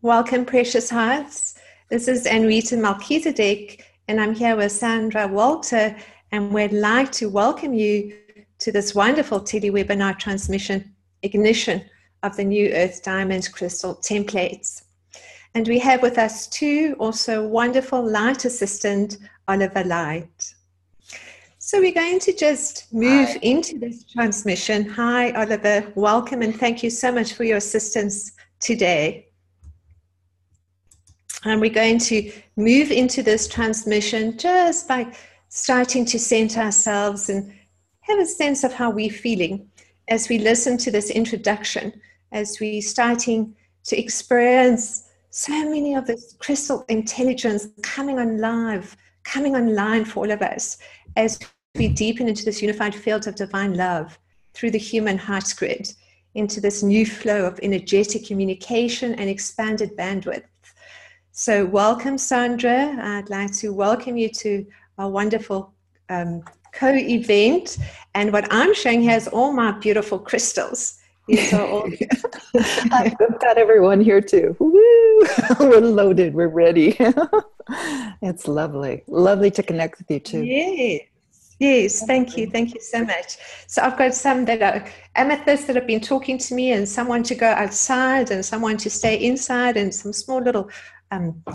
Welcome, precious hearts. This is Anrita Melchizedek, and I'm here with Sandra Walter, and we'd like to welcome you to this wonderful Telewebinar transmission, Ignition of the New Earth Diamond Crystal Templates. And we have with us too, also wonderful light assistant, Oliver Light. So we're going to just move into this transmission. Hi, Oliver. Welcome, and thank you so much for your assistance today. And we're going to move into this transmission just by starting to center ourselves and have a sense of how we're feeling as we listen to this introduction, as we're starting to experience so many of this crystal intelligence coming online for all of us as we deepen into this unified field of divine love through the human heart grid, into this new flow of energetic communication and expanded bandwidth. So welcome, Sandra. I'd like to welcome you to our wonderful co-event. And what I'm showing here is all my beautiful crystals. These are all... I've got everyone here too. Woo! We're loaded. We're ready. It's lovely. Lovely to connect with you too. Yes. Thank you. Thank you so much. So I've got some that are amethysts that have been talking to me, and someone to go outside and someone to stay inside, and some small little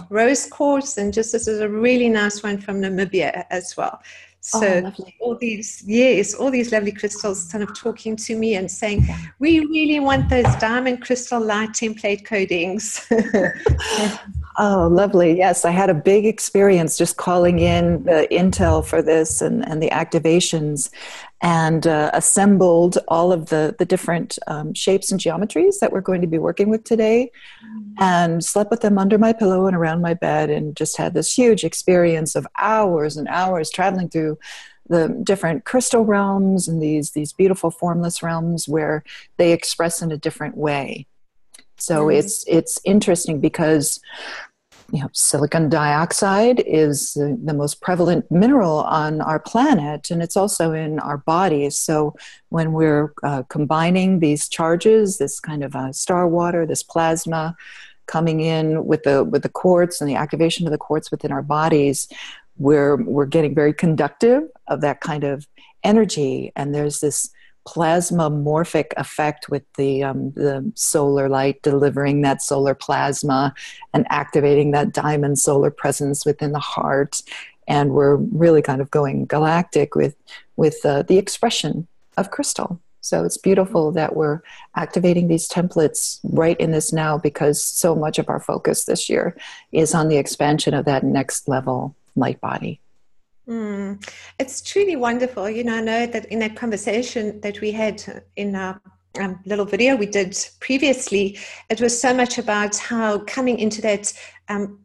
rose quartz, and just this is a really nice one from Namibia as well. So all these lovely crystals kind of talking to me and saying, we really want those diamond crystal light template codings. Oh, lovely. Yes, I had a big experience just calling in the intel for this and the activations, and assembled all of the different shapes and geometries that we're going to be working with today, and slept with them under my pillow and around my bed, and just had this huge experience of hours and hours traveling through the different crystal realms and these beautiful formless realms where they express in a different way. So it's interesting because, silicon dioxide is the most prevalent mineral on our planet, and it's also in our bodies. So when we're combining these charges, this kind of star water, this plasma coming in with the quartz and the activation of the quartz within our bodies, we're getting very conductive of that kind of energy. And there's this plasmamorphic effect with the solar light delivering that solar plasma and activating that diamond solar presence within the heart. And we're really kind of going galactic with the expression of crystal. So it's beautiful that we're activating these templates right in this now, because so much of our focus this year is on the expansion of that next level light body. It's truly wonderful. I know that in that conversation that we had in our little video we did previously, it was so much about how coming into that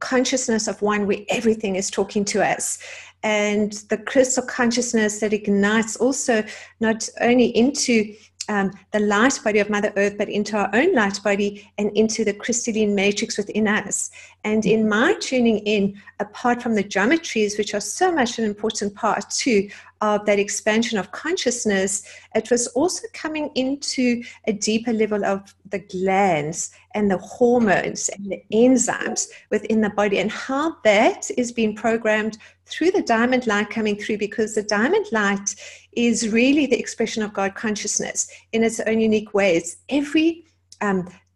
consciousness of one where everything is talking to us, and the crystal consciousness that ignites also not only into the light body of Mother Earth, but into our own light body and into the crystalline matrix within us. And in my tuning in, apart from the geometries, which are so much an important part too of that expansion of consciousness, it was also coming into a deeper level of the glands and the hormones and the enzymes within the body, and how that is being programmed through the diamond light coming through, because the diamond light is really the expression of God consciousness in its own unique ways. Every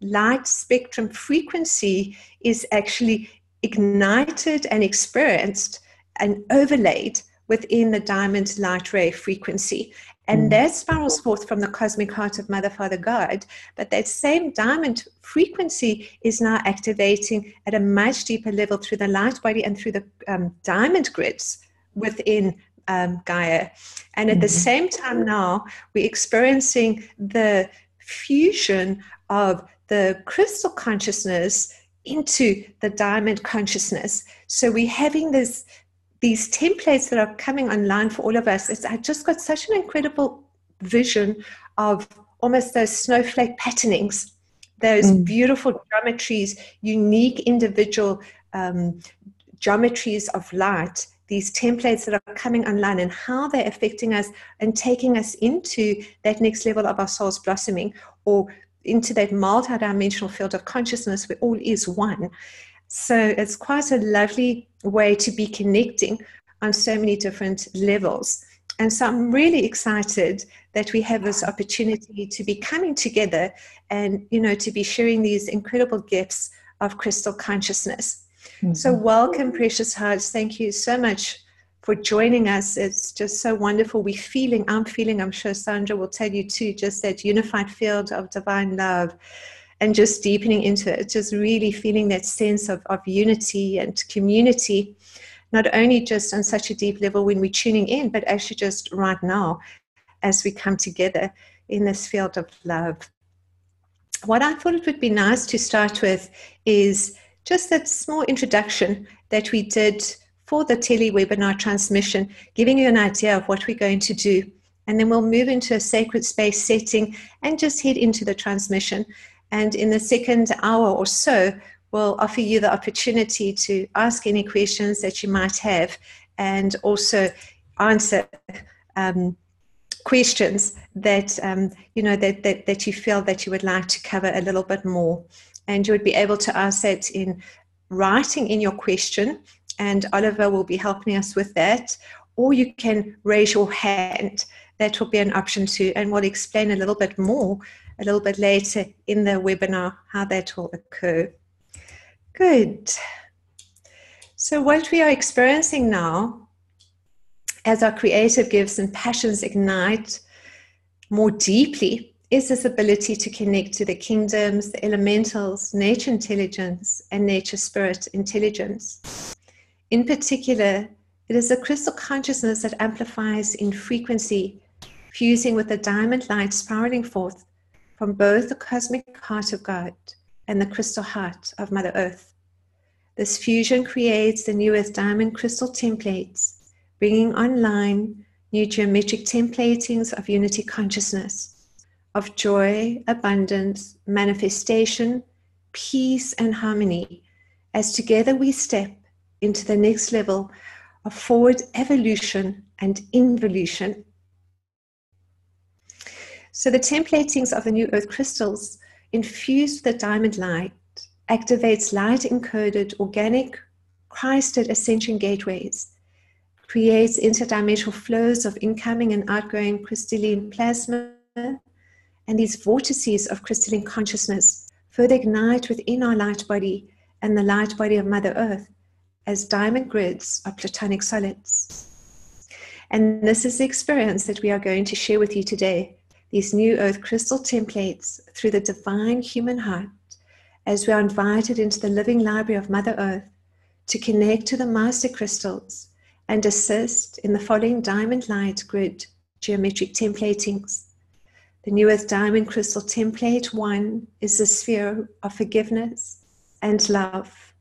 light spectrum frequency is actually ignited and experienced and overlaid within the diamond light ray frequency. And that spirals forth from the cosmic heart of Mother, Father, God. But that same diamond frequency is now activating at a much deeper level through the light body and through the diamond grids within Gaia. And at the same time now, we're experiencing the fusion of the crystal consciousness into the diamond consciousness. So we're having these templates that are coming online for all of us. I just got such an incredible vision of almost those snowflake patternings, those beautiful geometries, unique individual geometries of light, these templates that are coming online, and how they're affecting us and taking us into that next level of our soul's blossoming, or into that multi-dimensional field of consciousness where all is one. So it's quite a lovely way to be connecting on so many different levels. And so I'm really excited that we have this opportunity to be coming together and, to be sharing these incredible gifts of crystal consciousness. Mm-hmm. So welcome, precious hearts. Thank you so much for joining us. It's just so wonderful. I'm sure Sandra will tell you too, just that unified field of divine love and just deepening into it, just really feeling that sense of unity and community, not only just on such a deep level when we're tuning in, but actually just right now as we come together in this field of love. What I thought it would be nice to start with is just that small introduction that we did for the Telewebinar transmission, giving you an idea of what we're going to do. And then we'll move into a sacred space setting and just head into the transmission. And in the second hour or so, we'll offer you the opportunity to ask any questions that you might have and also answer questions that, that you feel that you would like to cover a little bit more. And you would be able to ask that in writing in your question, and Oliver will be helping us with that. Or you can raise your hand. That will be an option too, and we'll explain a little bit more a little bit later in the webinar how that will occur. Good. So what we are experiencing now as our creative gifts and passions ignite more deeply is this ability to connect to the kingdoms, the elementals, nature intelligence, and nature spirit intelligence. In particular, it is a crystal consciousness that amplifies in frequency, fusing with the diamond light spiraling forth from both the cosmic heart of God and the crystal heart of Mother Earth. This fusion creates the new Earth diamond crystal templates, bringing online new geometric templatings of unity consciousness, of joy, abundance, manifestation, peace, and harmony, as together we step into the next level of forward evolution and involution. So the templatings of the new Earth crystals infused with the diamond light activates light-encoded organic Christed ascension gateways, creates interdimensional flows of incoming and outgoing crystalline plasma, and these vortices of crystalline consciousness further ignite within our light body and the light body of Mother Earth as diamond grids of platonic solids. And this is the experience that we are going to share with you today, these new Earth crystal templates through the divine human heart, as we are invited into the living library of Mother Earth to connect to the master crystals and assist in the following diamond light grid geometric templatings. The new Earth diamond crystal template 1 is the sphere of forgiveness and love.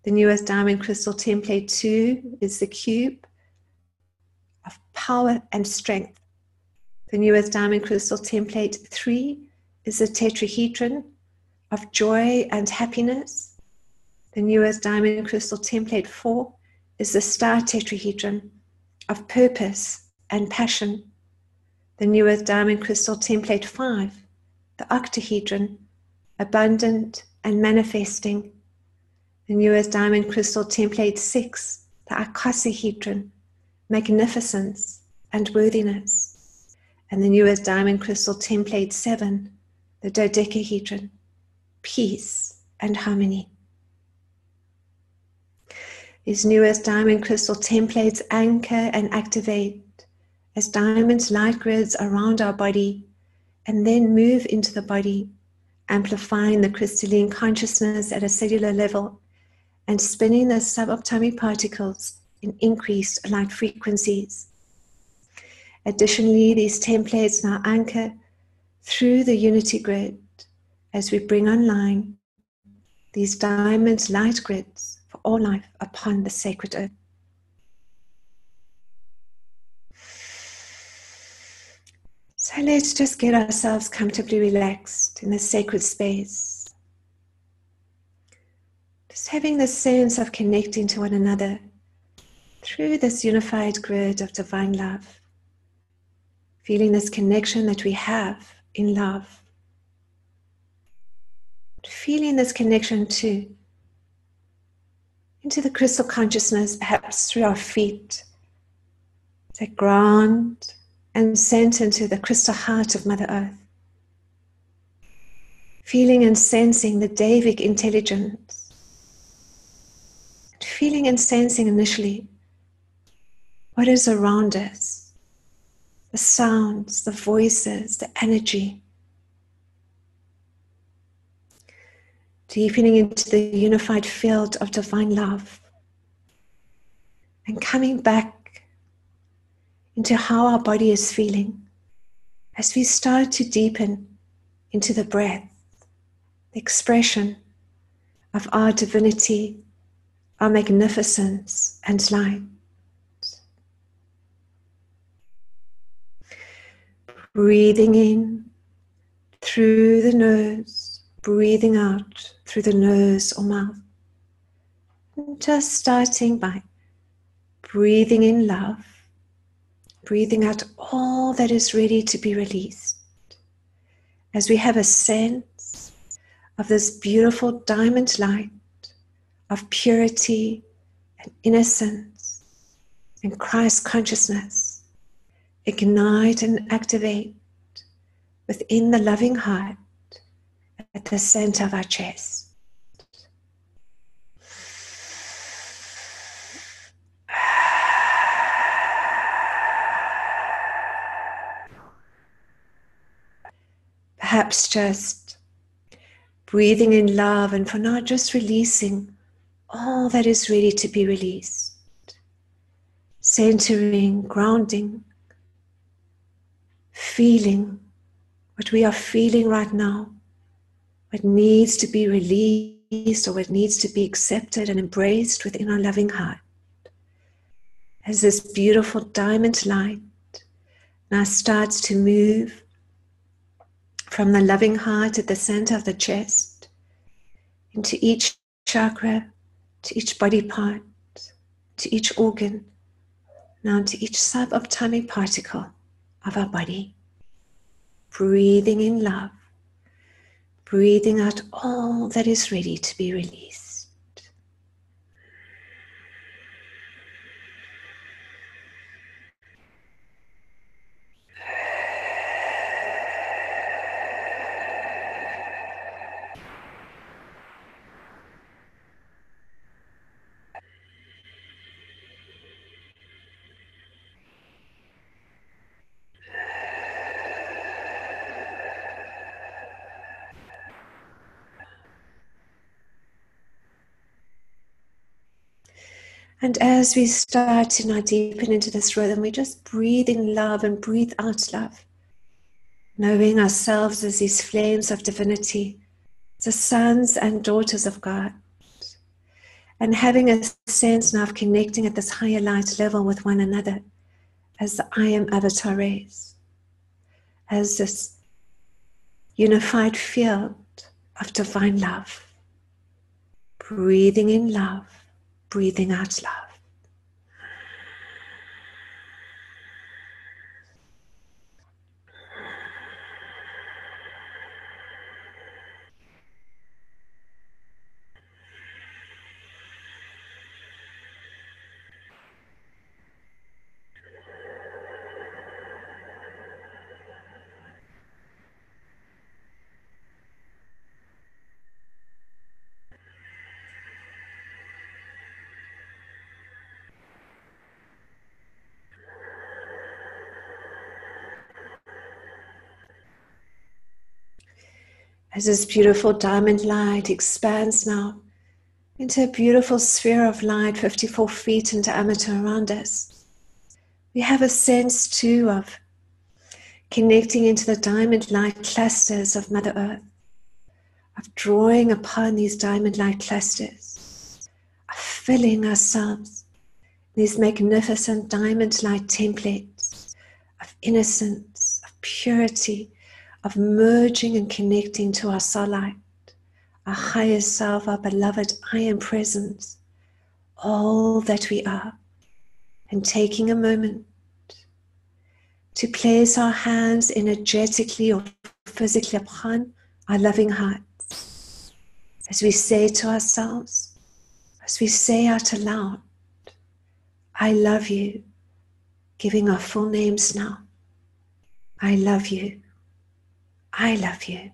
The new Earth diamond crystal template 2 is the cube of power and strength. The new Earth diamond crystal template 3 is the tetrahedron of joy and happiness. The new Earth diamond crystal template 4 is the star tetrahedron of purpose and passion. The new Earth diamond crystal template 5, the octahedron, abundant and manifesting. The new Earth diamond crystal template 6, the icosahedron, magnificence and worthiness. And the new Earth diamond crystal template 7, the dodecahedron, peace and harmony. These new Earth diamond crystal templates anchor and activate as diamonds light grids around our body and then move into the body, amplifying the crystalline consciousness at a cellular level and spinning the subatomic particles in increased light frequencies. Additionally, these templates now anchor through the unity grid as we bring online these diamond light grids for all life upon the sacred earth. So let's just get ourselves comfortably relaxed in this sacred space. Just having this sense of connecting to one another through this unified grid of divine love. Feeling this connection that we have in love. Feeling this connection into the crystal consciousness, perhaps through our feet, that ground and sent into the crystal heart of Mother Earth. Feeling and sensing the Devic intelligence. Feeling and sensing initially what is around us, the sounds, the voices, the energy. Deepening into the unified field of divine love. And coming back into how our body is feeling as we start to deepen into the breath, the expression of our divinity, our magnificence and light. Breathing in through the nose, breathing out through the nose or mouth. And just starting by breathing in love, breathing out all that is ready to be released. As we have a sense of this beautiful diamond light of purity and innocence and Christ consciousness, ignite and activate within the loving heart at the center of our chest. Perhaps just breathing in love, and for now just releasing all that is ready to be released. Centering, grounding, feeling what we are feeling right now, what needs to be released or what needs to be accepted and embraced within our loving heart. As this beautiful diamond light now starts to move from the loving heart at the center of the chest into each chakra, to each body part, to each organ, now to each subatomic particle of our body. Breathing in love, breathing out all that is ready to be released. And as we start to now deepen into this rhythm, we just breathe in love and breathe out love, knowing ourselves as these flames of divinity, the sons and daughters of God, and having a sense now of connecting at this higher light level with one another as the I am avatar rays, as this unified field of divine love, breathing in love, breathing out love. As this beautiful diamond light expands now into a beautiful sphere of light 54 feet in diameter around us, we have a sense too of connecting into the diamond light clusters of Mother Earth, of drawing upon these diamond light clusters, of filling ourselves in these magnificent diamond light templates of innocence, of purity, of merging and connecting to our soul light, our higher self, our beloved I am presence, all that we are, and taking a moment to place our hands energetically or physically upon our loving hearts, as we say to ourselves, as we say out aloud, I love you, giving our full names now. I love you. I love you.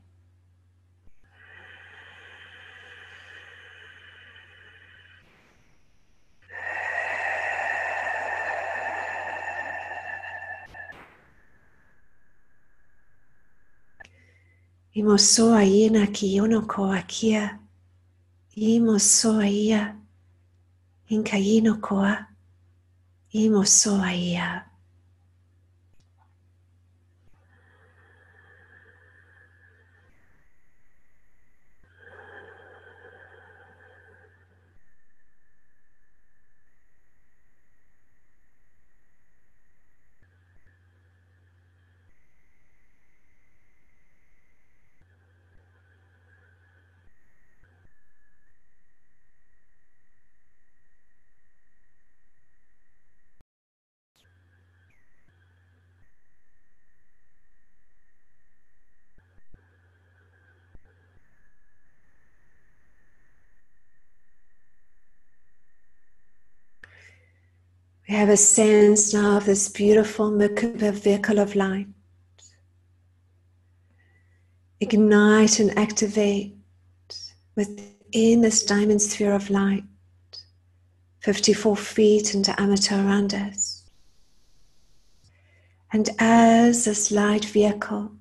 Imo soa ina ki ono ko akia. Imo soa ia. Inka ino koa. Imo soa ia. We have a sense now of this beautiful Merkaba vehicle of light. Ignite and activate within this diamond sphere of light, 54 feet in diameter around us. And as this light vehicle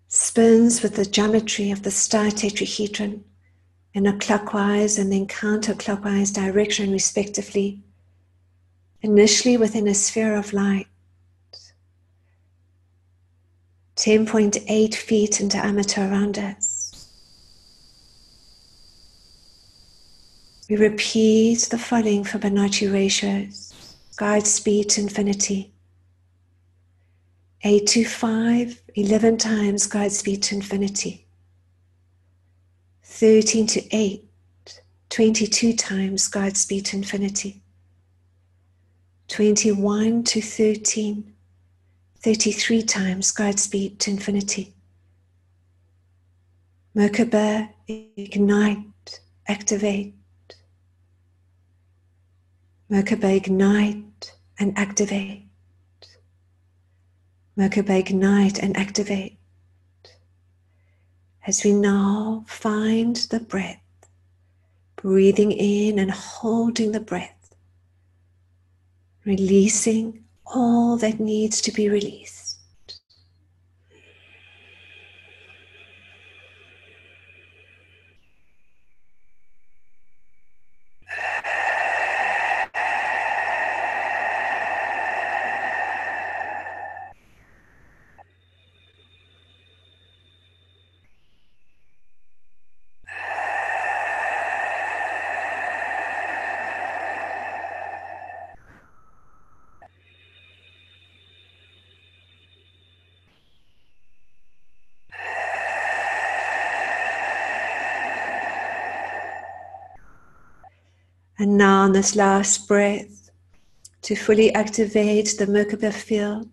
spins with the geometry of the star tetrahedron in a clockwise and then counterclockwise direction respectively, initially within a sphere of light, 10.8 feet in diameter around us. We repeat the following Fibonacci ratios. Guide speed to infinity. 825, 11 times guide speed to infinity. 13 to 8, 22 times guide speed to infinity. 21 to 13, 33 times guide speed to infinity. Merkaba, ignite, activate. Merkaba, ignite and activate. Merkaba, ignite and activate. As we now find the breath, breathing in and holding the breath, releasing all that needs to be released. And now on this last breath, to fully activate the Merkaba field,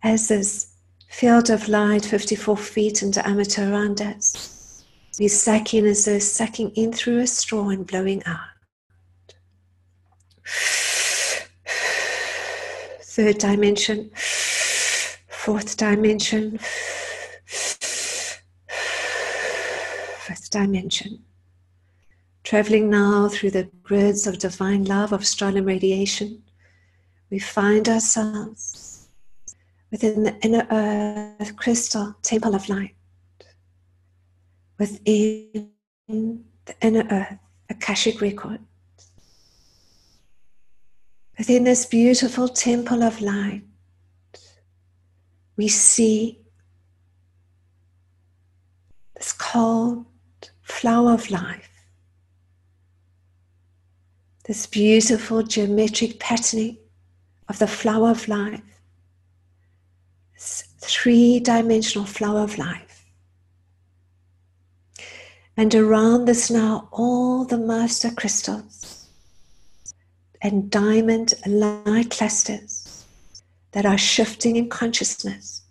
as this field of light, 54 feet in diameter around us, we suck in as though sucking in through a straw and blowing out. Third dimension, fourth dimension, fifth dimension. Traveling now through the grids of divine love of stellar radiation, we find ourselves within the inner earth crystal temple of light, within the inner earth Akashic record. Within this beautiful temple of light, we see this cold flower of life, this beautiful geometric patterning of the flower of life, this three-dimensional flower of life. And around this now, all the master crystals and diamond light clusters that are shifting in consciousness,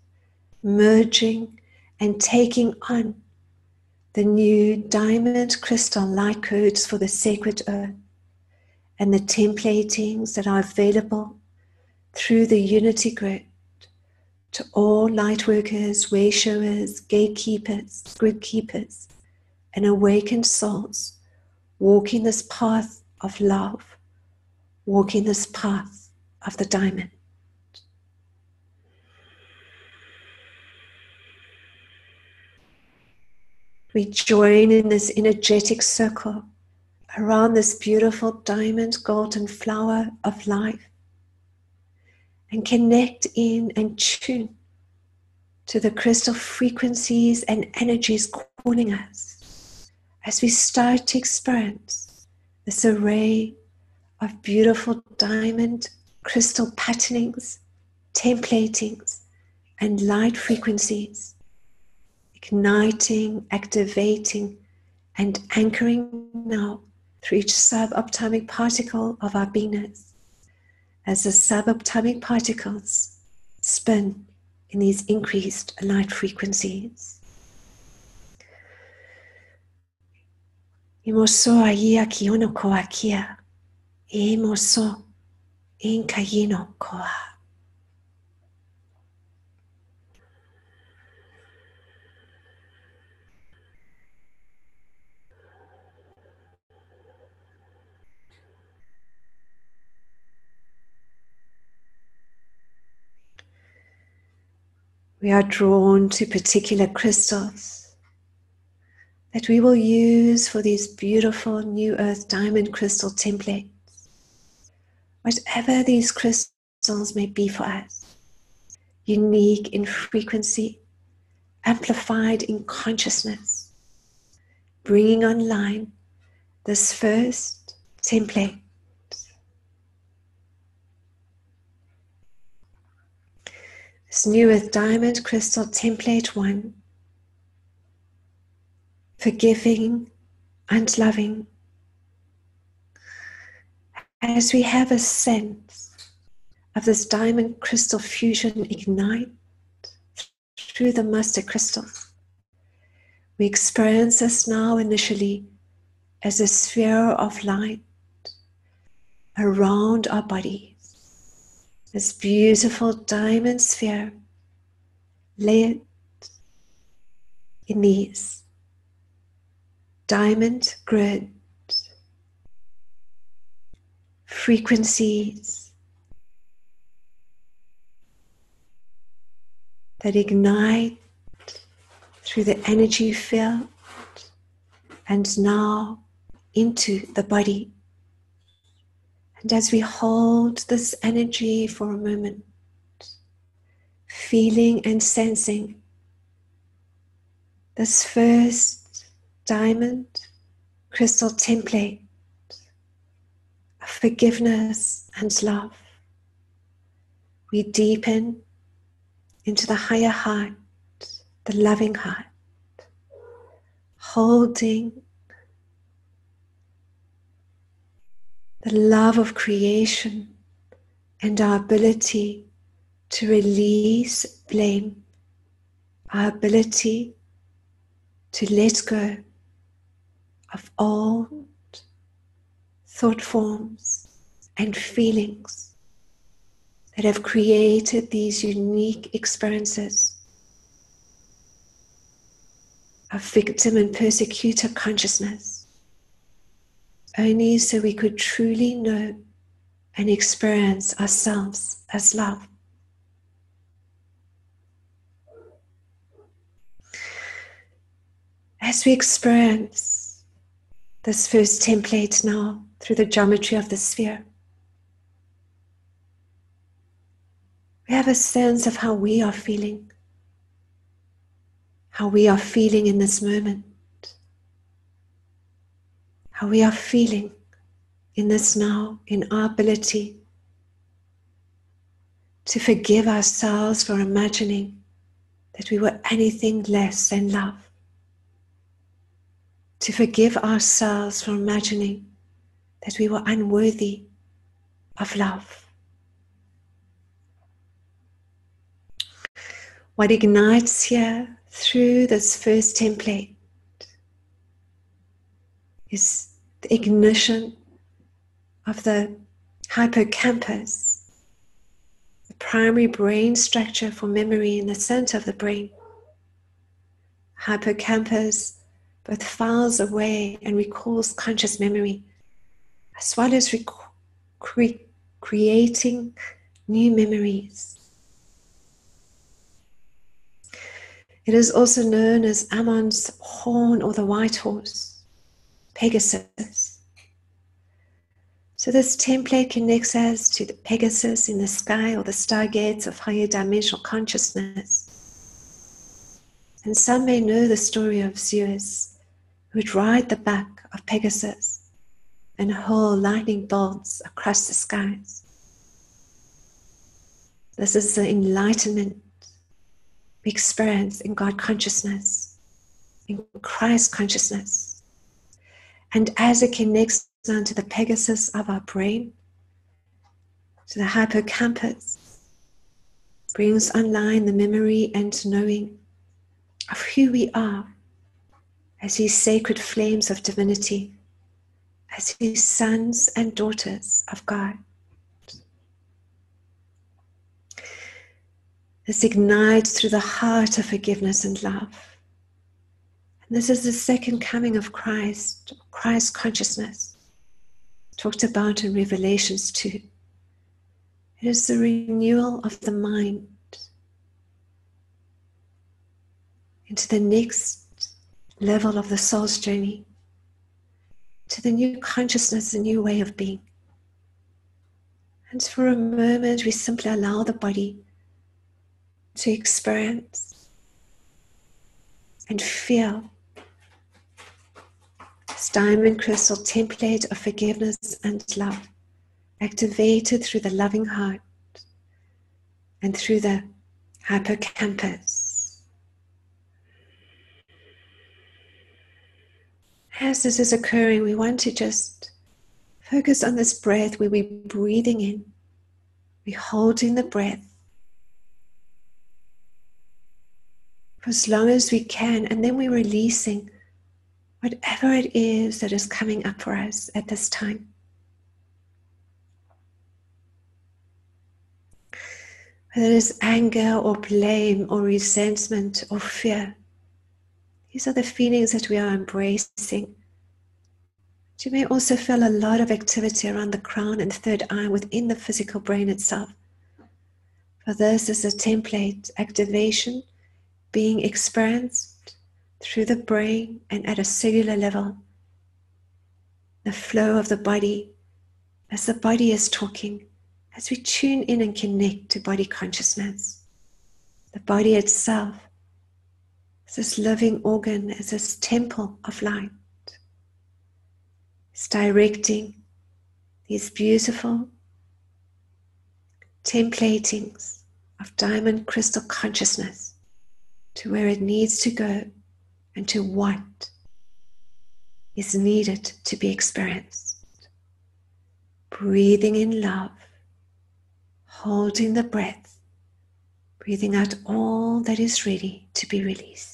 merging and taking on the new diamond crystal light codes for the sacred earth and the templatings that are available through the unity grid to all light workers, way showers, gatekeepers, grid keepers, and awakened souls walking this path of love, walking this path of the diamond. We join in this energetic circle around this beautiful diamond golden flower of life and connect in and tune to the crystal frequencies and energies calling us as we start to experience this array of beautiful diamond crystal patternings, templatings, and light frequencies, igniting, activating, and anchoring now through each subatomic particle of our beingness as the subatomic particles spin in these increased light frequencies. Imoso aia kiono koa kia, imoso inkayino koa. We are drawn to particular crystals that we will use for these beautiful new earth diamond crystal templates. Whatever these crystals may be for us, unique in frequency, amplified in consciousness, bringing online this first template. This new earth diamond crystal template 1, forgiving and loving, as we have a sense of this diamond crystal fusion ignite through the master crystal. We experience this now initially as a sphere of light around our bodies. This beautiful diamond sphere layered in these diamond grid frequencies that ignite through the energy field and now into the body. And as we hold this energy for a moment, feeling and sensing this first diamond crystal template of forgiveness and love, we deepen into the higher heart, the loving heart, holding the love of creation and our ability to release blame, our ability to let go of old thought forms and feelings that have created these unique experiences of victim and persecutor consciousness, only so we could truly know and experience ourselves as love. As we experience this first template now through the geometry of the sphere, we have a sense of how we are feeling in this moment, how we are feeling in this now, in our ability to forgive ourselves for imagining that we were anything less than love, to forgive ourselves for imagining that we were unworthy of love. What ignites here through this first template is the ignition of the hippocampus, the primary brain structure for memory in the center of the brain. Hippocampus both files away and recalls conscious memory, as well as creating new memories. It is also known as Ammon's horn or the white horse, Pegasus. So this template connects us to the Pegasus in the sky or the stargates of higher dimensional consciousness. And some may know the story of Zeus, who would ride the back of Pegasus and hurl lightning bolts across the skies. This is the enlightenment we experience in God consciousness, in Christ consciousness. And as it connects down to the Pegasus of our brain, to the hippocampus, brings online the memory and knowing of who we are as His sacred flames of divinity, as His sons and daughters of God. This ignites through the heart of forgiveness and love. And this is the second coming of Christ, Christ consciousness, talked about in Revelations 2. It is the renewal of the mind into the next level of the soul's journey, to the new consciousness, a new way of being. And for a moment, we simply allow the body to experience and feel this diamond crystal template of forgiveness and love, activated through the loving heart and through the hippocampus. As this is occurring, we want to just focus on this breath where we're breathing in, we're holding the breath for as long as we can, and then we're releasing whatever it is that is coming up for us at this time. Whether it is anger or blame or resentment or fear, these are the feelings that we are embracing. But you may also feel a lot of activity around the crown and third eye within the physical brain itself. For this is a template activation being experienced through the brain and at a cellular level. The flow of the body, as the body is talking, as we tune in and connect to body consciousness. The body itself is this living organ, is this temple of light. It's directing these beautiful templatings of diamond crystal consciousness to where it needs to go and to what is needed to be experienced. Breathing in love, holding the breath, breathing out all that is ready to be released.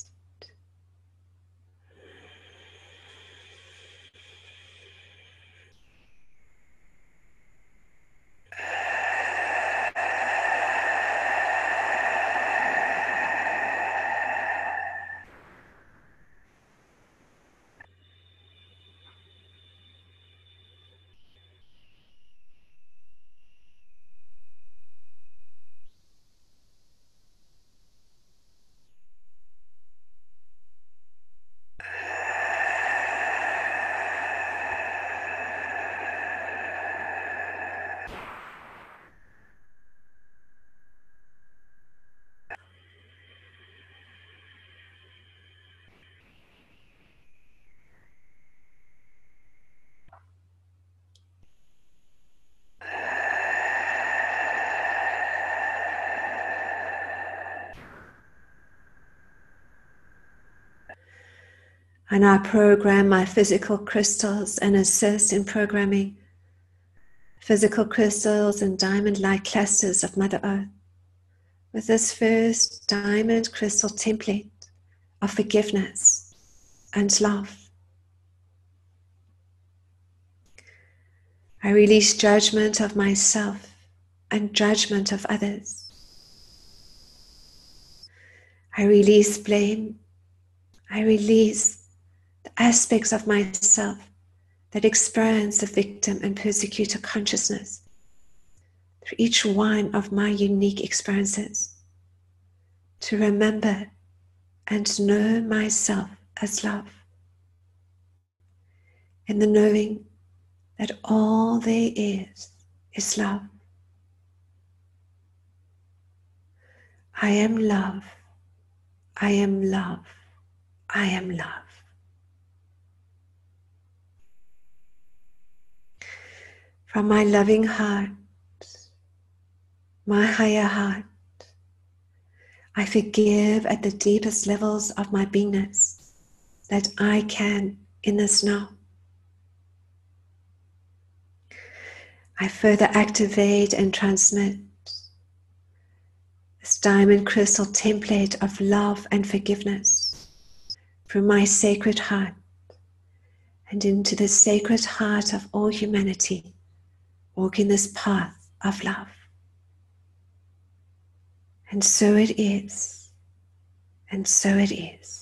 And I program my physical crystals and assist in programming physical crystals and diamond-like clusters of Mother Earth with this first diamond crystal template of forgiveness and love. I release judgment of myself and judgment of others. I release blame. I release the aspects of myself that experience the victim and persecutor consciousness through each one of my unique experiences, to remember and know myself as love, in the knowing that all there is love. I am love. I am love. I am love. From my loving heart, my higher heart, I forgive at the deepest levels of my beingness that I can in this now. I further activate and transmit this diamond crystal template of love and forgiveness from my sacred heart and into the sacred heart of all humanity, walking this path of love. And so it is, and so it is.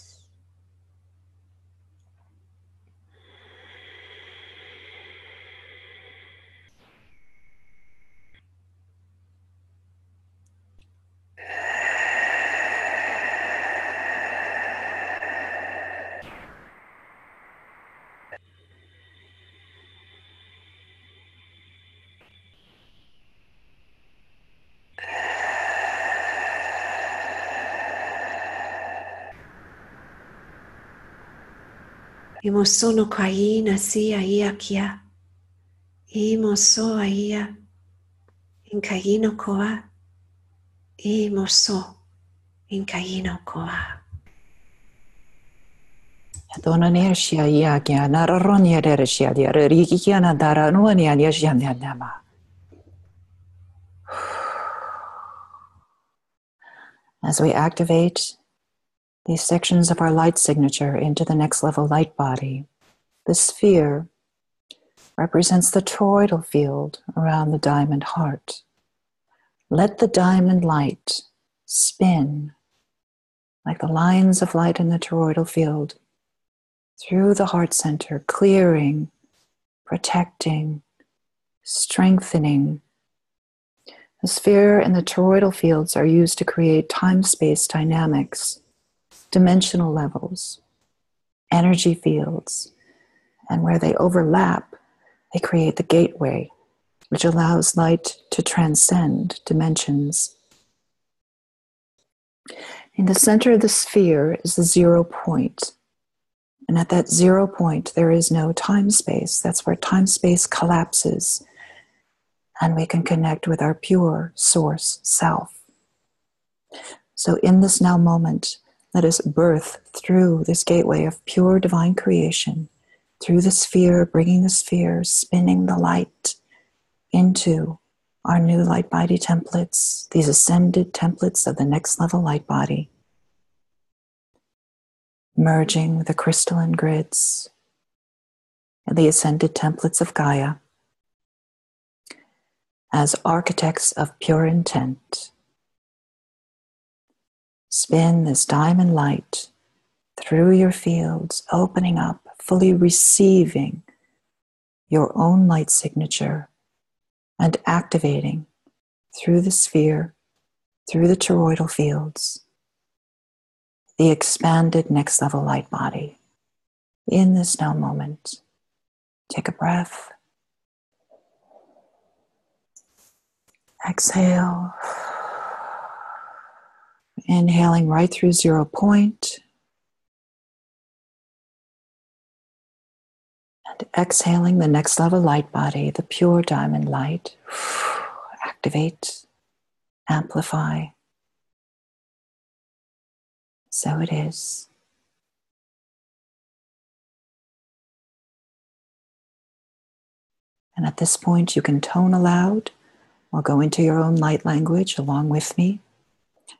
Imosono kaina si aia kia. Imoso aia. Inkaino koa. Imoso. Inkaino koa. Donania shia yagia nararonia dereshia dia rigiana dara nuania yashanama. As we activate these sections of our light signature into the next level light body, the sphere represents the toroidal field around the diamond heart. Let the diamond light spin like the lines of light in the toroidal field through the heart center, clearing, protecting, strengthening. The sphere and the toroidal fields are used to create time-space dynamics, dimensional levels, energy fields, and where they overlap, they create the gateway, which allows light to transcend dimensions. In the center of the sphere is the 0 point. And at that 0 point, there is no time-space. That's where time-space collapses. And we can connect with our pure source self. So in this now moment, let us birth through this gateway of pure divine creation, through the sphere, bringing the sphere, spinning the light into our new light body templates, these ascended templates of the next level light body, merging with the crystalline grids and the ascended templates of Gaia as architects of pure intent. Spin this diamond light through your fields, opening up, fully receiving your own light signature and activating through the sphere, through the toroidal fields, the expanded next level light body. In this now moment, take a breath. Exhale. Inhaling right through 0 point. And exhaling the next level light body, the pure diamond light. Activate, amplify. So it is. And at this point, you can tone aloud or go into your own light language along with me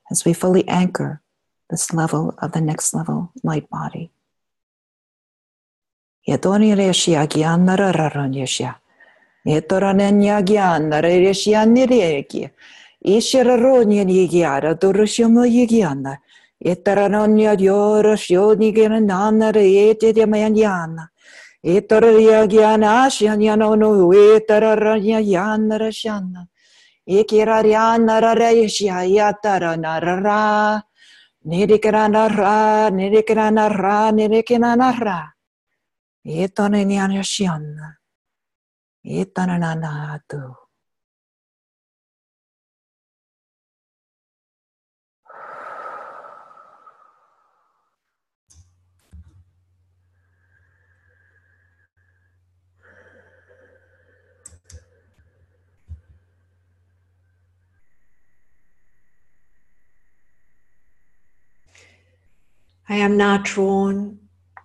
as we fully anchor this level of the next level light body. Etoranenya gyana rereshiani reki. Ishiraronya yigiara doroshomo yigiana. Etaranonya dioroshioni ganana reete de mayana. Etoria gyana ashianyano no etararanya yana rashana. Ekirariana rareshia yatarana rara. Nirikarana ra, nirikarana ra, nirikarana ra. Etoneniana shiana. Etananatu. I am now drawn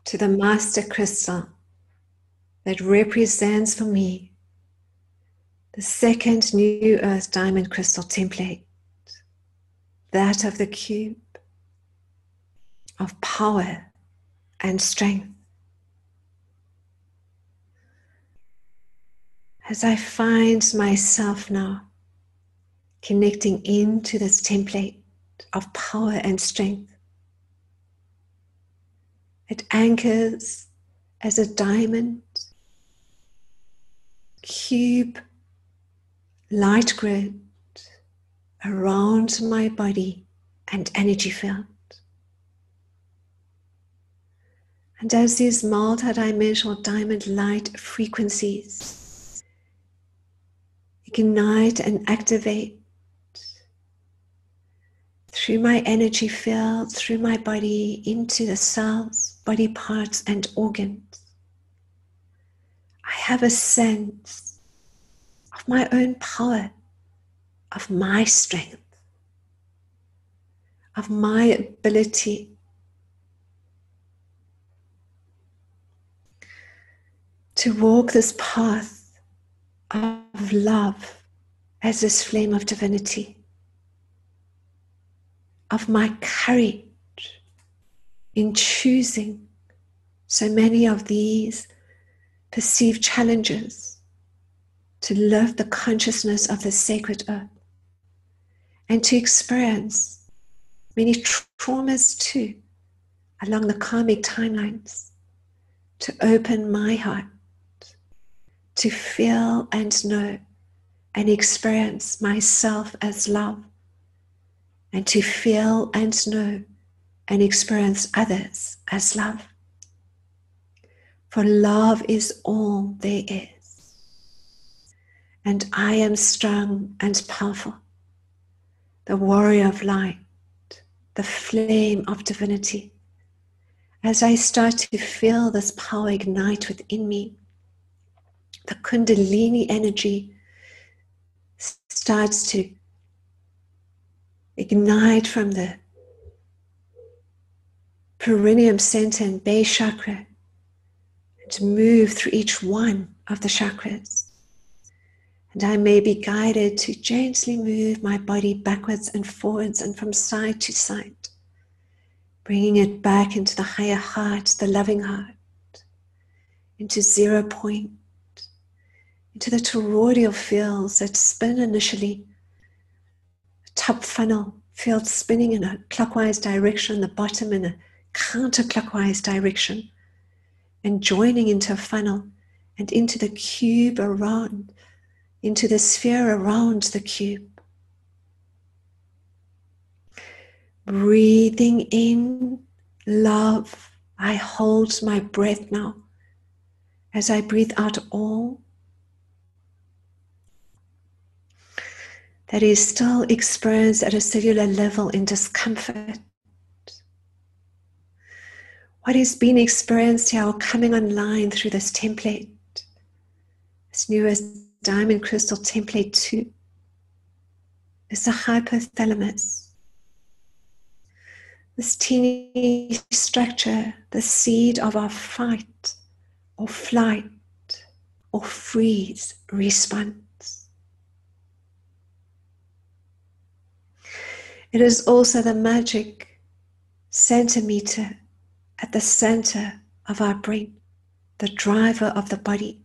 to the master crystal that represents for me the second New Earth diamond crystal template, that of the cube of power and strength. As I find myself now connecting into this template of power and strength, it anchors as a diamond, cube, light grid around my body and energy field. And as these multidimensional diamond light frequencies ignite and activate through my energy field, through my body, into the cells, body parts, and organs, I have a sense of my own power, of my strength, of my ability to walk this path of love as this flame of divinity, of my courage in choosing so many of these perceived challenges to lift the consciousness of the sacred earth and to experience many traumas too along the karmic timelines, to open my heart to feel and know and experience myself as love, and to feel and know and experience others as love. For love is all there is. And I am strong and powerful, the warrior of light, the flame of divinity. As I start to feel this power ignite within me, the Kundalini energy starts to ignite from the perineum center and base chakra and to move through each one of the chakras. And I may be guided to gently move my body backwards and forwards and from side to side, bringing it back into the higher heart, the loving heart, into 0 point, into the toroidal fields that spin initially, the top funnel field spinning in a clockwise direction, the bottom in a counterclockwise direction, and joining into a funnel and into the cube around, into the sphere around the cube. Breathing in love, I hold my breath now. As I breathe out all that is still experienced at a cellular level in discomfort, what is being experienced here or coming online through this template, this newest diamond crystal template 2, is the hypothalamus. This teeny structure, the seed of our fight or flight or freeze response. It is also the magic centimeter at the center of our brain, the driver of the body.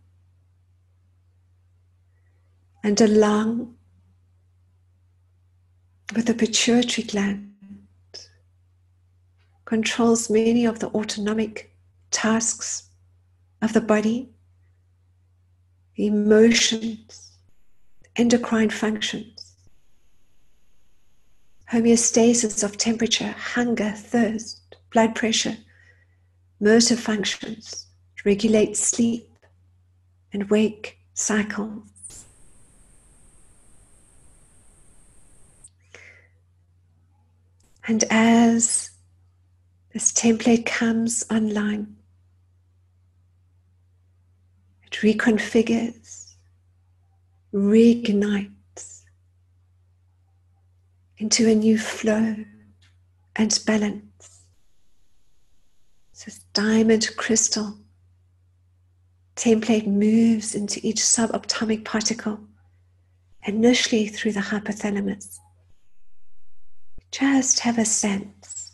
and a lung with the pituitary gland controls many of the autonomic tasks of the body, the emotions, endocrine functions, homeostasis of temperature, hunger, thirst, blood pressure, motor functions, regulate sleep and wake cycles. And as this template comes online, it reconfigures, reignites into a new flow and balance. So this diamond crystal template moves into each subatomic particle, initially through the hypothalamus. Just have a sense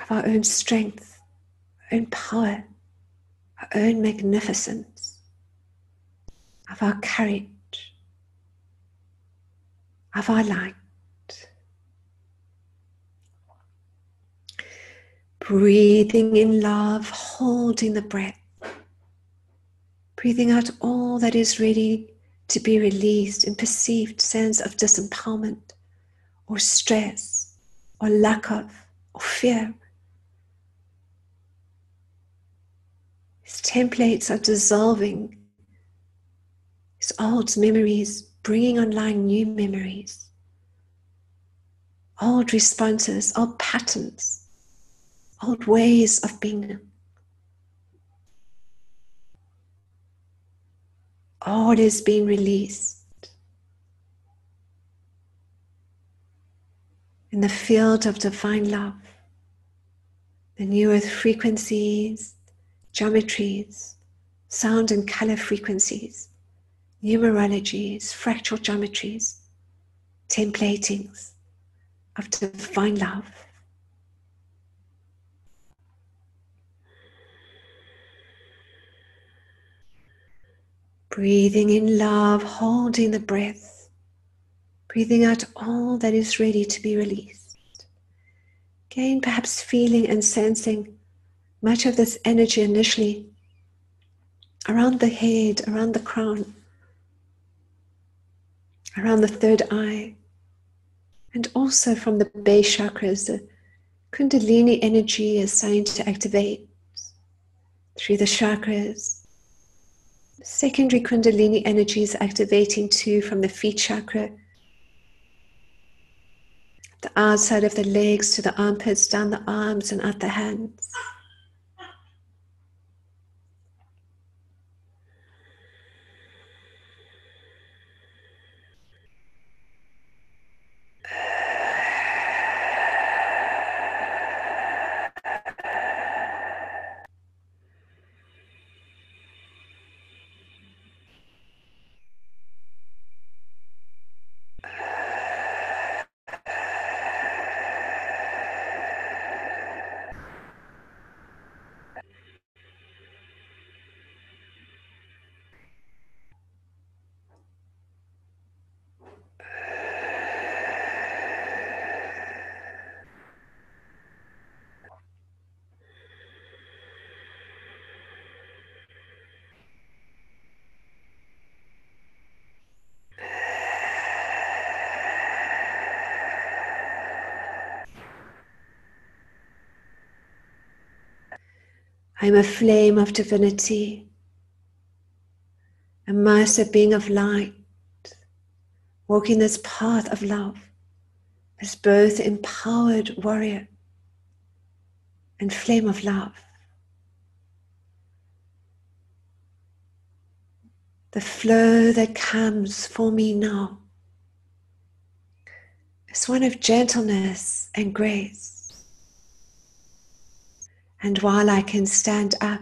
of our own strength, our own power, our own magnificence, of our courage, of our light. Breathing in love, holding the breath. Breathing out all that is ready to be released in perceived sense of disempowerment or stress or lack of or fear. These templates are dissolving these old memories, bringing online new memories, old responses, old patterns, old ways of being. All is being released in the field of divine love, the new earth frequencies, geometries, sound and color frequencies, numerologies, fractal geometries, templatings of divine love. Breathing in love, holding the breath, breathing out all that is ready to be released. Again, perhaps feeling and sensing much of this energy initially around the head, around the crown, around the third eye, and also from the base chakras. The Kundalini energy is starting to activate through the chakras. Secondary Kundalini energy is activating too from the feet chakra, the outside of the legs to the armpits, down the arms and out the hands. I'm a flame of divinity, a master being of light, walking this path of love as both empowered warrior and flame of love. The flow that comes for me now is one of gentleness and grace. And while I can stand up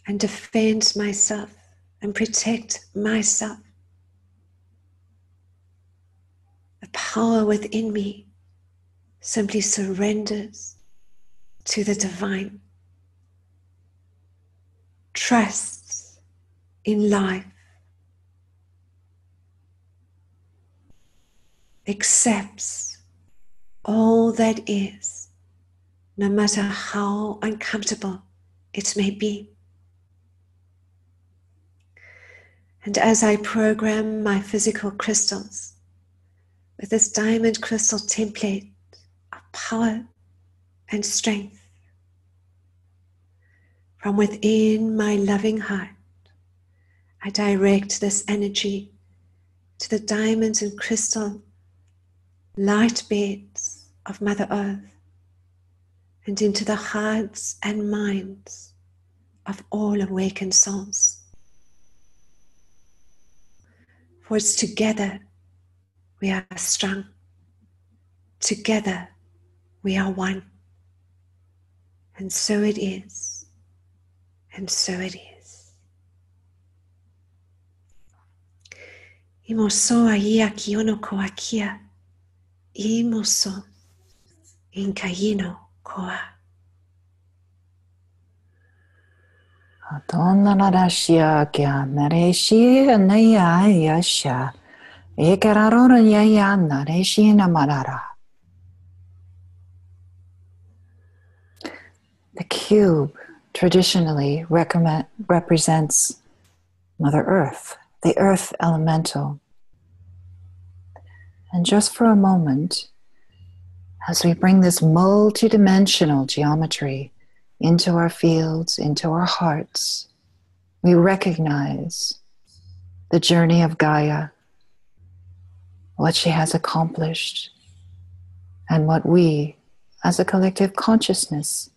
and defend myself and protect myself, the power within me simply surrenders to the divine, trusts in life accepts all that is, no matter how uncomfortable it may be. And as I program my physical crystals with this diamond crystal template of power and strength, from within my loving heart, I direct this energy to the diamonds and crystal light beds of Mother Earth and into the hearts and minds of all awakened souls. For it's together we are strong. Together we are one. And so it is. And so it is. Imoso aia kiono koakia. Imoso inkaino koa. Donna Radashia Nareshi Naya Yasha Ekararona Yaya Nareshi Namarara. The cube traditionally represents Mother Earth, the earth elemental. And just for a moment, as we bring this multidimensional geometry into our fields, into our hearts, we recognize the journey of Gaia, what she has accomplished, and what we, as a collective consciousness,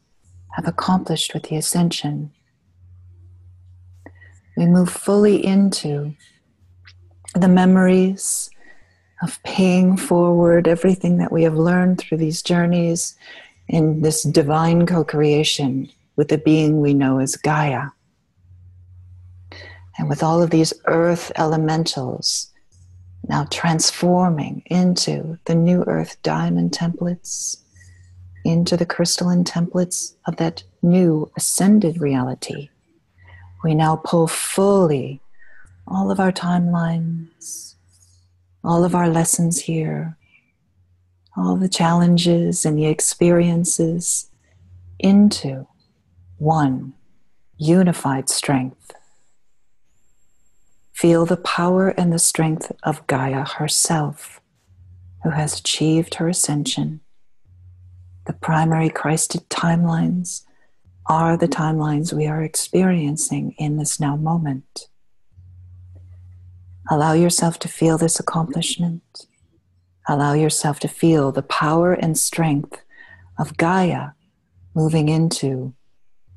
have accomplished with the ascension. We move fully into the memories of paying forward everything that we have learned through these journeys in this divine co-creation with the being we know as Gaia. And with all of these earth elementals now transforming into the new earth diamond templates, into the crystalline templates of that new ascended reality, we now pull fully all of our timelines, all of our lessons here, all the challenges and the experiences into one unified strength. Feel the power and the strength of Gaia herself, who has achieved her ascension. The primary Christed timelines are the timelines we are experiencing in this now moment. Allow yourself to feel this accomplishment. Allow yourself to feel the power and strength of Gaia moving into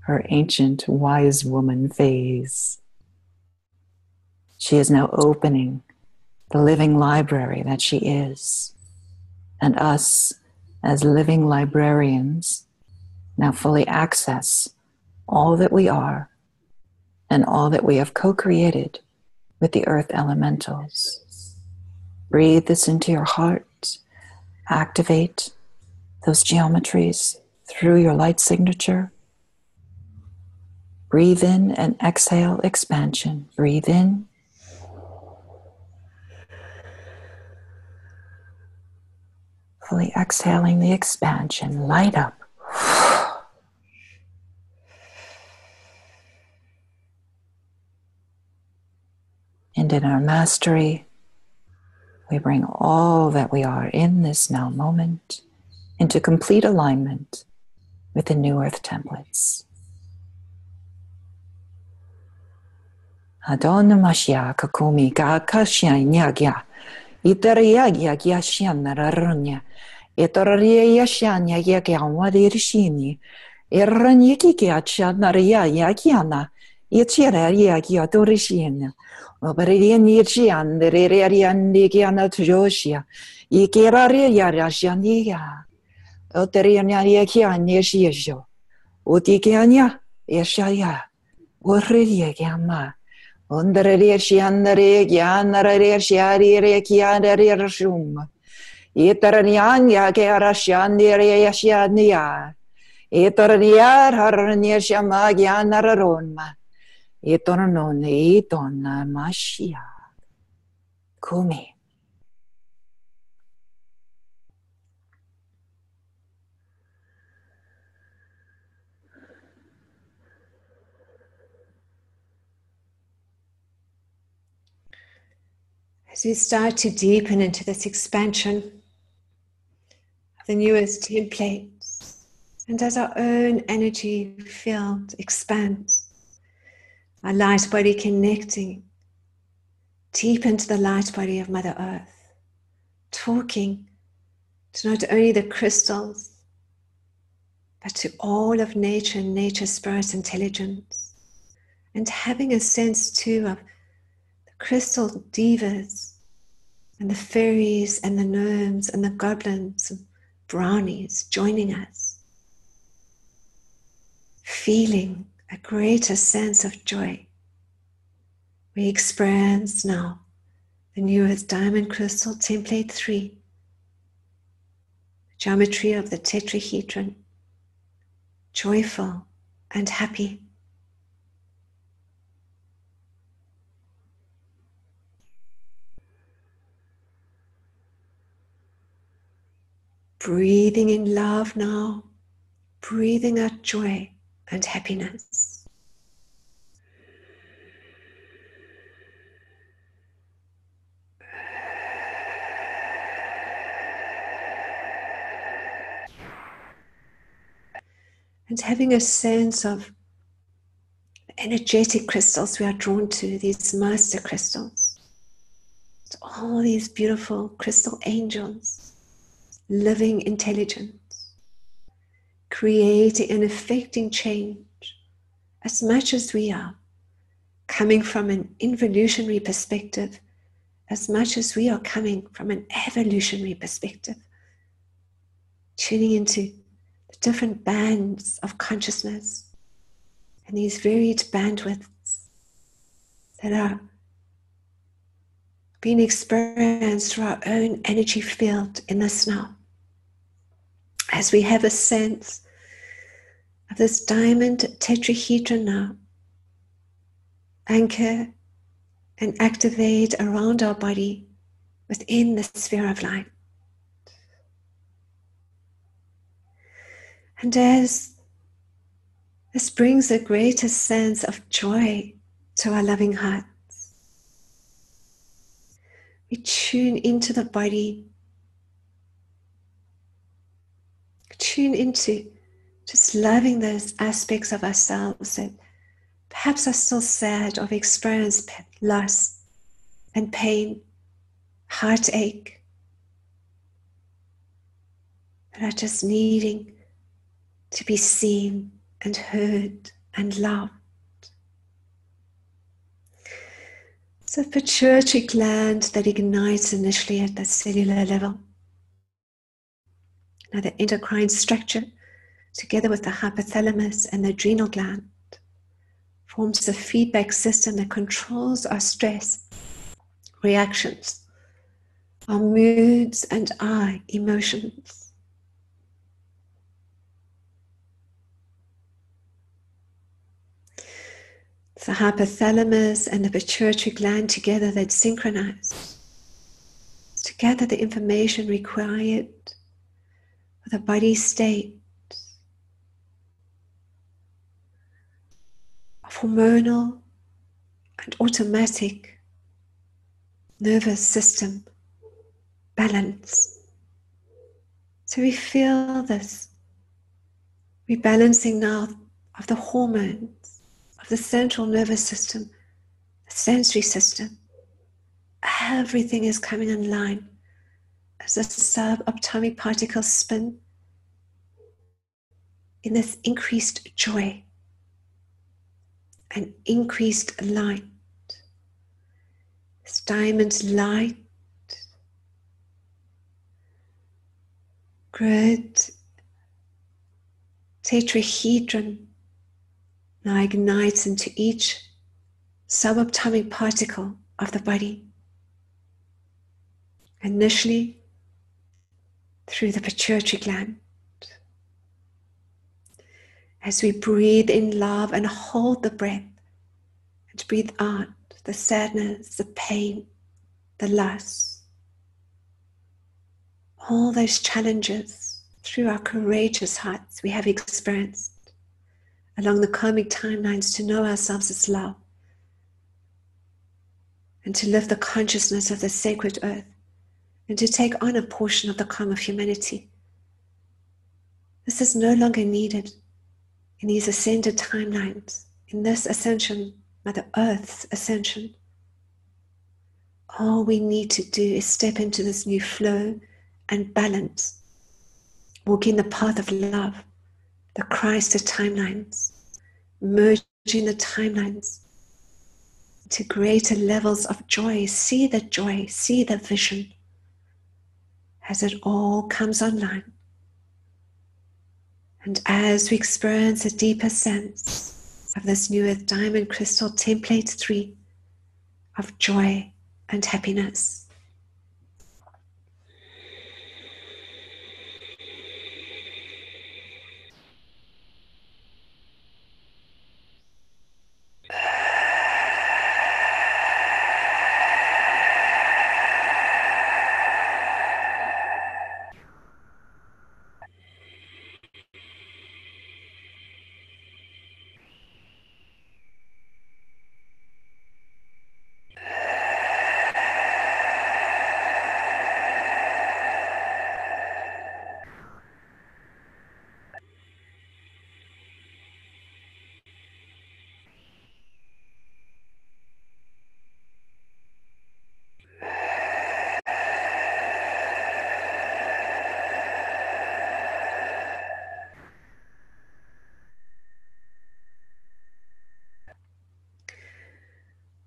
her ancient wise woman phase. She is now opening the living library that she is. And us, as living librarians, now fully access all that we are and all that we have co-created with the earth elementals. Breathe this into your heart. Activate those geometries through your light signature. Breathe in and exhale expansion. Breathe in. Fully exhaling the expansion. Light up. And in our mastery, we bring all that we are in this now moment into complete alignment with the new earth templates. Adon Mashia Kakumi Kakashia Nyagya Itaria Yagya Shianararunya Itaria Yashanya Yagyawadirishini Iranyiki Chanaria Yakiana Itira Yagya Dorishin Oberian Yichian, the Rerian Digiana Trosia, Ikeraria Yarashania, Oteriania Yakian Yesho, Utikiania, Yeshaya, Uridia Gamma, Underesian the Regian, the Resiari Rekian, the Reshum, Itaranian Yakarashan, the Reasiania, Itaraniar, Haraniasha Magian, Aroma. Itornone itonna mashia. Kumi. So we start to deepen into this expansion of the newest templates. And as our own energy field expands, our light body connecting deep into the light body of Mother Earth, talking to not only the crystals, but to all of nature and nature spirit intelligence, and having a sense too of the crystal divas and the fairies and the gnomes and the goblins and brownies joining us, feeling a greater sense of joy. We experience now the newest diamond crystal template 3, geometry of the tetrahedron, joyful and happy. Breathing in love now, breathing out joy and happiness. And having a sense of the energetic crystals we are drawn to, these master crystals. All these beautiful crystal angels, living intelligence, creating and affecting change as much as we are, coming from an involutionary perspective as much as we are coming from an evolutionary perspective, tuning into the different bands of consciousness and these varied bandwidths that are being experienced through our own energy field in this now. As we have a sense of this diamond tetrahedron now, anchor and activate around our body within the sphere of light. And as this brings a greater sense of joy to our loving hearts, we tune into the body, tune into just loving those aspects of ourselves that perhaps are still sad or have experienced loss and pain, heartache, that are just needing to be seen and heard and loved. It's a pituitary gland that ignites initially at the cellular level. Now the endocrine structure, together with the hypothalamus and the adrenal gland, forms a feedback system that controls our stress, reactions, our moods, and our emotions. The hypothalamus and the pituitary gland together that synchronize to gather the information required for the body state of hormonal and automatic nervous system balance. So we feel this rebalancing now of the hormones, of the central nervous system, the sensory system. Everything is coming in line as the subatomic particles spin in this increased joy and increased light. This diamond light, grid, tetrahedron now ignites into each subatomic particle of the body. Initially through the pituitary gland. As we breathe in love and hold the breath and breathe out the sadness, the pain, the loss, all those challenges through our courageous hearts we have experienced along the karmic timelines to know ourselves as love. and to live the consciousness of the sacred earth, and to take on a portion of the calm of humanity. This is no longer needed in these ascended timelines, in this ascension, Mother Earth's ascension. All we need to do is step into this new flow and balance, walking the path of love, the Christ of timelines, merging the timelines to greater levels of joy. See the vision as it all comes online. And as we experience a deeper sense of this new earth diamond crystal template 3 of joy and happiness.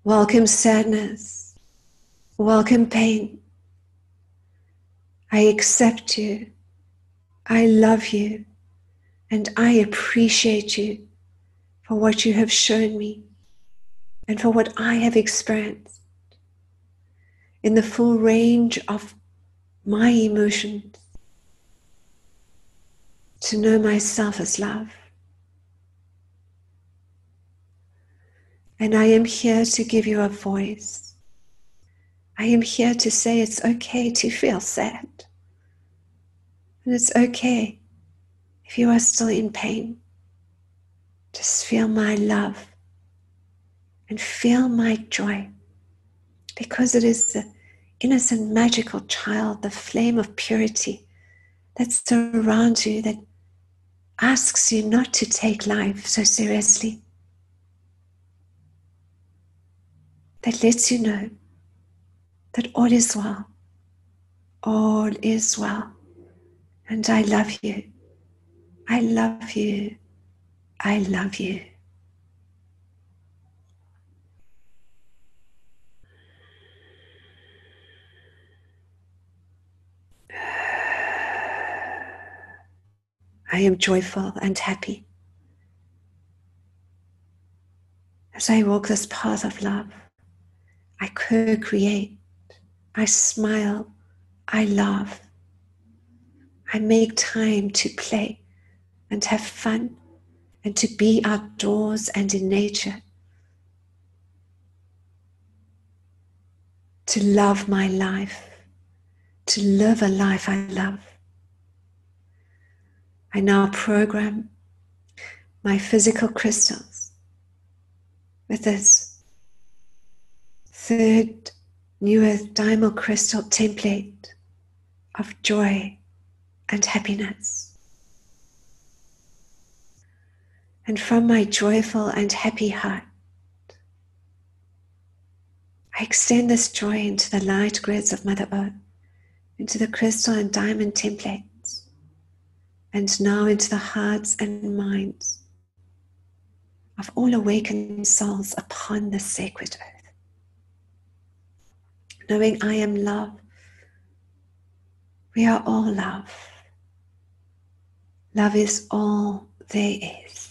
Welcome sadness, welcome pain. I accept you, I love you, and I appreciate you for what you have shown me and for what I have experienced in the full range of my emotions, to know myself as love. And I am here to give you a voice. I am here to say it's okay to feel sad. And it's okay if you are still in pain. Just feel my love and feel my joy, because it is the innocent, magical child, the flame of purity that's around you, that asks you not to take life so seriously, that lets you know that all is well, all is well, and I love you, I love you, I love you. I am joyful and happy as I walk this path of love. I co-create, I smile, I laugh, I make time to play and have fun and to be outdoors and in nature, to love my life, to live a life I love. I now program my physical crystals with this third New Earth Diamond Crystal template of joy and happiness. And from my joyful and happy heart, I extend this joy into the light grids of Mother Earth, into the crystal and diamond templates, and now into the hearts and minds of all awakened souls upon this sacred earth. Knowing I am love, we are all love. Love is all there is.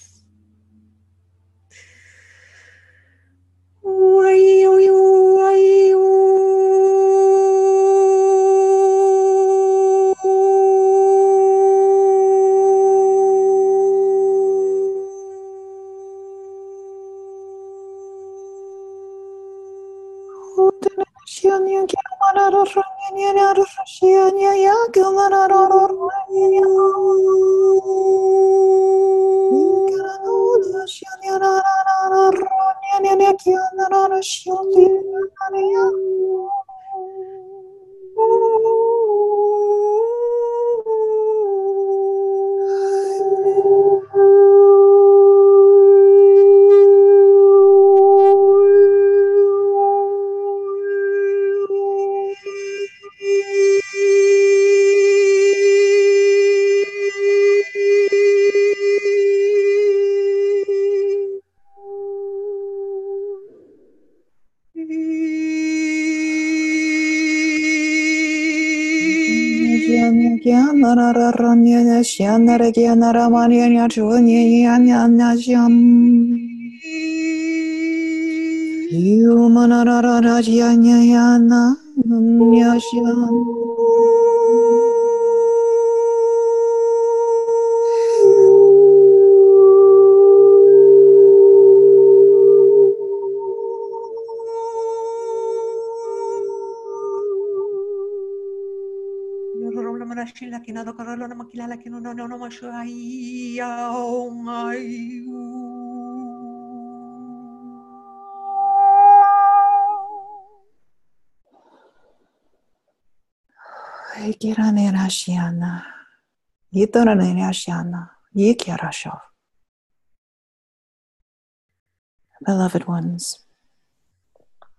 Beloved ones,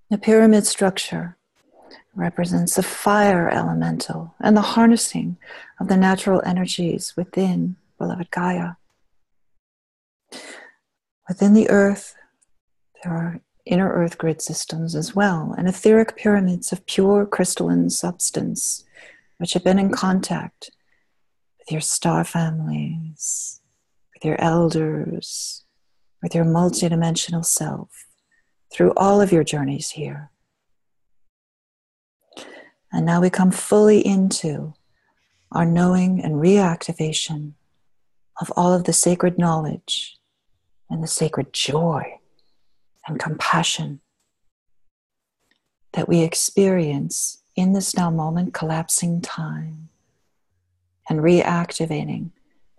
the pyramid structure represents the fire elemental and the harnessing of the natural energies within beloved Gaia. Within the earth, there are inner earth grid systems as well, and etheric pyramids of pure crystalline substance, which have been in contact with your star families, with your elders, with your multidimensional self, through all of your journeys here. And now we come fully into our knowing and reactivation of all of the sacred knowledge and the sacred joy and compassion that we experience in this now moment, collapsing time and reactivating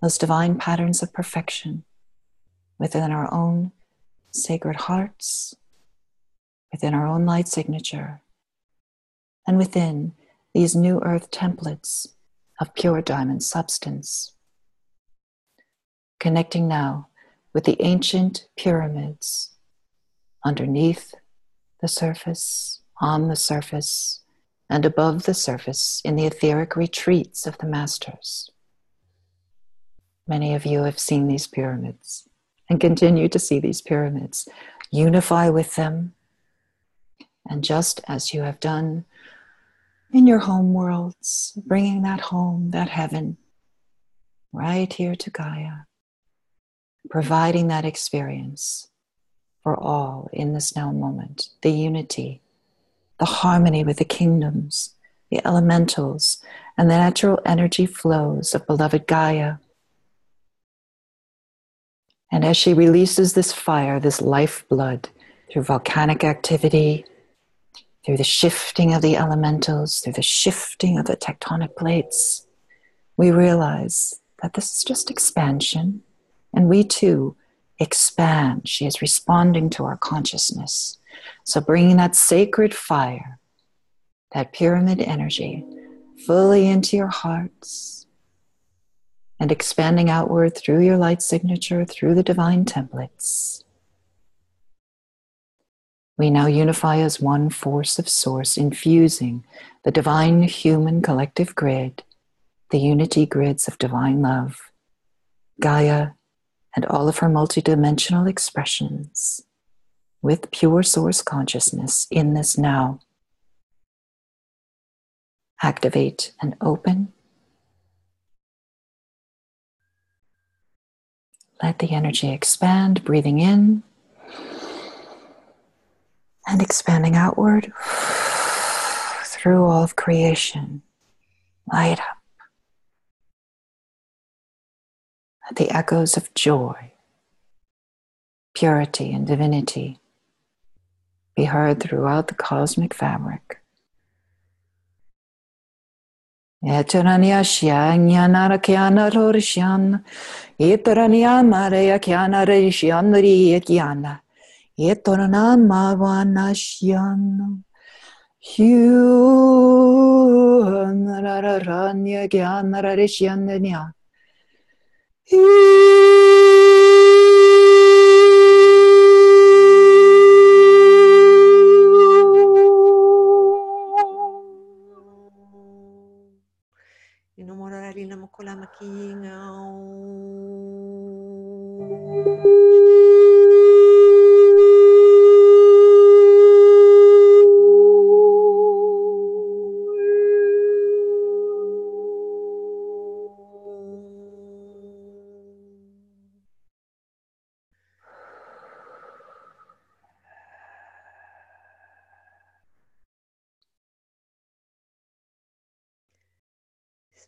those divine patterns of perfection within our own sacred hearts, within our own light signature, and within these new earth templates of pure diamond substance. Connecting now with the ancient pyramids underneath the surface, on the surface, and above the surface in the etheric retreats of the masters. Many of you have seen these pyramids and continue to see these pyramids. Unify with them, and just as you have done in your home worlds, bringing that home, that heaven, right here to Gaia, providing that experience for all in this now moment, the unity, the harmony with the kingdoms, the elementals, and the natural energy flows of beloved Gaia. And as she releases this fire, this lifeblood, through volcanic activity, through the shifting of the elementals, through the shifting of the tectonic plates, we realize that this is just expansion, and we too expand. She is responding to our consciousness. So bringing that sacred fire, that pyramid energy, fully into your hearts and expanding outward through your light signature, through the divine templates. We now unify as one force of source, infusing the divine human collective grid, the unity grids of divine love, Gaia, and all of her multidimensional expressions with pure source consciousness in this now. Activate and open. Let the energy expand, breathing in and expanding outward through all of creation. Light up. Let the echoes of joy, purity, and divinity be heard throughout the cosmic fabric. Eterania shianya kiana rorishan, eterania maria kiana rishan riakiana, eterana mawana shian, raranya kiana rishandania.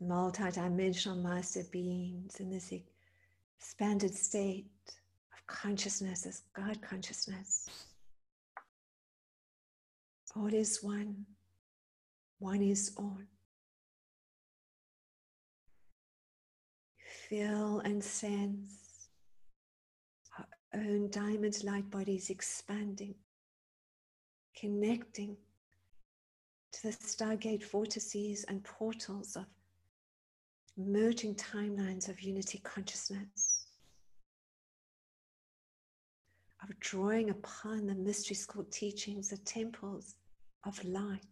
multi-dimensional master beings in this expanded state of consciousness as God consciousness. All is one, one is all. Feel and sense our own diamond light bodies expanding, connecting to the stargate vortices and portals of merging timelines of unity consciousness, of drawing upon the mystery school teachings, the temples of light,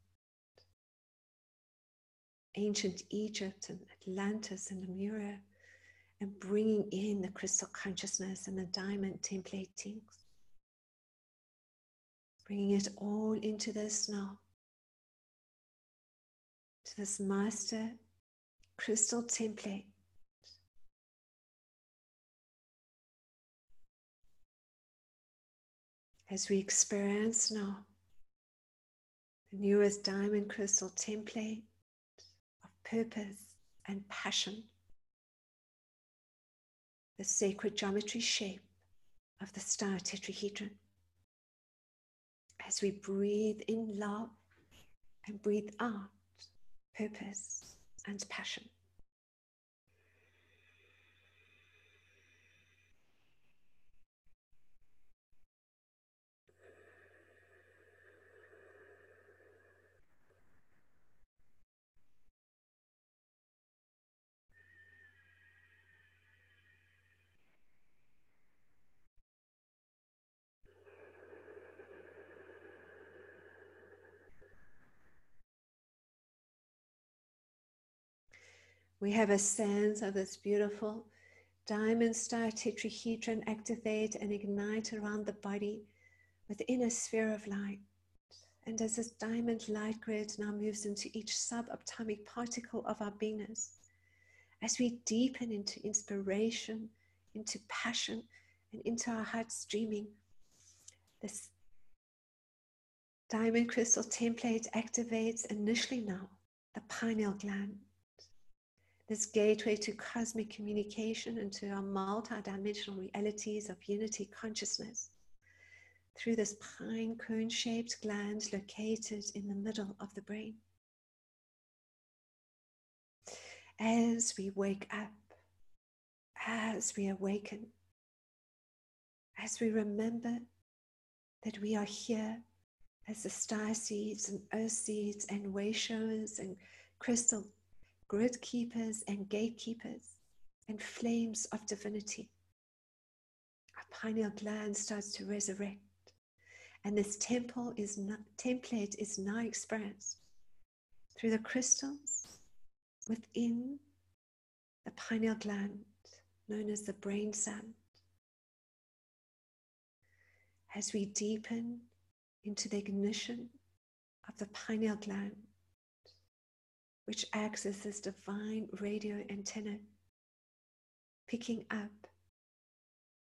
ancient Egypt and Atlantis and Lemuria, and bringing in the crystal consciousness and the diamond templatings, bringing it all into this now, to this master crystal template. As we experience now the newest diamond crystal template of purpose and passion, the sacred geometry shape of the star tetrahedron. As we breathe in love and breathe out purpose and passion. We have a sense of this beautiful diamond star tetrahedron activate and ignite around the body within a sphere of light. And as this diamond light grid now moves into each subatomic particle of our beingness, as we deepen into inspiration, into passion, and into our heart's dreaming, this diamond crystal template activates initially now the pineal gland, this gateway to cosmic communication and to our multi-dimensional realities of unity consciousness, through this pine cone-shaped gland located in the middle of the brain. As we wake up, as we awaken, as we remember that we are here as the star seeds and earth seeds and way showers and crystal grid keepers and gatekeepers and flames of divinity, our pineal gland starts to resurrect. And this template is now experienced through the crystals within the pineal gland, known as the brain sun. As we deepen into the ignition of the pineal gland, which acts as this divine radio antenna, picking up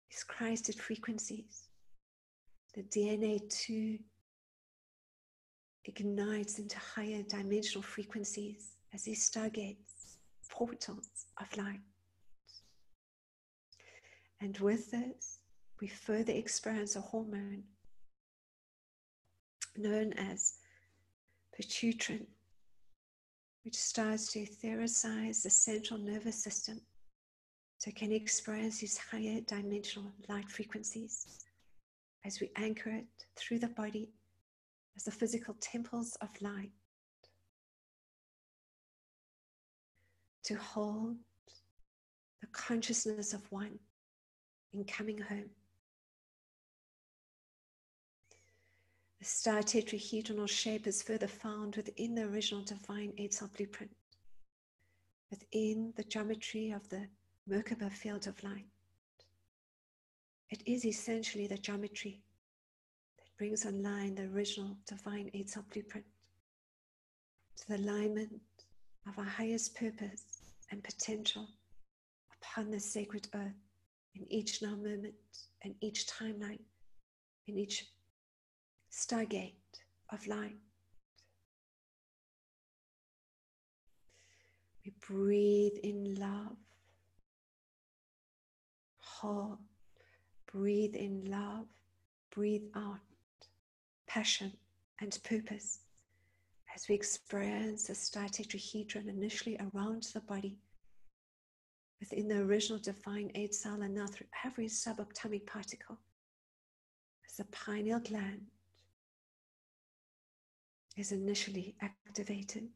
these Christed frequencies, the DNA 2 ignites into higher dimensional frequencies as these stargates, portals of light. And with this, we further experience a hormone known as pituitrin, which starts to ethericize the central nervous system so it can experience these higher dimensional light frequencies as we anchor it through the body as the physical temples of light to hold the consciousness of one in coming home. The star tetrahedral shape is further found within the original divine 8-cell blueprint, within the geometry of the Merkaba field of light. It is essentially the geometry that brings online the original divine 8-cell blueprint to the alignment of our highest purpose and potential upon this sacred earth in each now moment, in each timeline, in each stargate of light. We breathe in love. Hold. Breathe in love. Breathe out passion and purpose as we experience the star tetrahedron initially around the body within the original divine 8 cell and now through every subatomic particle as the pineal gland is initially activated.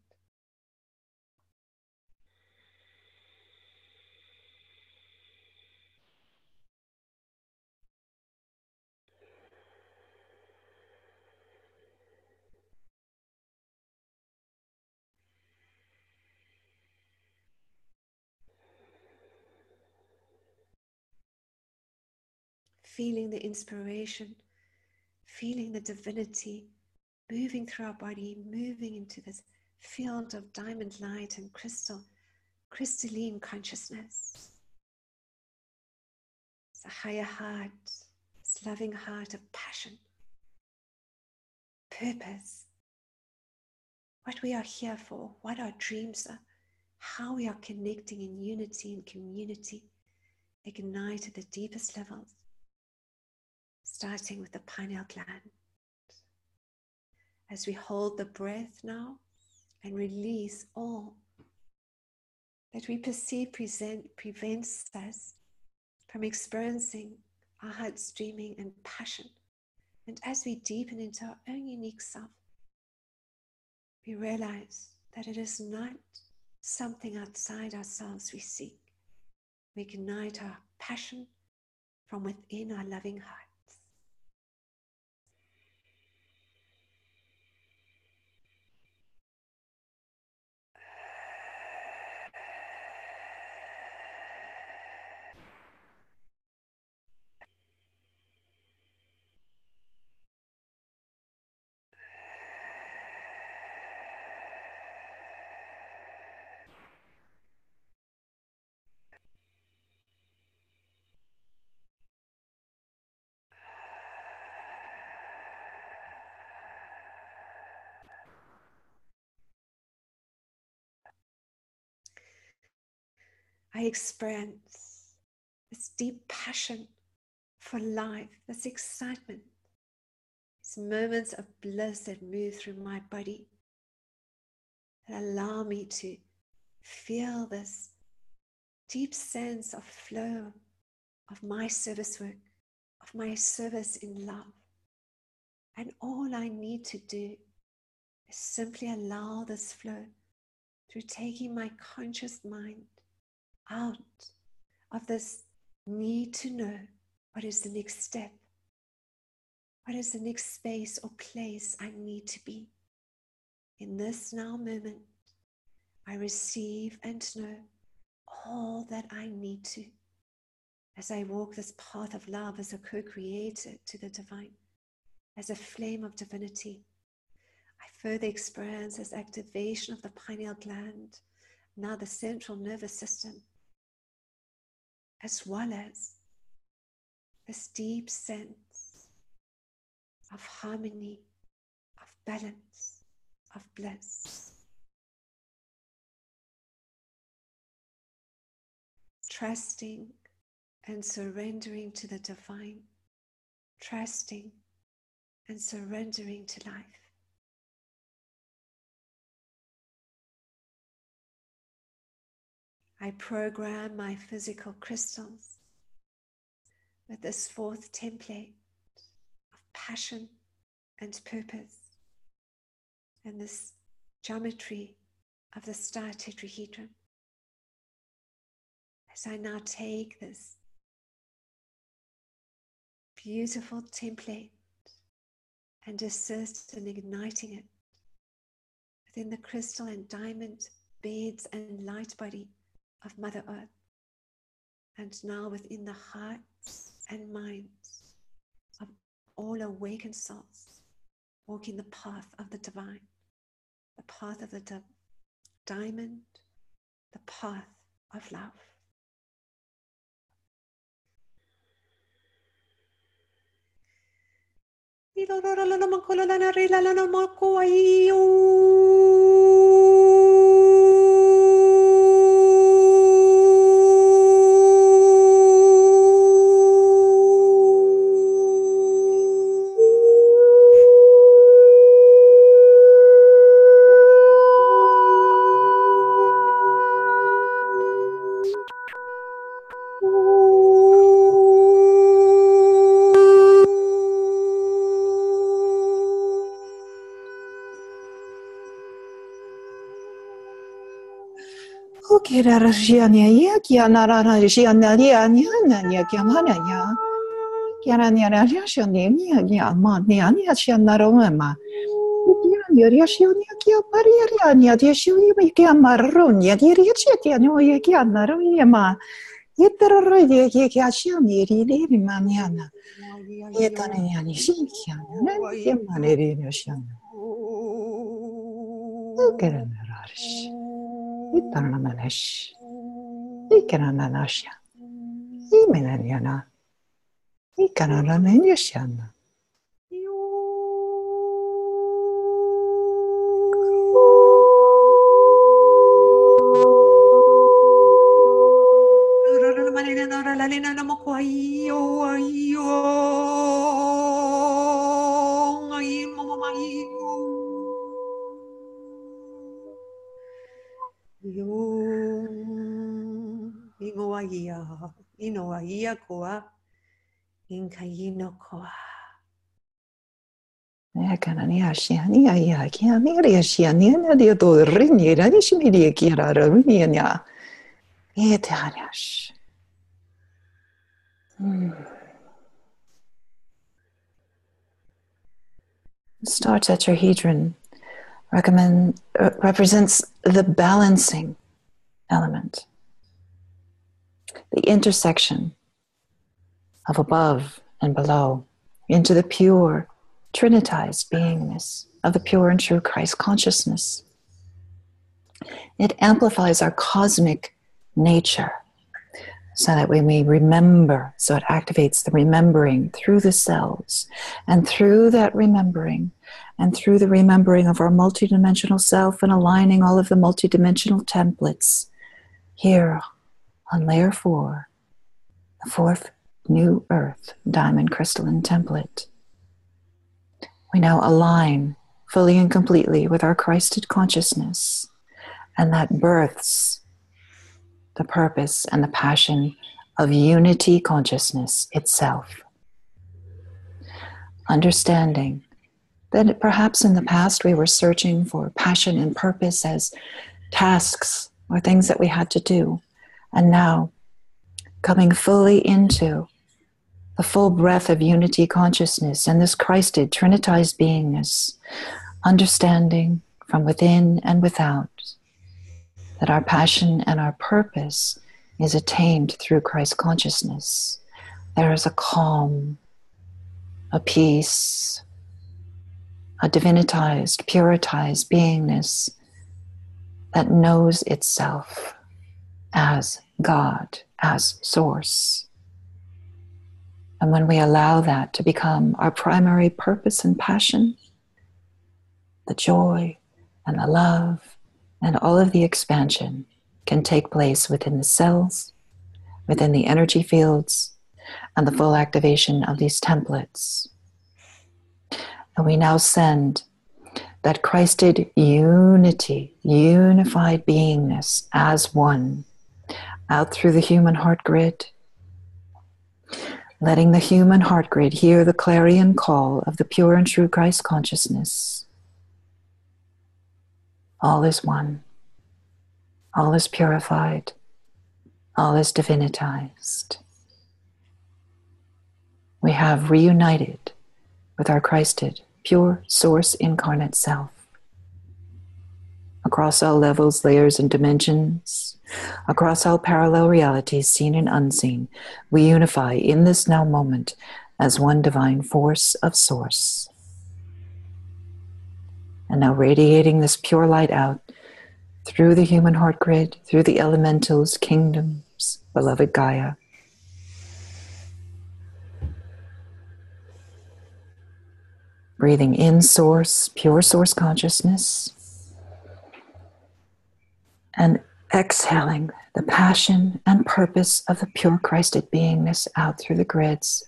Feeling the inspiration, feeling the divinity moving through our body, moving into this field of diamond light and crystalline consciousness. It's a higher heart, this loving heart of passion, purpose, what we are here for, what our dreams are, how we are connecting in unity and community, ignite at the deepest levels, starting with the pineal gland. As we hold the breath now and release all that we perceive prevents us from experiencing our heart streaming and passion. And as we deepen into our own unique self, we realize that it is not something outside ourselves we seek. We ignite our passion from within our loving hearts. I experience this deep passion for life, this excitement, these moments of bliss that move through my body, that allow me to feel this deep sense of flow of my service work, of my service in love. And all I need to do is simply allow this flow through taking my conscious mind out of this need to know what is the next step, what is the next space or place I need to be. In this now moment, I receive and know all that I need to as I walk this path of love as a co-creator to the divine, as a flame of divinity. I further experience this activation of the pineal gland, now the central nervous system, as well as this deep sense of harmony, of balance, of bliss. Trusting and surrendering to the divine, trusting and surrendering to life. I program my physical crystals with this fourth template of passion and purpose and this geometry of the star tetrahedron. As I now take this beautiful template and assist in igniting it within the crystal and diamond beds and light body of Mother Earth, and now within the hearts and minds of all awakened souls walking the path of the divine, the path of the diamond, the path of love. Kira Rashiania, Kiana Rashiana, Yana, Kiamana, Kiana Rashiania, Mania, Shianaroma. Yoriashionia, Pariania, Yeshua, Kiamarunia, Yiriachetia, no Yakiana, Yeterradia, Yakashani, Maniana, Yetaniani, Shikiana, Yamaneri, Shana. Look at an Arish. Itanamanesh. Ikananasha. Imenaniana. Ikanananiashana. Star tetrahedron represents the balancing element, the intersection of above and below into the pure trinitized beingness of the pure and true Christ consciousness. It amplifies our cosmic nature so that we may remember, so it activates the remembering through the cells, and through that remembering and through the remembering of our multidimensional self and aligning all of the multidimensional templates here on layer 4, the 4th new earth diamond crystalline template. We now align fully and completely with our Christed consciousness, and that births the purpose and the passion of unity consciousness itself. Understanding that perhaps in the past we were searching for passion and purpose as tasks or things that we had to do, and now coming fully into the full breath of unity consciousness and this Christed, trinitized beingness, understanding from within and without that our passion and our purpose is attained through Christ consciousness. There is a calm, a peace, a divinitized, puritized beingness that knows itself as God, as source. And when we allow that to become our primary purpose and passion, the joy and the love and all of the expansion can take place within the cells, within the energy fields, and the full activation of these templates. And we now send that Christed unity, unified beingness as one, out through the human heart grid, letting the human heart grid hear the clarion call of the pure and true Christ consciousness. All is one. All is purified. All is divinitized. We have reunited with our Christed, pure source incarnate self. Across all levels, layers, and dimensions, across all parallel realities, seen and unseen, we unify in this now moment as one divine force of source. And now radiating this pure light out through the human heart grid, through the elementals, kingdoms, beloved Gaia. Breathing in source, pure source consciousness. And exhaling the passion and purpose of the pure Christed beingness out through the grids.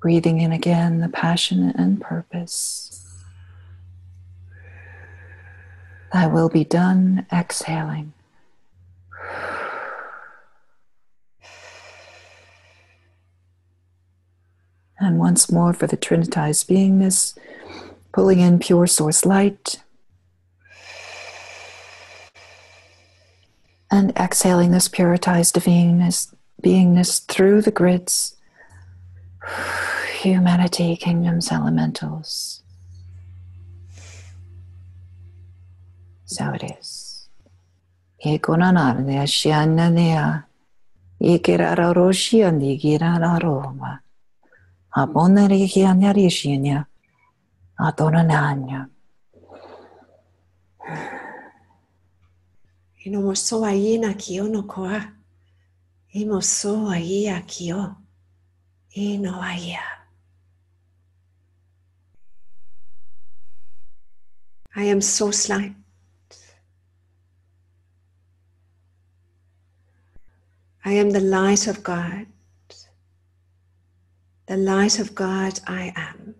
Breathing in again the passion and purpose. Thy will be done, exhaling. And once more for the trinitized beingness, Pulling in pure source light. And exhaling this puritized beingness through the grids. Humanity, kingdoms, elementals. So it is. Ekonanarne ashiananea. Ikirararoshian digirararoma. Abonerikianarishinia. Adonananya. Inomoso aina kio no koa. Imoso aia kio. Ino aia. I am source light. I am the light of God. The light of God I am.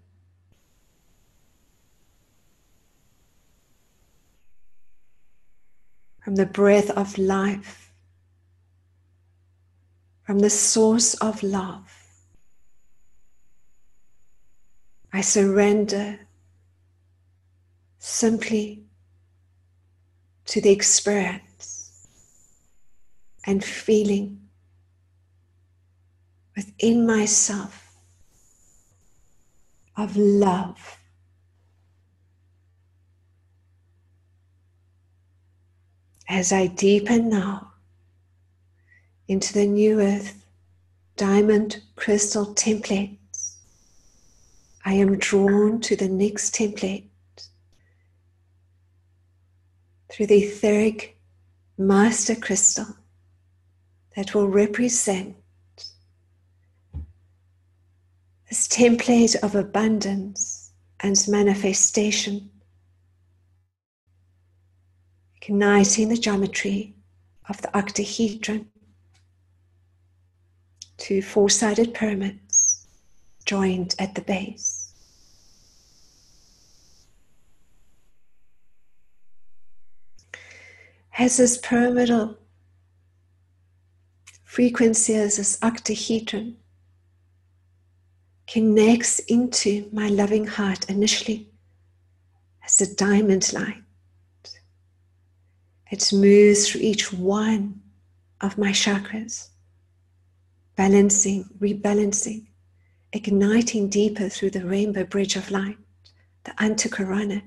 From the breath of life, from the source of love, I surrender simply to the experience and feeling within myself of love. As I deepen now into the new earth, diamond crystal templates, I am drawn to the next template through the etheric master crystal that will represent this template of abundance and manifestation, igniting the geometry of the octahedron, two four-sided pyramids joined at the base. As this pyramidal frequency, as this octahedron connects into my loving heart initially as a diamond light, it moves through each one of my chakras, balancing, rebalancing, igniting deeper through the rainbow bridge of light, the Antakarana,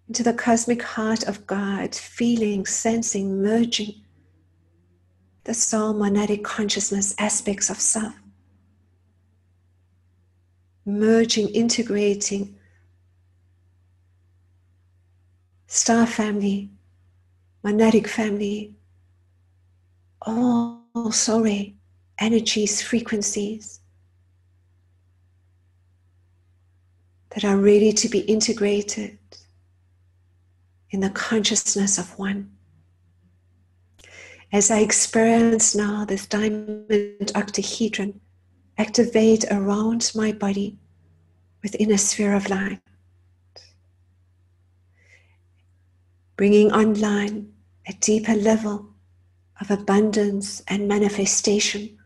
into the cosmic heart of God, feeling, sensing, merging the soul monadic consciousness aspects of self, merging, integrating star family, monadic family, all soul ray energies, frequencies that are ready to be integrated in the consciousness of one. As I experience now this diamond octahedron activate around my body within a sphere of light, bringing online a deeper level of abundance and manifestation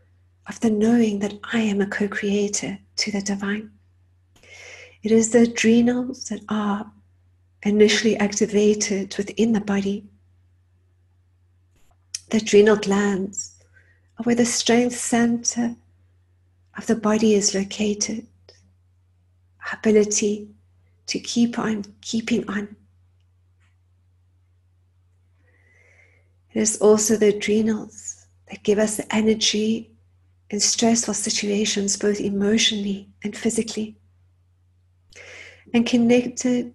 of the knowing that I am a co-creator to the divine. It is the adrenals that are initially activated within the body. The adrenal glands are where the strength center of the body is located. Our ability to keep on keeping on. It is also the adrenals that give us the energy in stressful situations, both emotionally and physically, and connected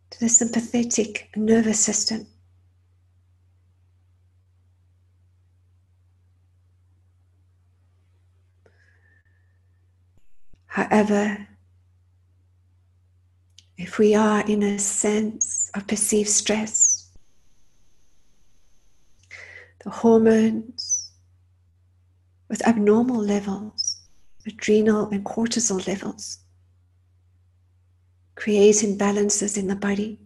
to the sympathetic nervous system. However, if we are in a sense of perceived stress, the hormones with abnormal levels, adrenal and cortisol levels, create imbalances in the body,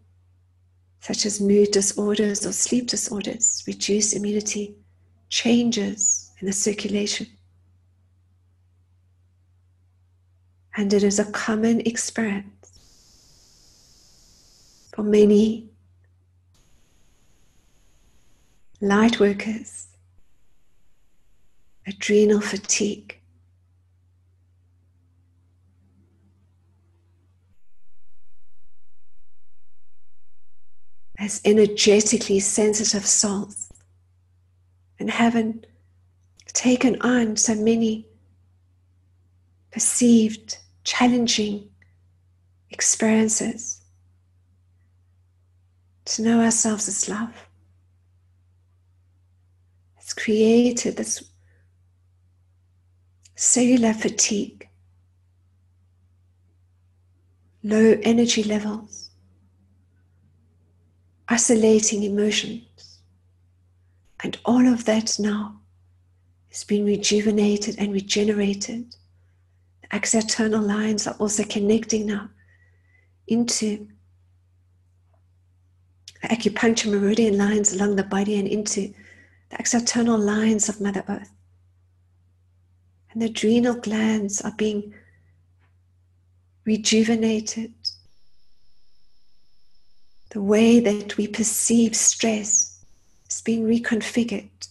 such as mood disorders or sleep disorders, reduced immunity, changes in the circulation. And it is a common experience For many light workers, adrenal fatigue as energetically sensitive souls and haven't taken on so many perceived challenging experiences to know ourselves as love. It's created this cellular fatigue, low energy levels, isolating emotions, and all of that now has been rejuvenated and regenerated. The axonal lines are also connecting now into the acupuncture meridian lines along the body and into the axonal lines of Mother Earth. And the adrenal glands are being rejuvenated. The way that we perceive stress is being reconfigured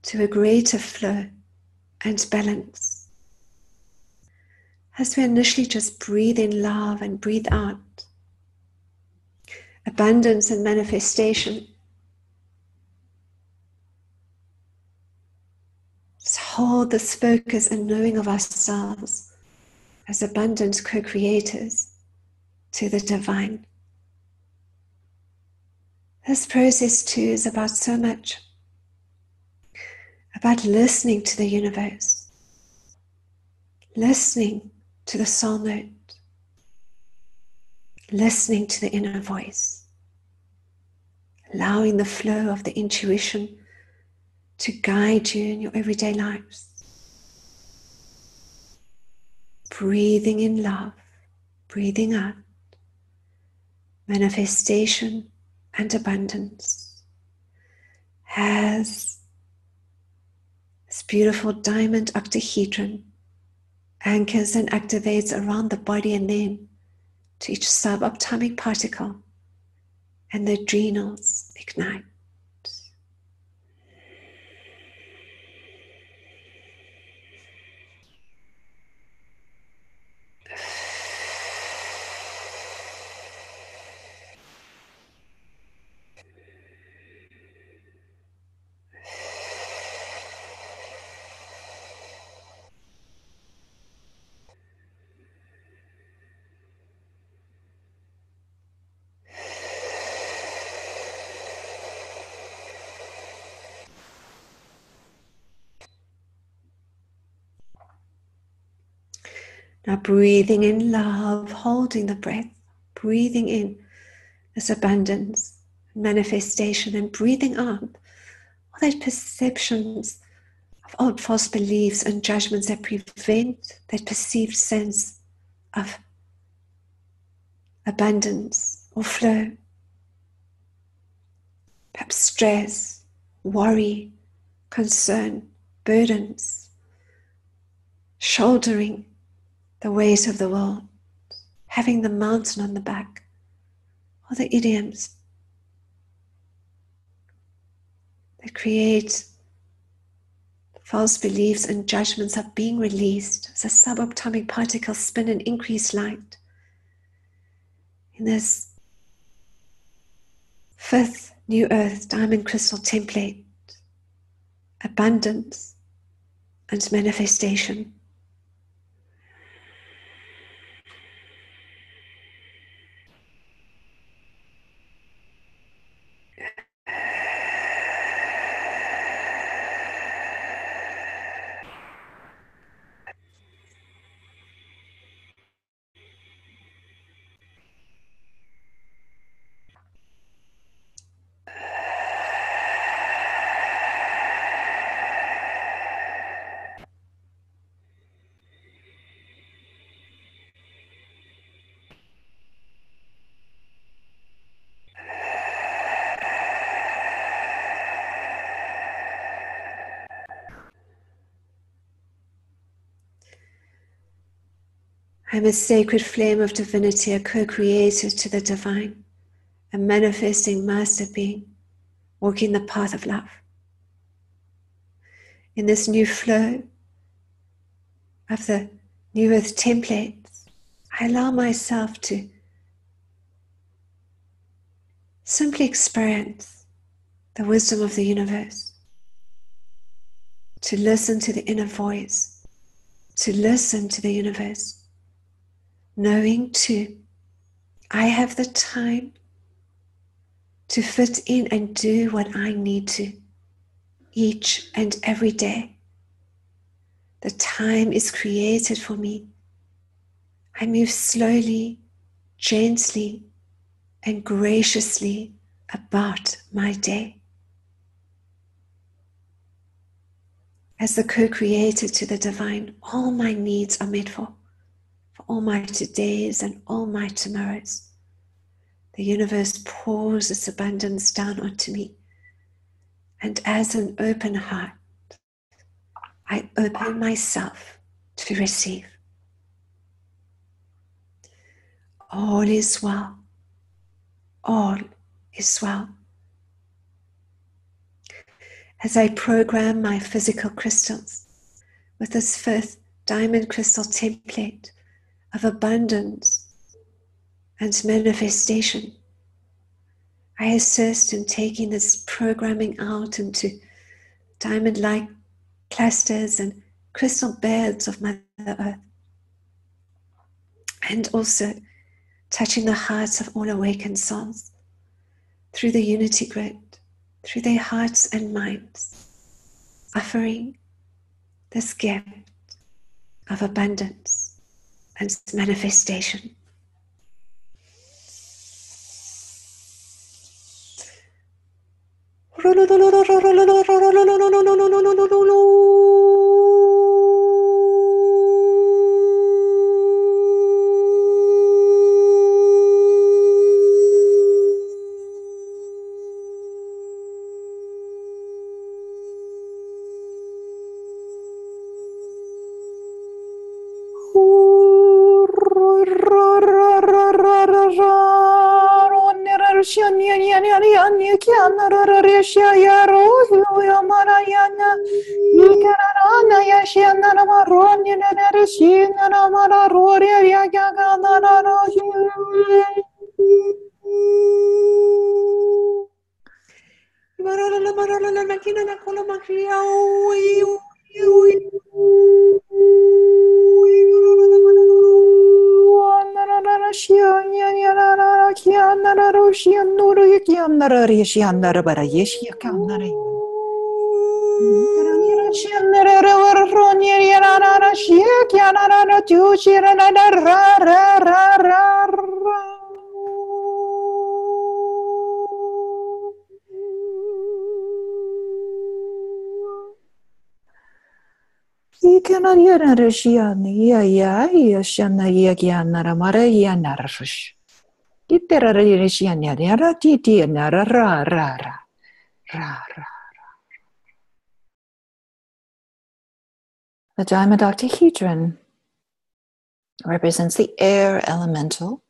to a greater flow and balance. As we initially just breathe in love and breathe out abundance and manifestation, just hold this focus and knowing of ourselves as abundant co-creators to the divine. This process too is about so much about listening to the universe, listening to the soul note, listening to the inner voice, allowing the flow of the intuition to guide you in your everyday lives. Breathing in love, breathing out, manifestation and abundance as this beautiful diamond octahedron anchors and activates around the body and then to each subatomic particle, and the adrenals ignite. Now breathing in love, holding the breath, breathing in this abundance, manifestation, and breathing out all those perceptions of old false beliefs and judgments that prevent that perceived sense of abundance or flow. Perhaps stress, worry, concern, burdens, shouldering the weight of the world, having the mountain on the back, or the idioms that create false beliefs and judgments are being released as a subatomic particle spin and increase light in this fifth new earth diamond crystal template, abundance and manifestation. I am a sacred flame of divinity, a co-creator to the divine. a manifesting master being, walking the path of love. In this new flow of the New Earth templates, I allow myself to simply experience the wisdom of the universe, to listen to the inner voice, to listen to the universe, knowing too, I have the time to fit in and do what I need to each and every day. The time is created for me. I move slowly, gently, and graciously about my day. As the co-creator to the divine, all my needs are met for all my todays and all my tomorrows. The universe pours its abundance down onto me. And as an open heart, I open myself to receive. All is well. All is well. As I program my physical crystals with this fifth diamond crystal template of abundance and manifestation, I assist in taking this programming out into diamond-like clusters and crystal beds of Mother Earth, and also touching the hearts of all awakened souls through the unity grid, through their hearts and minds, offering this gift of abundance and manifestation. The diamond octahedron represents the air elemental.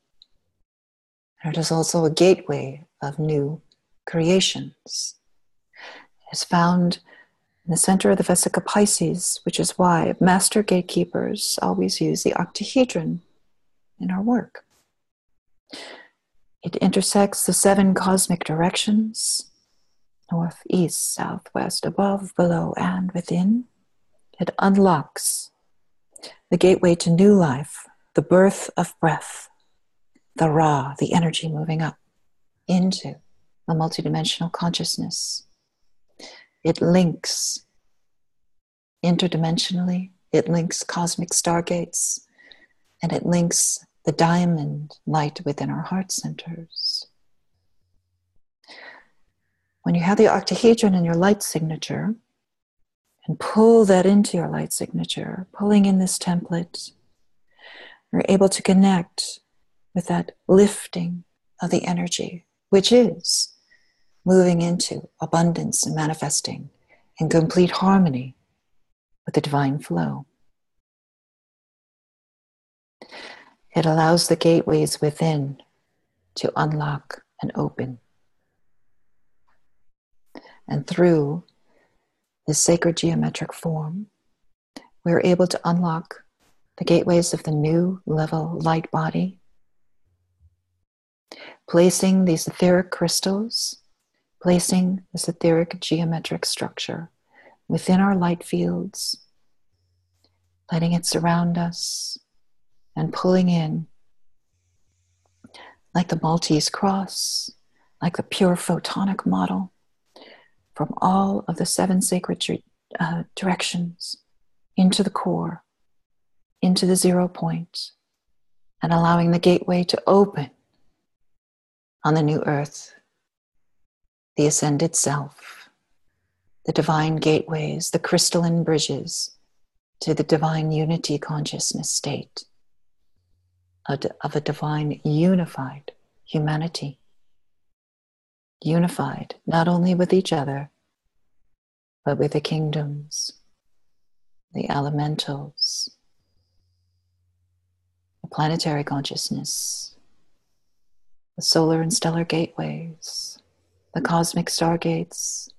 It is also a gateway of new creations. It is found in the center of the Vesica Pisces, which is why master gatekeepers always use the octahedron in our work. It intersects the 7 cosmic directions: north, east, south, west, above, below, and within. It unlocks the gateway to new life, the birth of breath, the Ra, the energy moving up into the multidimensional consciousness. It links interdimensionally, it links cosmic stargates, and it links the diamond light within our heart centers. When you have the octahedron in your light signature, and pull that into your light signature, pulling in this template, you're able to connect with that lifting of the energy, which is moving into abundance and manifesting in complete harmony with the divine flow. It allows the gateways within to unlock and open. And through this sacred geometric form, we are able to unlock the gateways of the new level light body, placing these etheric crystals, placing this etheric geometric structure within our light fields, letting it surround us and pulling in like the Maltese cross, like the pure photonic model from all of the 7 sacred directions into the core, into the 0 point, and allowing the gateway to open on the new earth, the ascended self, the divine gateways, the crystalline bridges to the divine unity consciousness state of a divine unified humanity. Unified not only with each other, but with the kingdoms, the elementals, the planetary consciousness, the solar and stellar gateways, the cosmic stargates,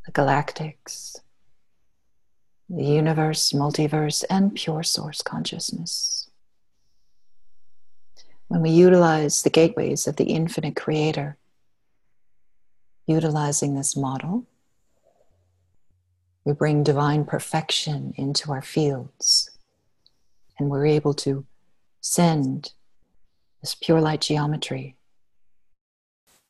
the galactics, the universe, multiverse, and pure source consciousness. When we utilize the gateways of the infinite creator, utilizing this model, we bring divine perfection into our fields, and we're able to send this pure light geometry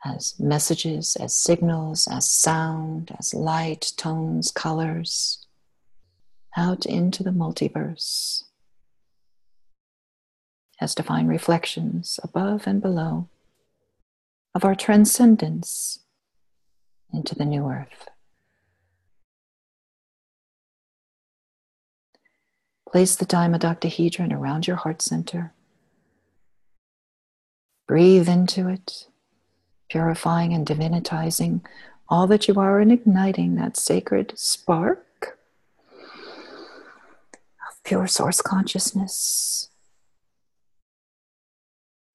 as messages, as signals, as sound, as light, tones, colors, out into the multiverse, as divine reflections above and below of our transcendence into the new earth. Place the dimodoctahedron around your heart center. Breathe into it, purifying and divinitizing all that you are and igniting that sacred spark of pure source consciousness.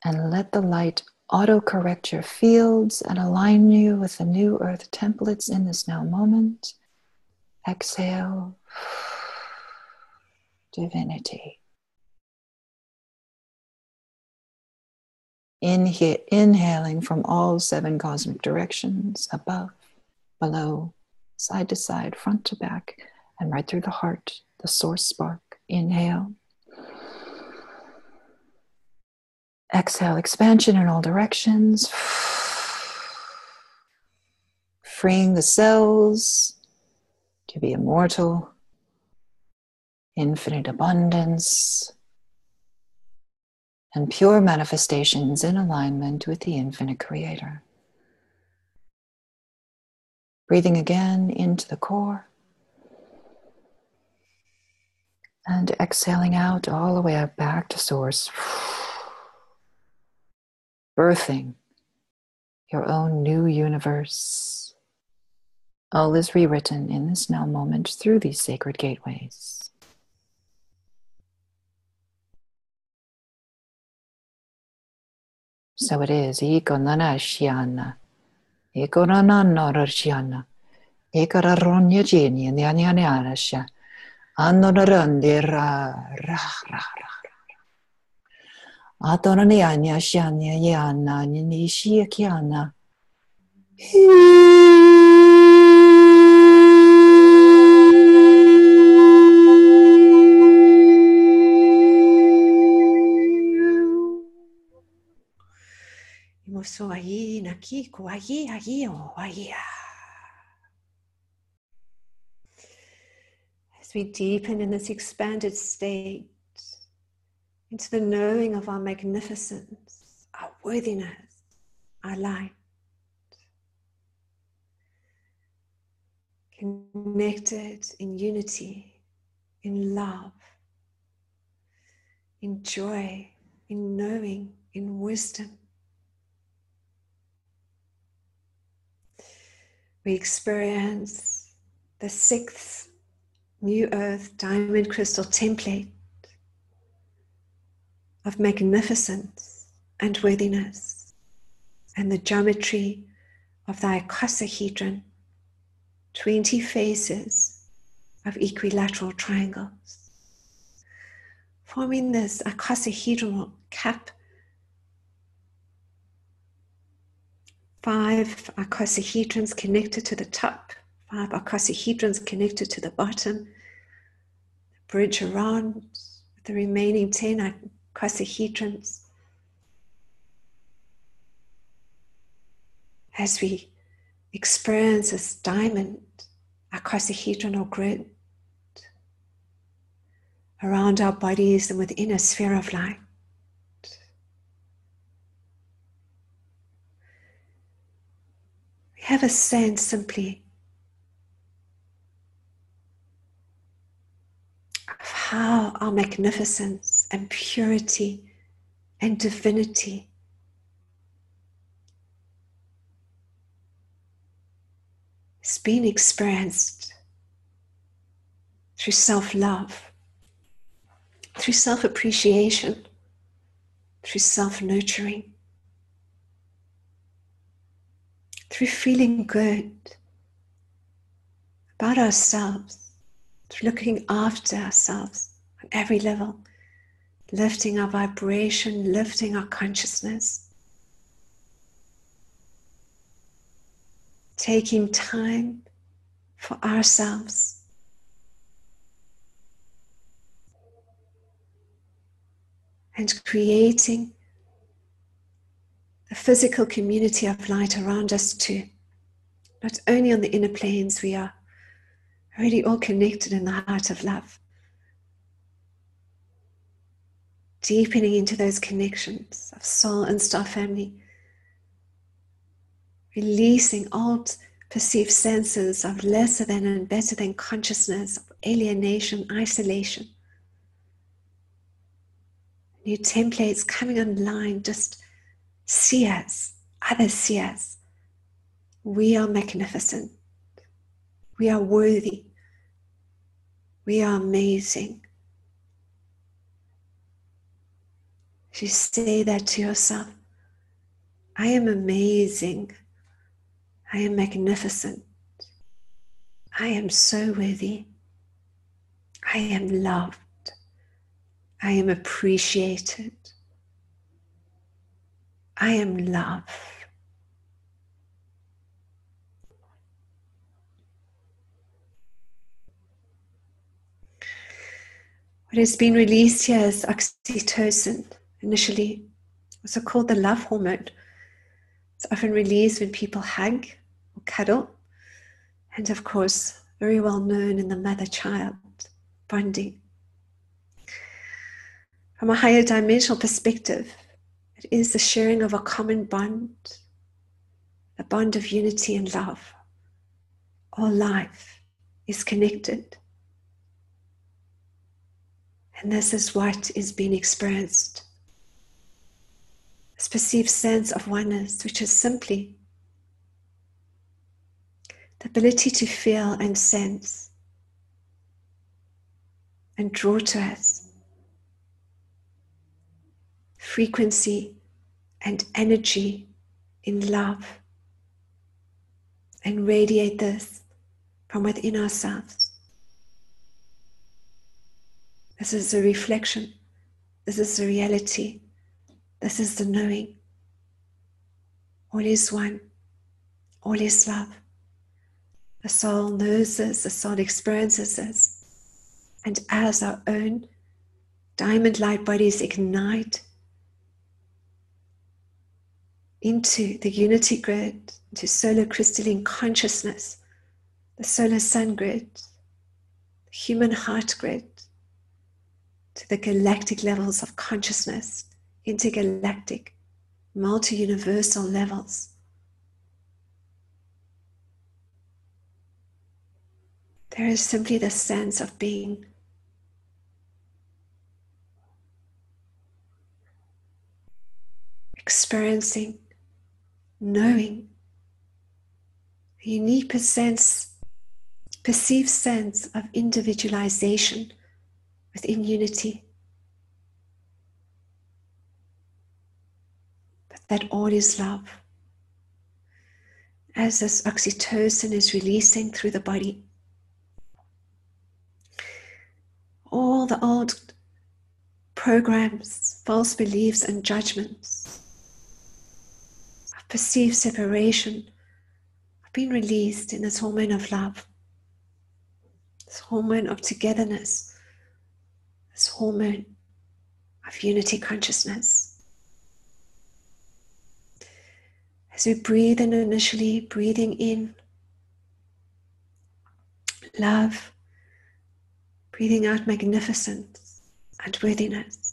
And let the light auto-correct your fields and align you with the new earth templates in this now moment. Exhale. Divinity. Inhaling from all 7 cosmic directions, above, below, side to side, front to back, and right through the heart, the source spark. Inhale. Exhale, expansion in all directions. Freeing the cells to be immortal. Infinite abundance, and pure manifestations in alignment with the infinite creator. Breathing again into the core, and exhaling out all the way up back to source. Birthing your own new universe. All is rewritten in this now moment through these sacred gateways. So it is. Ikonana shiana. Ikonana norashiana. Ikararonya jini nyanyanyarasha. Anorande ra ra ra ra. Atonanya shanya yana nishiakiana. So ahi nakiko ahi ahi o ahi. As we deepen in this expanded state into the knowing of our magnificence, our worthiness, our light, connected in unity, in love, in joy, in knowing, in wisdom. We experience the 6th New Earth Diamond Crystal template of magnificence and worthiness. and the geometry of the icosahedron, 20 faces of equilateral triangles, forming this icosahedral cap. 5 icosahedrons connected to the top, 5 icosahedrons connected to the bottom, the bridge around the remaining 10 icosahedrons. As we experience this diamond icosahedral grid around our bodies and within a sphere of light, we have a sense simply of how our magnificence and purity and divinity is being experienced through self-love, through self-appreciation, through self-nurturing, through feeling good about ourselves, through looking after ourselves on every level, lifting our vibration, lifting our consciousness, taking time for ourselves, and creating a physical community of light around us too. Not only on the inner planes, we are already all connected in the heart of love. Deepening into those connections of soul and star family. Releasing old perceived senses of lesser than and better than consciousness, of alienation, isolation. New templates coming online, just see us, others see us. We are magnificent. We are worthy. We are amazing. As you say that to yourself, I am amazing. I am magnificent. I am so worthy. I am loved. I am appreciated. I am love. What has been released here is oxytocin, initially also called the love hormone. It's often released when people hug or cuddle, and of course, very well known in the mother-child bonding. From a higher dimensional perspective, it is the sharing of a common bond, a bond of unity and love. All life is connected. And this is what is being experienced. This perceived sense of oneness, which is simply the ability to feel and sense and draw to us frequency and energy in love, and radiate this from within ourselves. This is the reflection. This is the reality. This is the knowing. All is one. All is love. The soul knows this. The soul experiences this. And as our own diamond light bodies ignite into the unity grid, into solar crystalline consciousness, the solar sun grid, the human heart grid, to the galactic levels of consciousness, intergalactic, multi-universal levels. There is simply the sense of being experiencing, knowing, a unique perceived sense of individualization within unity. But that all is love. as this oxytocin is releasing through the body. All the old programs, false beliefs and judgments of perceived separation have been released in this hormone of love, this hormone of togetherness, this hormone of unity consciousness. As we breathe in initially, breathing in love, breathing out magnificence and worthiness.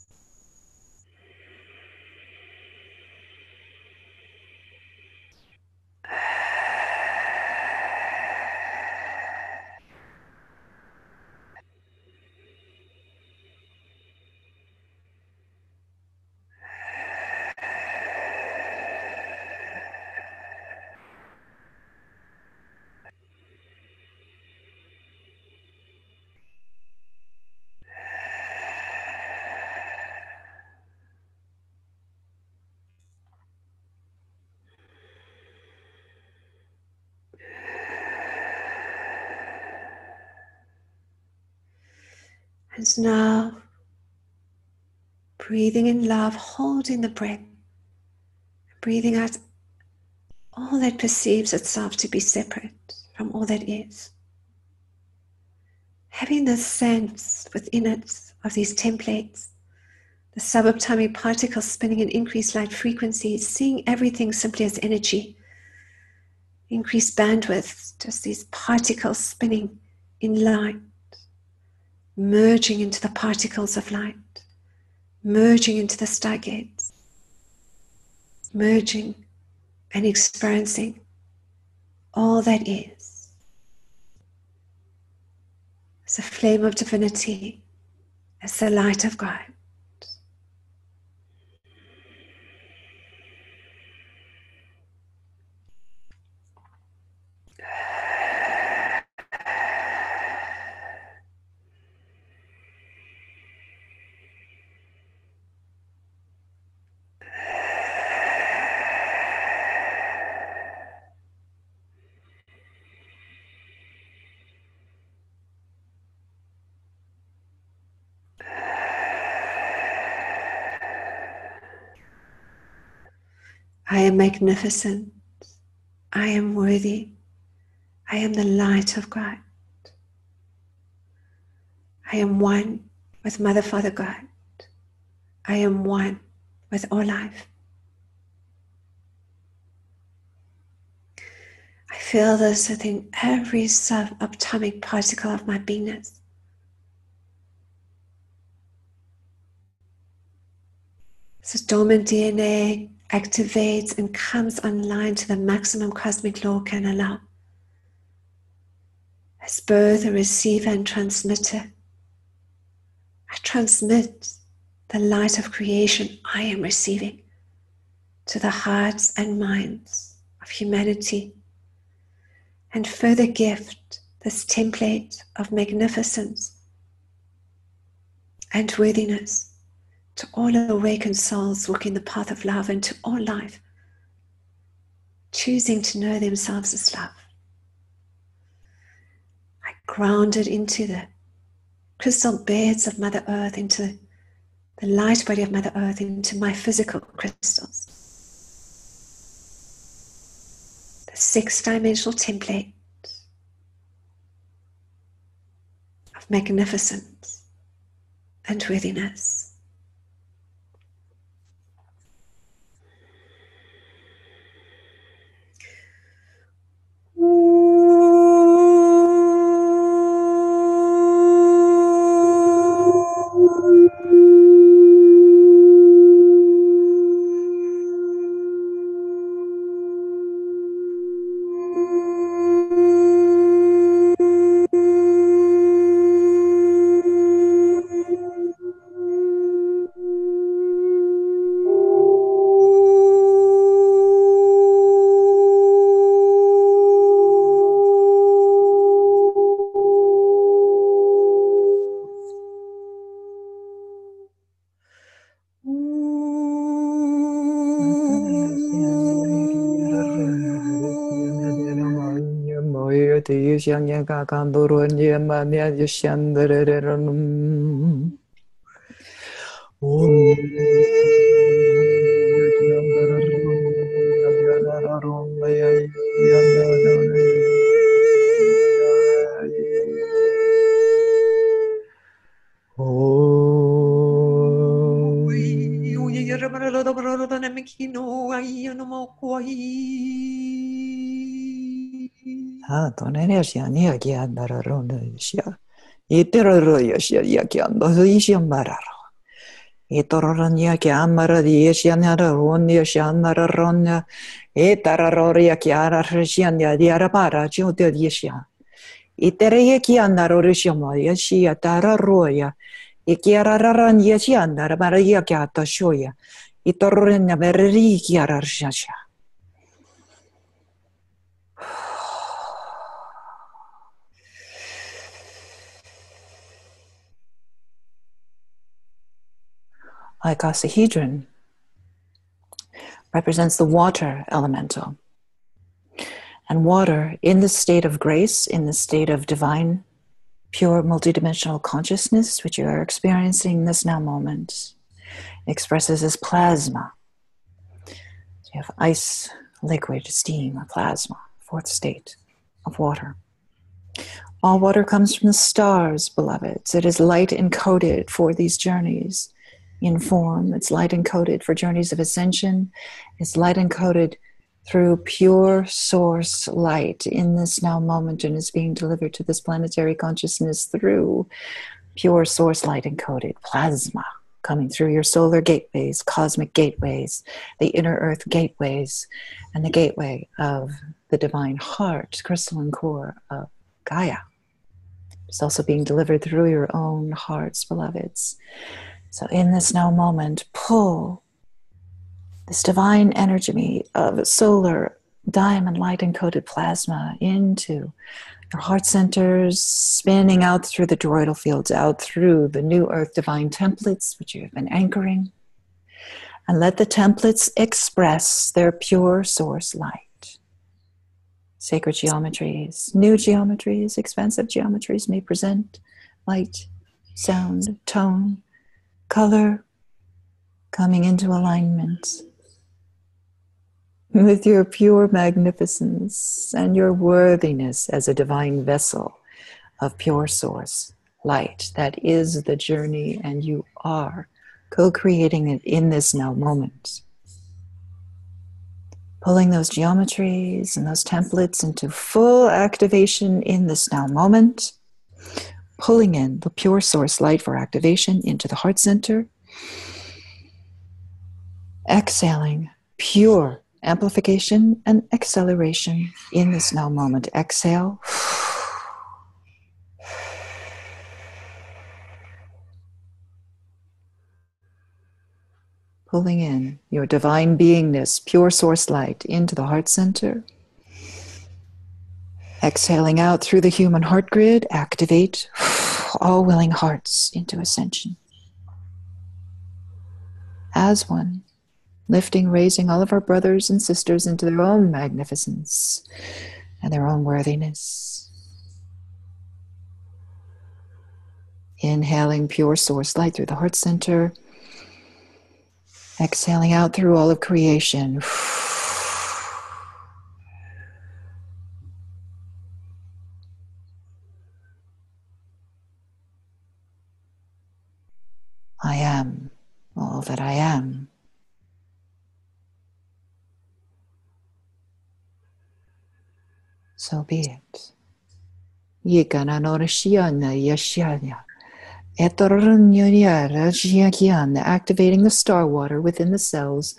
And now, breathing in love, holding the breath, breathing out all that perceives itself to be separate from all that is. Having this sense within it of these templates, the subatomic particles spinning in increased light frequencies, seeing everything simply as energy, increased bandwidth, just these particles spinning in light, merging into the particles of light, merging into the stargates, merging and experiencing all that is. As a flame of divinity, as the light of God. I am magnificent. I am worthy. I am the light of God. I am one with Mother, Father, God. I am one with all life. I feel this within every subatomic particle of my beingness. So dormant DNA activates and comes online to the maximum cosmic law can allow. As both a receiver and transmitter, I transmit the light of creation I am receiving to the hearts and minds of humanity, and further gift this template of magnificence and worthiness to all awakened souls walking the path of love, and to all life choosing to know themselves as love. I grounded into the crystal beds of Mother Earth, into the light body of Mother Earth, into my physical crystals. The 6-dimensional template of magnificence and worthiness. Itoronia chiamara di esianara ronia sianara ronia etararoria chiara resiania di arabara giudia di esia. Itereia chianara resiamoia sia tararoia e chiara rarania sianara maria chiata shoya. Itororenia verri chiara resiasia. Icosahedron represents the water elemental. And water, in the state of grace, in the state of divine, pure, multidimensional consciousness, which you are experiencing in this now moment, expresses as plasma. So you have ice, liquid, steam, or plasma, fourth state of water. All water comes from the stars, beloveds. It is light encoded for these journeys in form. It's light encoded for journeys of ascension. It's light encoded through pure source light in this now moment, and is being delivered to this planetary consciousness through pure source light encoded plasma coming through your solar gateways, cosmic gateways, the inner earth gateways, and the gateway of the divine heart, crystalline core of Gaia. It's also being delivered through your own hearts, beloveds. So in this now moment, pull this divine energy of solar diamond light encoded plasma into your heart centers, spinning out through the toroidal fields, out through the new earth divine templates, which you have been anchoring. And let the templates express their pure source light. Sacred geometries, new geometries, expansive geometries may present light, sound, tone, color, coming into alignment with your pure magnificence and your worthiness as a divine vessel of pure source light. That is the journey, and you are co-creating it in this now moment. Pulling those geometries and those templates into full activation in this now moment. Pulling in the pure source light for activation into the heart center. Exhaling pure amplification and acceleration in this now moment. Exhale. Pulling in your divine beingness, pure source light into the heart center. Exhaling out through the human heart grid. Activate all willing hearts into ascension. As one. Lifting, raising all of our brothers and sisters into their own magnificence and their own worthiness. Inhaling pure source light through the heart center. Exhaling out through all of creation. I am all that I am. So be it. Activating the star water within the cells.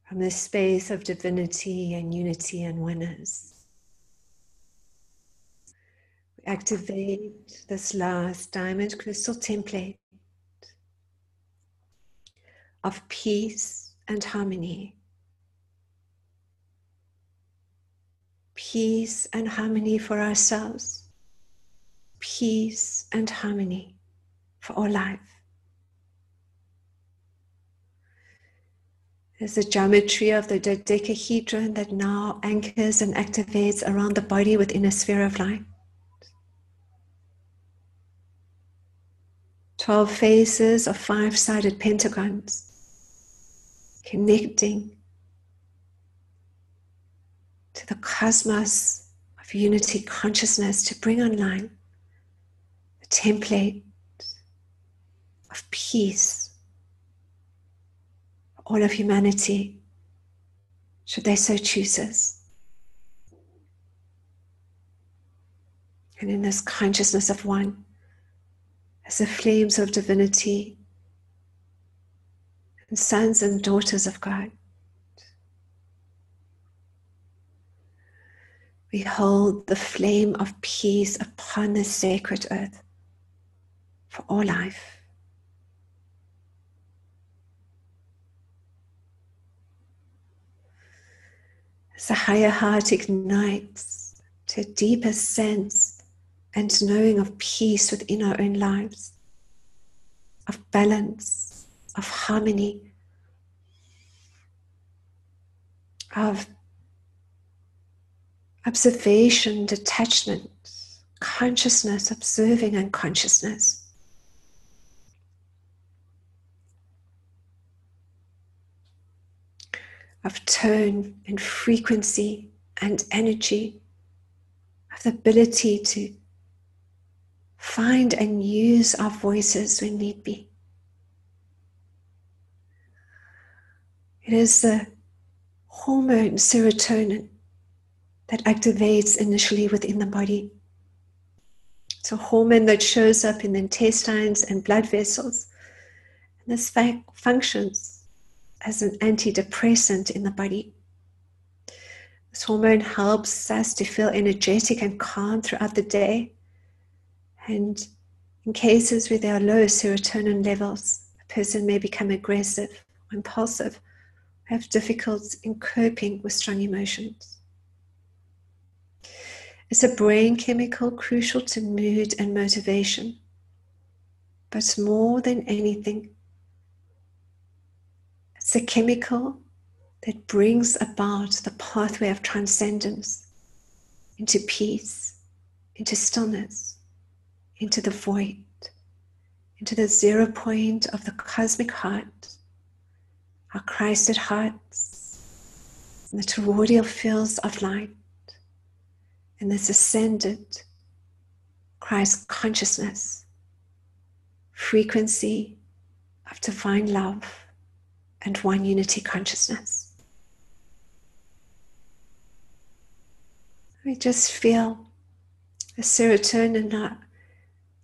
from the space of divinity and unity and oneness. We activate this last diamond crystal template of peace and harmony. Peace and harmony for ourselves. Peace and harmony for all life. There's the geometry of the dodecahedron that now anchors and activates around the body within a sphere of light. 12 faces of 5-sided pentagons connecting to the cosmos of unity consciousness to bring online the template of peace for all of humanity, should they so choose. And in this consciousness of one, as the flames of divinity and sons and daughters of God, we hold the flame of peace upon this sacred earth for all life. As the higher heart ignites to a deeper sense and knowing of peace within our own lives, of balance, of harmony, of observation, detachment, consciousness, observing unconsciousness. Of tone and frequency and energy, of the ability to find and use our voices when need be. It is the hormone serotonin that activates initially within the body. It's a hormone that shows up in the intestines and blood vessels. And this functions as an antidepressant in the body. This hormone helps us to feel energetic and calm throughout the day. And in cases where there are low serotonin levels, a person may become aggressive, impulsive, have difficulty in coping with strong emotions. It's a brain chemical crucial to mood and motivation. But more than anything, it's a chemical that brings about the pathway of transcendence into peace, into stillness, into the void, into the 0 point of the cosmic heart, our Christed hearts, and the toroidal fields of light, and this ascended Christ consciousness, frequency of divine love and one unity consciousness. We just feel the serotonin now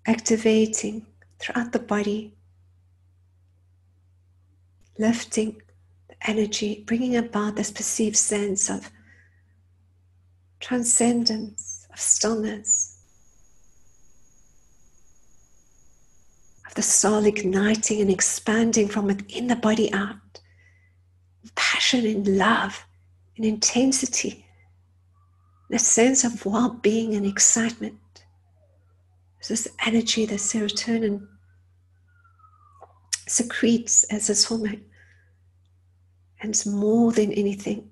activating throughout the body, lifting the energy, bringing about this perceived sense of transcendence, of stillness, of the soul igniting and expanding from within the body out, passion and love and intensity, and a sense of well-being and excitement. This energy that serotonin secretes as this hormone, and it's more than anything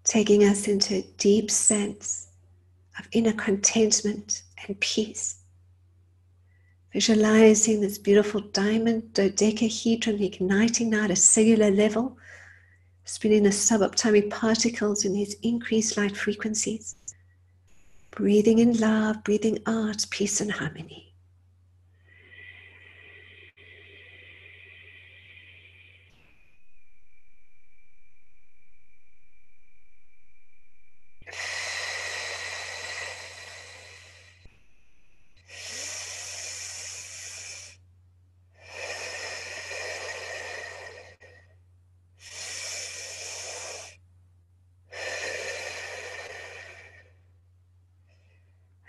taking us into a deep sense of inner contentment and peace. Visualizing this beautiful diamond dodecahedron igniting now at a cellular level, spinning the subatomic particles in these increased light frequencies. Breathing in love, breathing out, peace and harmony.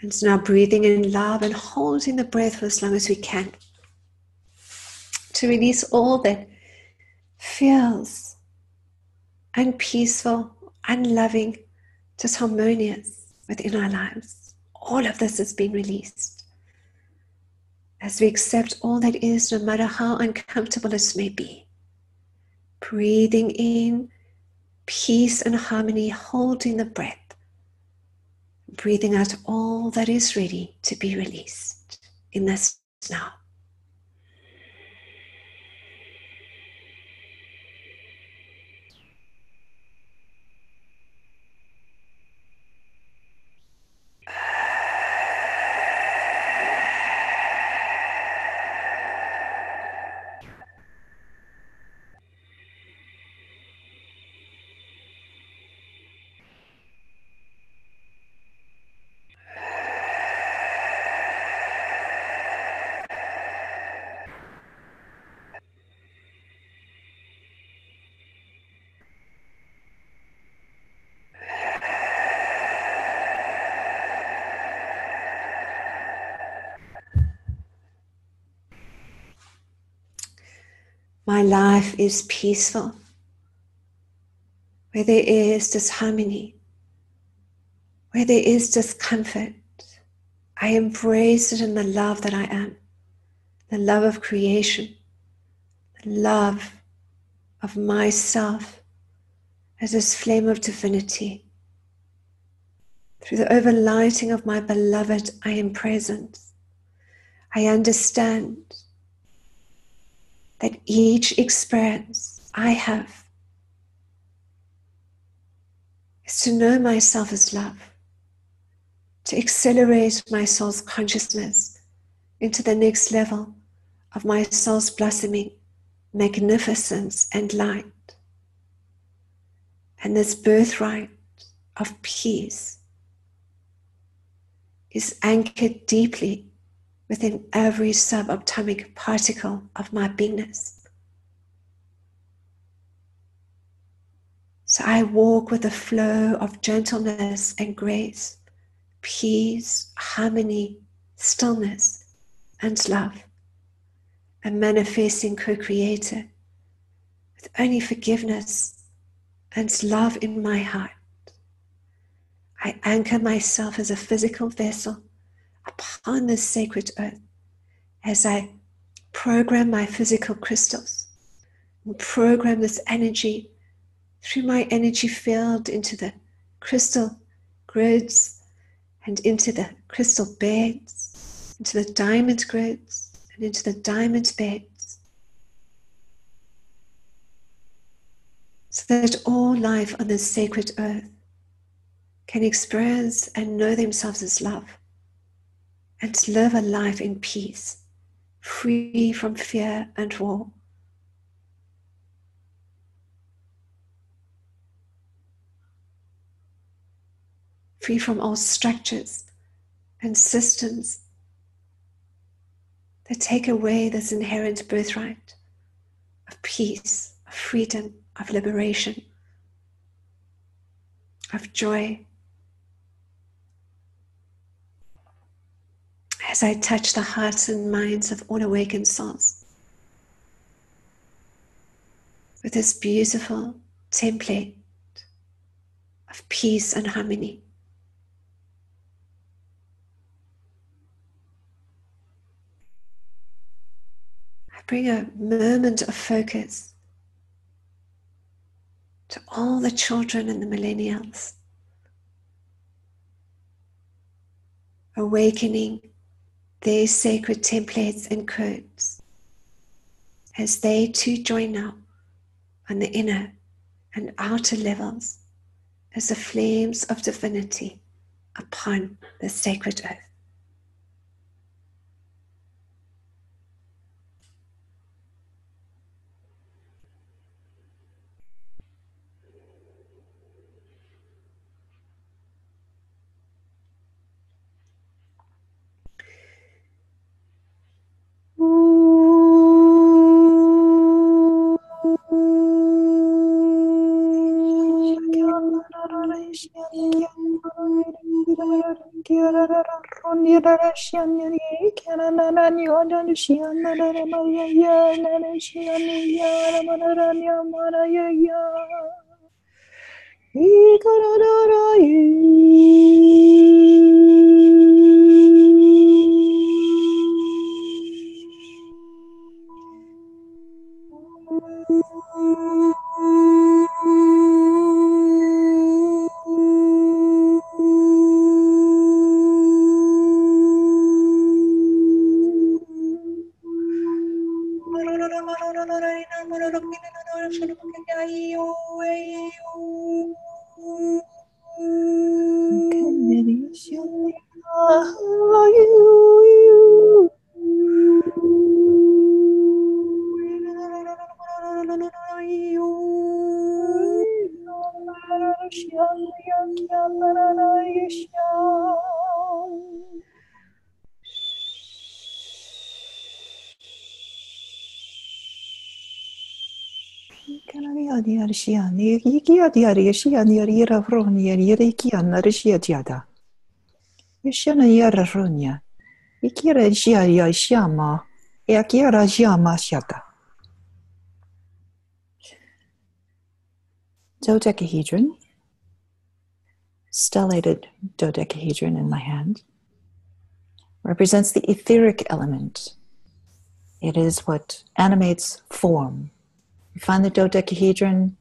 And now breathing in love and holding the breath for as long as we can, to release all that feels unpeaceful, unloving, disharmonious within our lives. All of this has been released as we accept all that is, no matter how uncomfortable it may be. Breathing in peace and harmony, holding the breath. Breathing out all that is ready to be released in this now. My life is peaceful. Where there is disharmony, where there is discomfort, I embrace it in the love that I am, the love of creation, the love of myself as this flame of divinity. Through the overlighting of my beloved, I am present. I understand that each experience I have is to know myself as love, to accelerate my soul's consciousness into the next level of my soul's blossoming, magnificence and light. And this birthright of peace is anchored deeply within every subatomic particle of my beingness. So I walk with a flow of gentleness and grace, peace, harmony, stillness, and love, a manifesting co-creator with only forgiveness and love in my heart. I anchor myself as a physical vessel upon this sacred earth as I program my physical crystals and program this energy through my energy field into the crystal grids and into the crystal beds, into the diamond grids and into the diamond beds, so that all life on this sacred earth can experience and know themselves as love and live a life in peace, free from fear and war. Free from all structures and systems that take away this inherent birthright of peace, of freedom, of liberation, of joy. As I touch the hearts and minds of all awakened souls with this beautiful template of peace and harmony. I bring a moment of focus to all the children and the millennials, awakening their sacred templates and codes as they too join now on the inner and outer levels as the flames of divinity upon the sacred earth. Dodecahedron, stellated dodecahedron in my hand, represents the etheric element. It is what animates form. We find the dodecahedron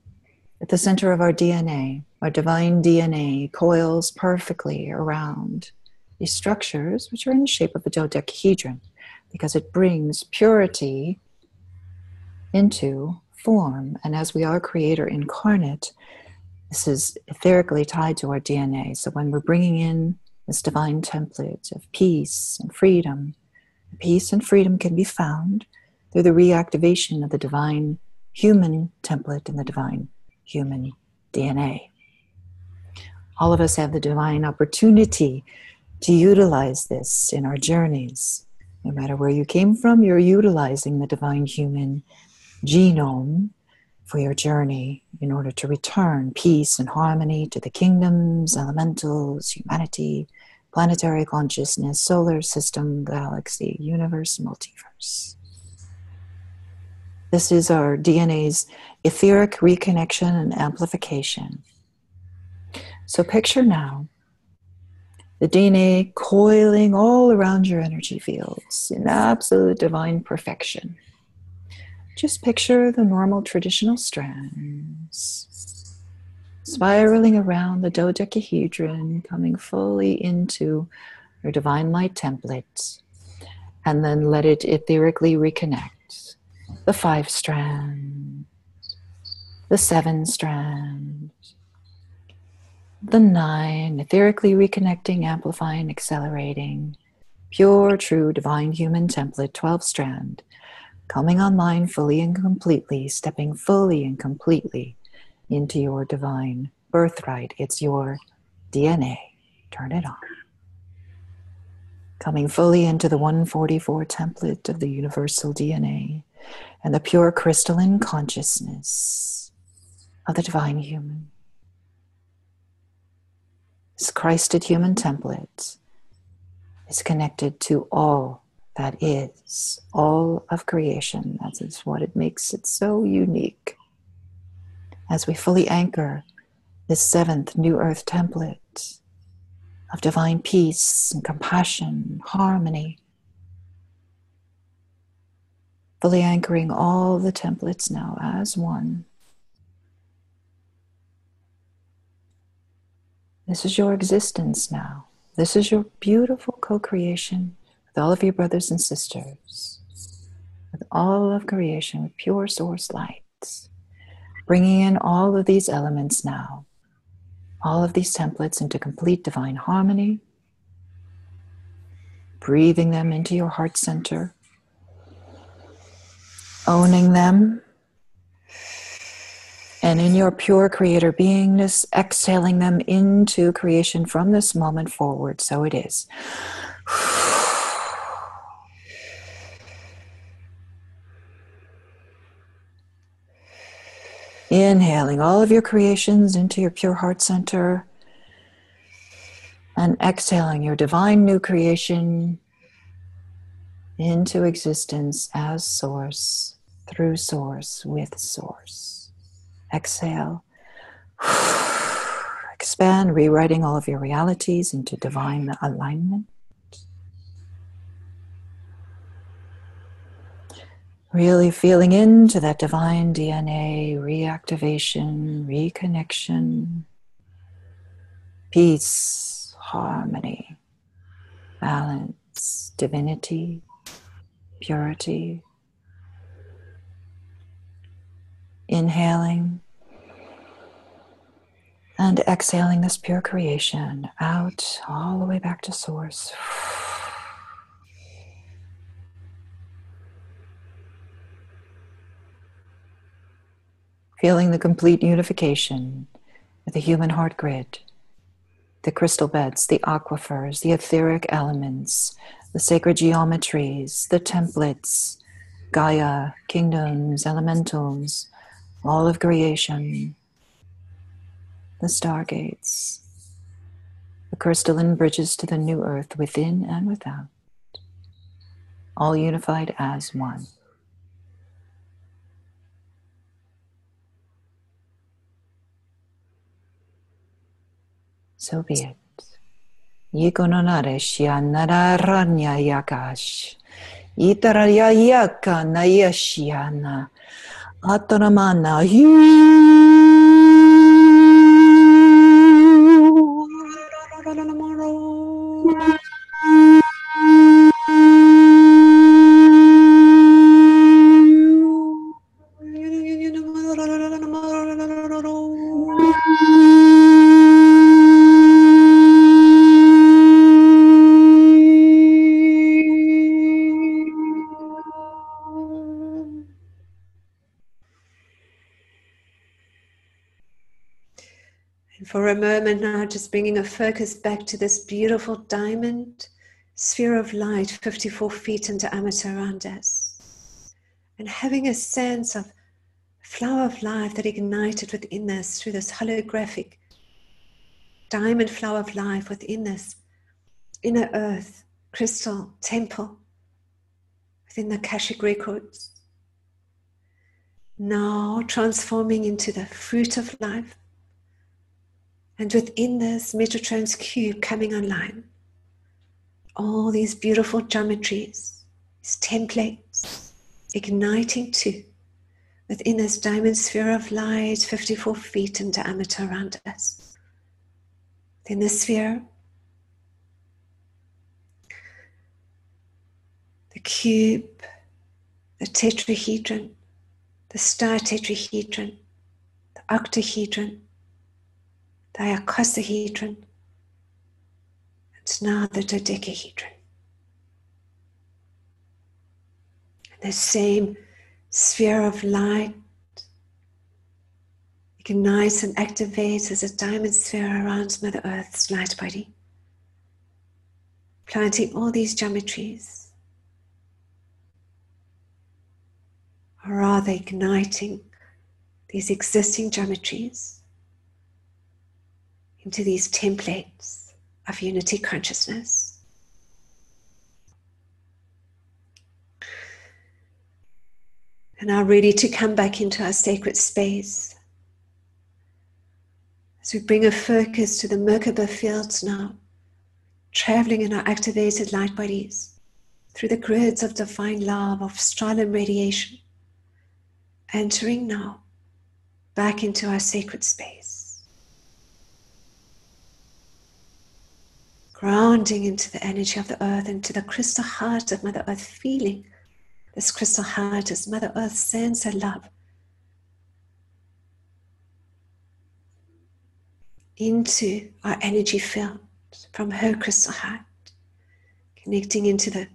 at the center of our DNA. Our divine DNA coils perfectly around these structures, which are in the shape of a dodecahedron, because it brings purity into form. And as we are creator incarnate, this is etherically tied to our DNA. So when we're bringing in this divine template of peace and freedom can be found through the reactivation of the divine human template and the divine human DNA. All of us have the divine opportunity to utilize this in our journeys. No matter where you came from, you're utilizing the divine human genome for your journey in order to return peace and harmony to the kingdoms, elementals, humanity, planetary consciousness, solar system, galaxy, universe, multiverse. This is our DNA's etheric reconnection and amplification. So picture now the DNA coiling all around your energy fields in absolute divine perfection. Just picture the normal traditional strands spiraling around the dodecahedron, coming fully into your divine light template, and then let it etherically reconnect. The 5 strands, the 7 strands, the 9, etherically reconnecting, amplifying, accelerating, pure, true, divine human template, 12 strand, coming online fully and completely, stepping fully and completely into your divine birthright. It's your DNA. Turn it on. Coming fully into the 144 template of the universal DNA and the pure crystalline consciousness of the divine human. This Christed human template is connected to all that is, all of creation. That is what it makes it so unique. As we fully anchor this 7th New Earth template of divine peace and compassion, harmony, fully anchoring all the templates now as one. This is your existence now. This is your beautiful co-creation with all of your brothers and sisters, with all of creation, with pure source light, bringing in all of these elements now, all of these templates into complete divine harmony, breathing them into your heart center, owning them, and in your pure creator beingness, exhaling them into creation from this moment forward. So it is. Inhaling all of your creations into your pure heart center. And exhaling your divine new creation into existence as source, through source, with source. Exhale. Expand, rewriting all of your realities into divine alignment. Really feeling into that divine DNA, reactivation, reconnection, peace, harmony, balance, divinity, purity. Inhaling and exhaling this pure creation out all the way back to source. Feeling the complete unification of the human heart grid, the crystal beds, the aquifers, the etheric elements, the sacred geometries, the templates, Gaia, kingdoms, elementals, all of creation, the stargates, the crystalline bridges to the new earth within and without, all unified as one. So be it. Yikononareshya nararanya yakash. Itaraya yaka nayashyana. Ataramana For a moment now, just bringing a focus back to this beautiful diamond sphere of light, 54 feet in diameter around us. And having a sense of flower of life that ignited within us through this holographic diamond flower of life within this inner earth, crystal temple, within the Akashic records. Now transforming into the fruit of life. And within this Metatron's cube coming online, all these beautiful geometries, these templates, igniting too, within this diamond sphere of light, 54 feet in diameter around us. Within the sphere, the cube, the tetrahedron, the star tetrahedron, the octahedron, the icosahedron, and now the dodecahedron. And the same sphere of light ignites and activates as a diamond sphere around Mother Earth's light body, planting all these geometries, or rather igniting these existing geometries into these templates of unity consciousness. And are ready to come back into our sacred space. As we bring a focus to the Merkaba fields now, traveling in our activated light bodies through the grids of divine love, of Strahlen radiation, entering now back into our sacred space. Grounding into the energy of the earth, into the crystal heart of Mother Earth, feeling this crystal heart as Mother Earth sends her love into our energy field from her crystal heart, connecting into the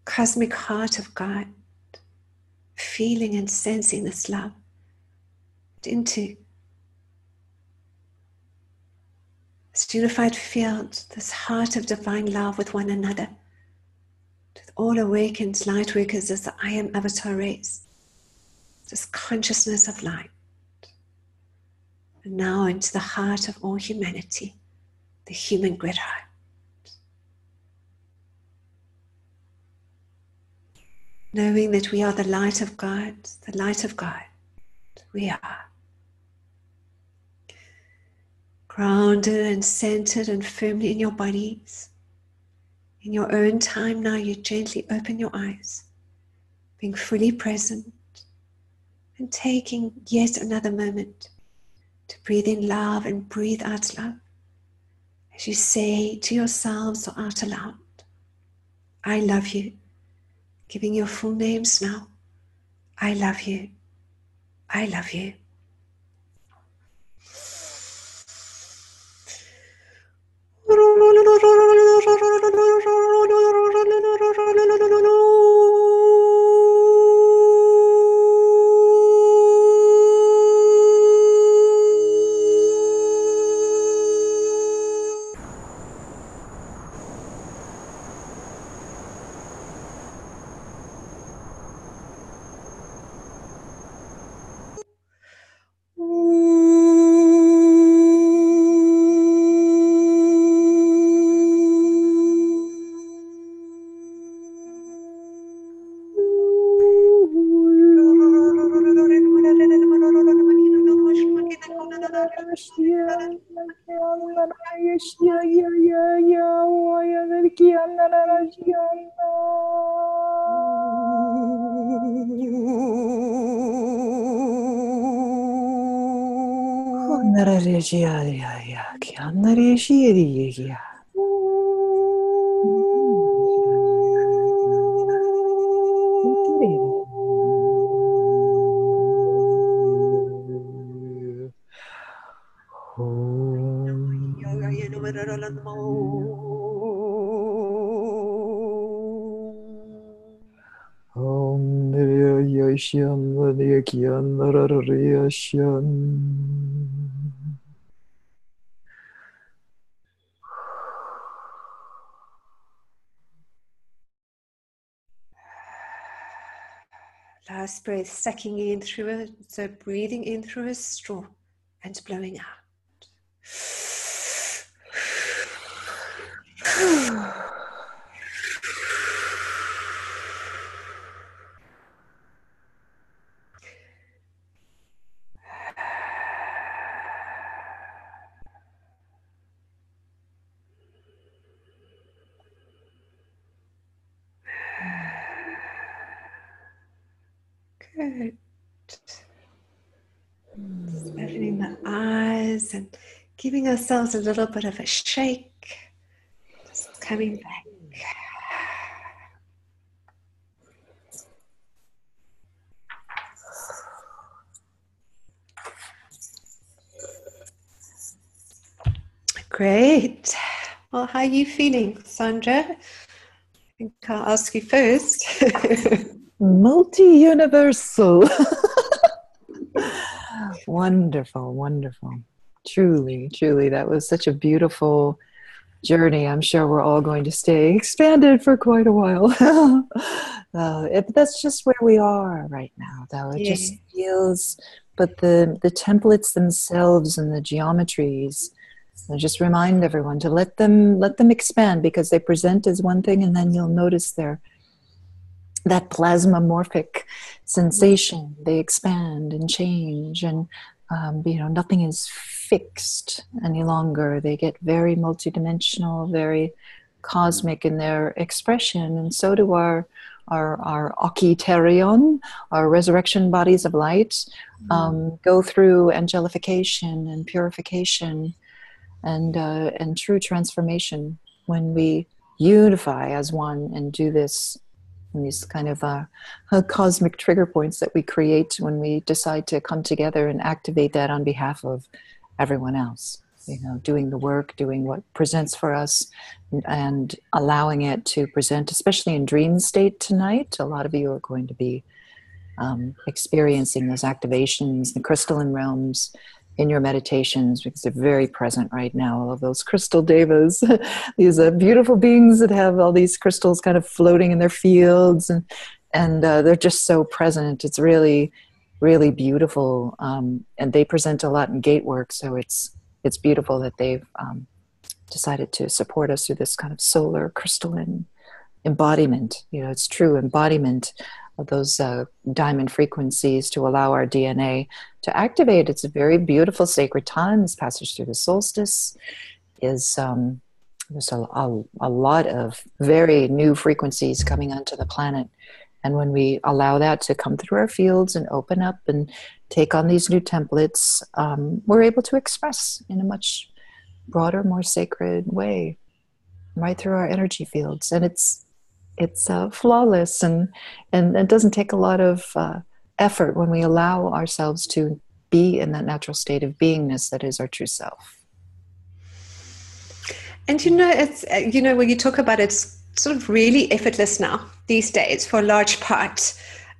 cosmic heart of God, feeling and sensing this love into this unified field, this heart of divine love with one another, to all awakened light workers as the I Am Avatar race, this consciousness of light, and now into the heart of all humanity, the human grid heart. knowing that we are the light of God, the light of God. We are grounded and centered and firmly in your bodies. In your own time now, you gently open your eyes, being fully present and taking yet another moment to breathe in love and breathe out love. As you say to yourselves or out aloud, I love you. Giving your full names now. I love you. I love you. Last breath, sucking in through it, so breathing in through a straw and blowing out. Good. Just opening the eyes and giving ourselves a little bit of a shake. Just coming back. Great. Well, how are you feeling, Sandra? I think I'll ask you first. Multi-universal. Wonderful, wonderful. Truly, truly, that was such a beautiful journey. I'm sure we're all going to stay expanded for quite a while. That's just where we are right now, though. It just feels, but the templates themselves and the geometries, I just remind everyone to let them expand, because they present as one thing, and then you'll notice that plasmamorphic sensation. They expand and change, and nothing is fixed any longer. They get very multidimensional, very cosmic in their expression, and so do our Okiterion, our resurrection bodies of light, go through angelification and purification and true transformation when we unify as one and do this. And these kind of cosmic trigger points that we create when we decide to come together and activate that on behalf of everyone else. Doing the work, doing what presents for us, and allowing it to present, especially in dream state tonight. A lot of you are going to be experiencing those activations, the crystalline realms, in your meditations, because they're very present right now. All of those crystal devas, these beautiful beings that have all these crystals kind of floating in their fields, and they're just so present. It's really, really beautiful, and they present a lot in gate work. So it's beautiful that they've decided to support us through this kind of solar crystalline embodiment. It's true embodiment of those diamond frequencies to allow our DNA to activate. It's a very beautiful sacred time. This passage through the solstice is there's a lot of very new frequencies coming onto the planet. And when we allow that to come through our fields and open up and take on these new templates, we're able to express in a much broader, more sacred way, right through our energy fields. And it's flawless, and it doesn't take a lot of effort when we allow ourselves to be in that natural state of beingness that is our true self. And it's when you talk about it, it's sort of really effortless now these days for a large part.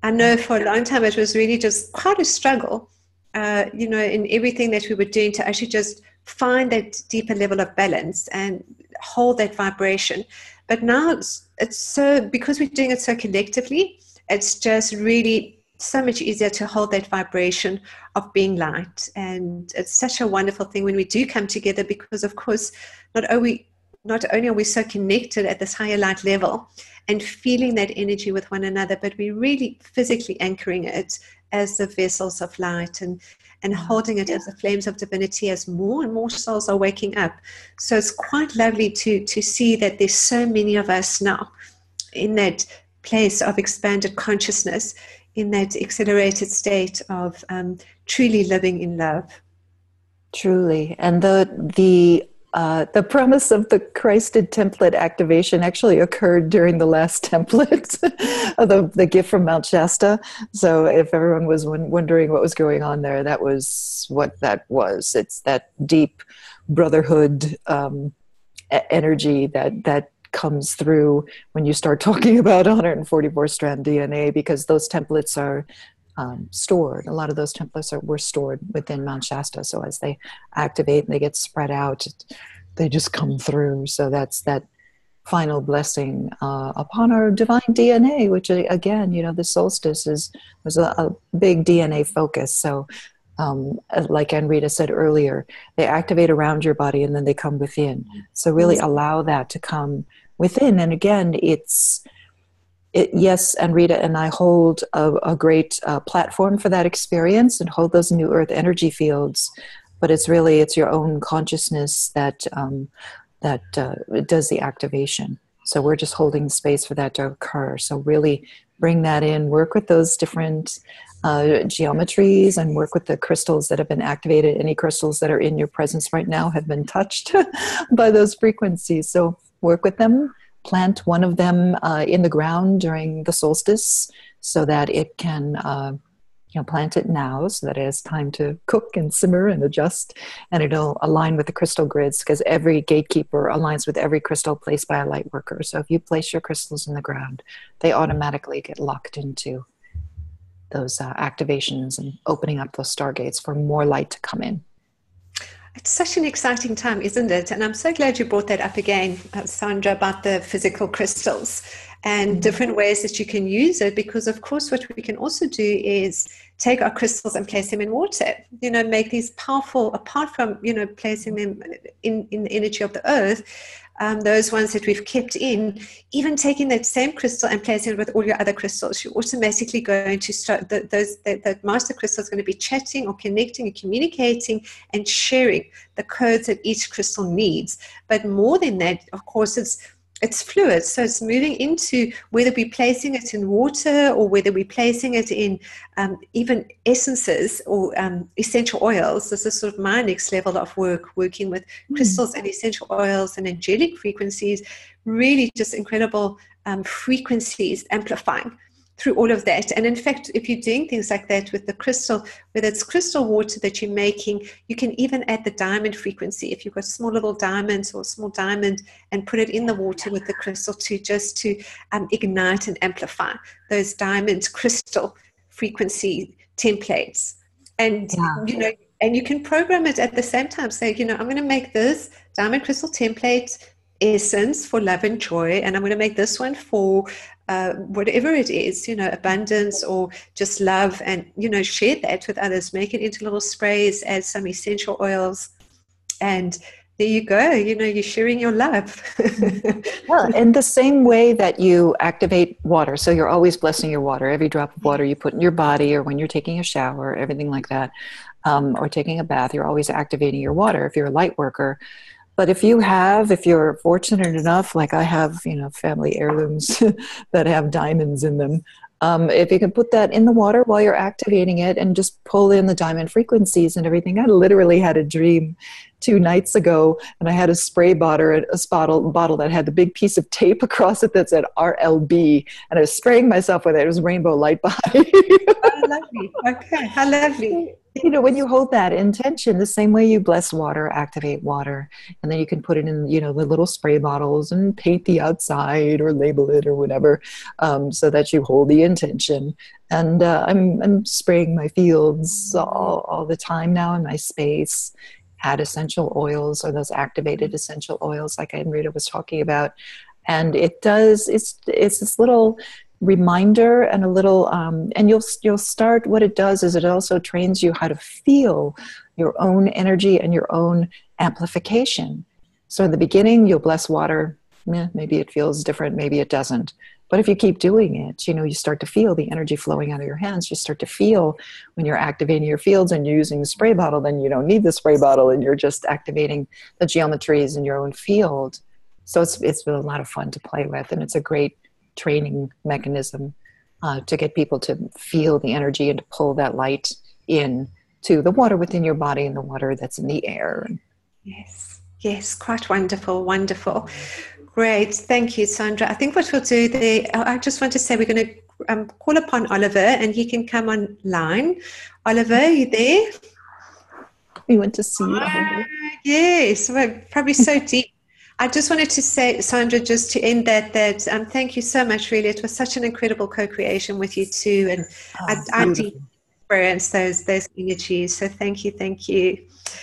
I know for a long time it was really just quite a struggle, in everything that we were doing to actually just find that deeper level of balance and hold that vibration. But now it's so, because we're doing it so collectively, it's just really so much easier to hold that vibration of being light. And it's such a wonderful thing when we do come together, because of course, not only are we so connected at this higher light level and feeling that energy with one another, but we're really physically anchoring it as the vessels of light and holding it as the flames of divinity as more and more souls are waking up. So it's quite lovely to see that there's so many of us now in that place of expanded consciousness, in that accelerated state of truly living in love. Truly. And the promise of the Christed template activation actually occurred during the last template of the gift from Mount Shasta. So if everyone was wondering what was going on there, that was what that was. It's that deep brotherhood energy that comes through when you start talking about 144 strand DNA, because those templates are stored. A lot of those templates were stored within Mount Shasta. So as they activate and they get spread out, they just come through. So that's that final blessing upon our divine DNA, which again, the solstice was a big DNA focus. So like Anrita said earlier, they activate around your body and then they come within. So really allow that to come within. And again, yes, Anrita and I hold a great platform for that experience and hold those new earth energy fields. But it's your own consciousness that does the activation. So we're just holding the space for that to occur. So really bring that in, work with those different geometries, and work with the crystals that have been activated. Any crystals that are in your presence right now have been touched by those frequencies. So work with them. Plant one of them in the ground during the solstice so that it can, plant it now so that it has time to cook and simmer and adjust, and it'll align with the crystal grids, because every gatekeeper aligns with every crystal placed by a light worker. So if you place your crystals in the ground, they automatically get locked into those activations and opening up those stargates for more light to come in. It's such an exciting time, isn't it? And I'm so glad you brought that up again, Sandra, about the physical crystals and different ways that you can use it. Because, of course, what we can also do is take our crystals and place them in water, make these powerful, apart from, placing them in the energy of the earth, those ones that we've kept in, even taking that same crystal and placing it with all your other crystals, you're automatically going to start, that master crystal is going to be chatting or connecting and communicating and sharing the codes that each crystal needs. But more than that, of course, it's fluid. So it's moving into whether we're placing it in water or whether we're placing it in even essences or essential oils. This is sort of my next level of work, working with crystals and essential oils and angelic frequencies, really just incredible frequencies amplifying through all of that. And in fact, if you're doing things like that with the crystal, whether it's crystal water that you're making, you can even add the diamond frequency. If you've got small little diamonds or a small diamond, and put it in the water with the crystal to ignite and amplify those diamond crystal frequency templates. And, and you can program it at the same time. Say, I'm going to make this diamond crystal template essence for love and joy, and I'm going to make this one for whatever it is, abundance or just love, and, share that with others, make it into little sprays, add some essential oils, and There you go. You know, you're sharing your love. Well, in the same way that you activate water, so you're always blessing your water. Every drop of water you put in your body, or when you're taking a shower, everything like that, or taking a bath, you're always activating your water if you're a light worker. But if you're fortunate enough, like I have, family heirlooms that have diamonds in them, if you can put that in the water while you're activating it and just pull in the diamond frequencies and everything. I literally had a dream 2 nights ago, and I had a spray bottle that had the big piece of tape across it that said RLB, and I was spraying myself with it. It was rainbow light body. Oh, lovely. Okay, how lovely. When you hold that intention, the same way you bless water, activate water, and then you can put it in, the little spray bottles and paint the outside or label it or whatever, so that you hold the intention. And I'm spraying my fields all the time now in my space. Add essential oils, or those activated essential oils like Anrita was talking about. And it's this little reminder and a little, and you'll start, what it does is it also trains you how to feel your own energy and your own amplification. So in the beginning, you'll bless water. Maybe it feels different, maybe it doesn't. But if you keep doing it, you start to feel the energy flowing out of your hands. You start to feel when you're activating your fields and you're using the spray bottle, then you don't need the spray bottle and you're just activating the geometries in your own field. So it's been a lot of fun to play with, and it's a great training mechanism to get people to feel the energy and to pull that light in to the water within your body and the water that's in the air. Yes, quite wonderful, wonderful. Great, thank you, Sandra. I think what we'll do there, I just want to say we're going to call upon Oliver, and he can come online. Oliver, are you there? We want to see you. Yes, we're probably so deep. I just wanted to say, Sandra, just to end that thank you so much, really. It was such an incredible co-creation with you too, and I deeply experienced those energies. So thank you.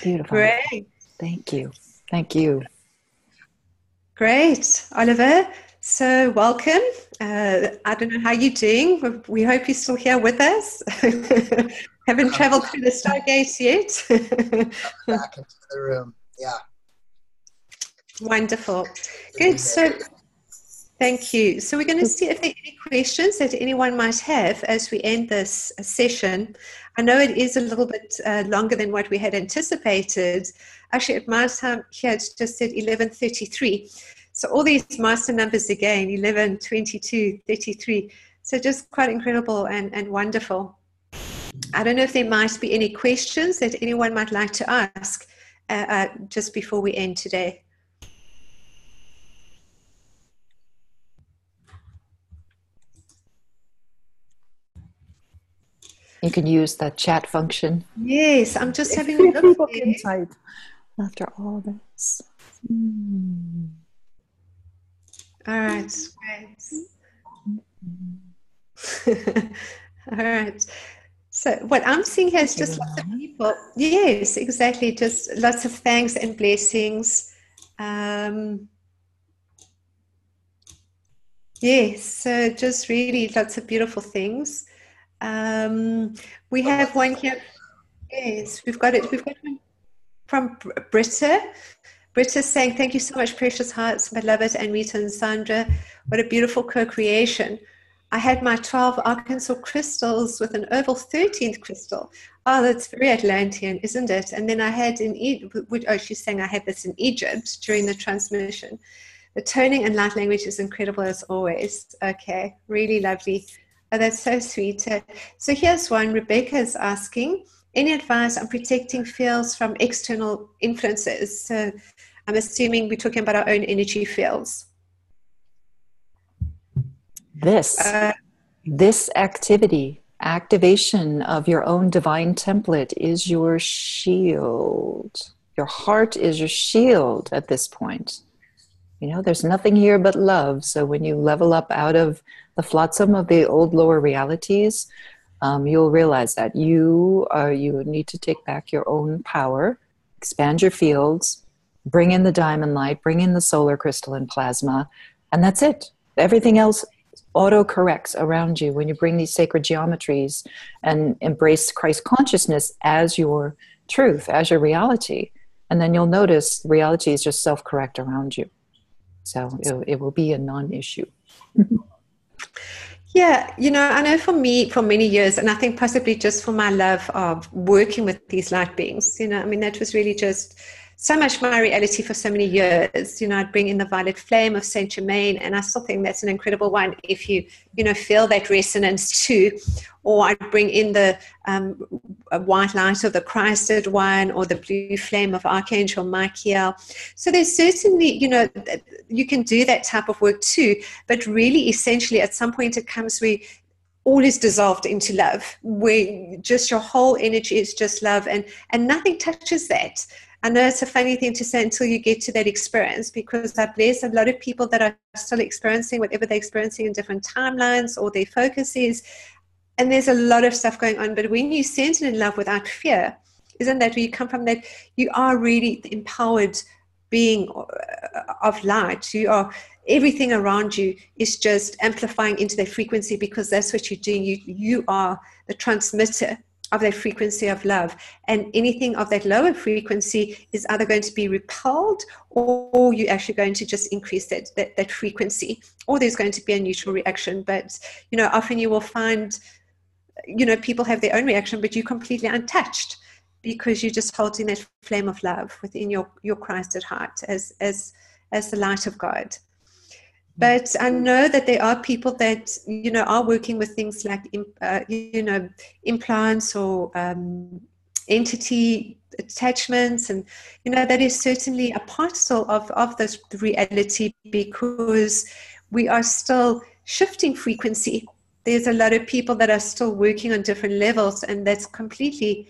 Beautiful. Great. Thank you. Great, Oliver. So welcome. I don't know how you're doing. We hope you're still here with us. Haven't traveled through the stargates yet. Back into the room. Yeah. Wonderful. Good. So thank you. So we're going to see if there are any questions that anyone might have as we end this session. I know it is a little bit longer than what we had anticipated. Actually, at my time here, it's just at 11:33. So all these master numbers again, 11, 22, 33. So just quite incredible and wonderful. I don't know if there might be any questions that anyone might like to ask just before we end today. You can use that chat function. Yes, I'm just having a look inside after all this. All right, great. All right. So what I'm seeing here is just lots of people. Yes, exactly. Just lots of thanks and blessings. Yes, so just really lots of beautiful things. We have one here. Yes, we've got it. We've got one from Britta. Britta's saying, thank you so much, precious hearts, beloved Anrita and Sandra. What a beautiful co-creation. I had my 12 Arkansas crystals with an oval 13th crystal. Oh, that's very Atlantean, isn't it? And then I had she's saying I had this in Egypt during the transmission. The toning and light language is incredible as always. Okay, really lovely. Oh, that's so sweet. So here's one. Rebecca is asking, any advice on protecting fields from external influences? So I'm assuming we're talking about our own energy fields. This activation of your own divine template is your shield. Your heart is your shield at this point. There's nothing here but love. So when you level up out of the flotsam of the old lower realities, you'll realize that you need to take back your own power, expand your fields, bring in the diamond light, bring in the solar crystalline plasma, and that's it. Everything else auto-corrects around you when you bring these sacred geometries and embrace Christ consciousness as your truth, as your reality. And then you'll notice reality is just self-correct around you. So it will be a non-issue. Yeah, I know for me, for many years, and I think possibly just for my love of working with these light beings, that was really just so much my reality for so many years. I'd bring in the violet flame of Saint Germain, and I still think that's an incredible one if you, feel that resonance too. Or I'd bring in the white light of the Christed one, or the blue flame of Archangel Michael. So there's certainly, you can do that type of work too, but really essentially at some point it comes where all is dissolved into love, where just your whole energy is just love, and nothing touches that. I know it's a funny thing to say until you get to that experience, because I bless a lot of people that are still experiencing whatever they're experiencing in different timelines or their focus is. And there's a lot of stuff going on. But when you center in love without fear, isn't that where you come from? That you are really the empowered being of light. You are, everything around you is just amplifying into that frequency, because that's what you're doing. You are the transmitter of that frequency of love, and anything of that lower frequency is either going to be repelled, or you're actually going to just increase that frequency, or there's going to be a neutral reaction. But often you will find people have their own reaction, but you're completely untouched, because you're just holding that flame of love within your Christed heart as the light of God. But I know that there are people that, are working with things like, implants or entity attachments. And, that is certainly a part still of this reality, because we are still shifting frequency. There's a lot of people that are still working on different levels, and that's completely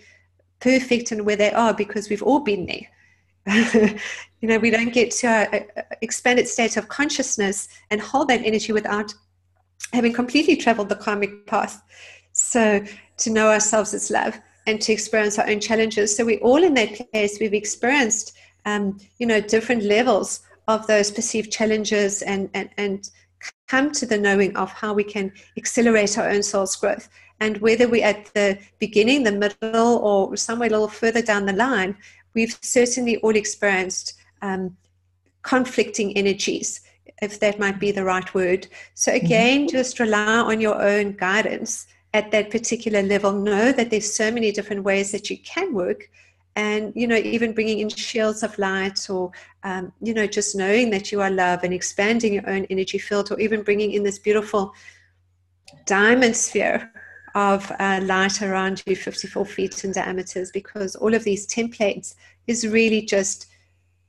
perfect in where they are, because we've all been there. We don't get to an expanded state of consciousness and hold that energy without having completely traveled the karmic path. So to know ourselves as love and to experience our own challenges. So we're all in that place. We've experienced, different levels of those perceived challenges, and come to the knowing of how we can accelerate our own soul's growth. And whether we're at the beginning, the middle, or somewhere a little further down the line, we've certainly all experienced conflicting energies, if that might be the right word. So again, just rely on your own guidance at that particular level. Know that there's so many different ways that you can work, and even bringing in shields of light, or just knowing that you are love and expanding your own energy field, or even bringing in this beautiful diamond sphere of light around you, 54 feet in diameters, because all of these templates is really just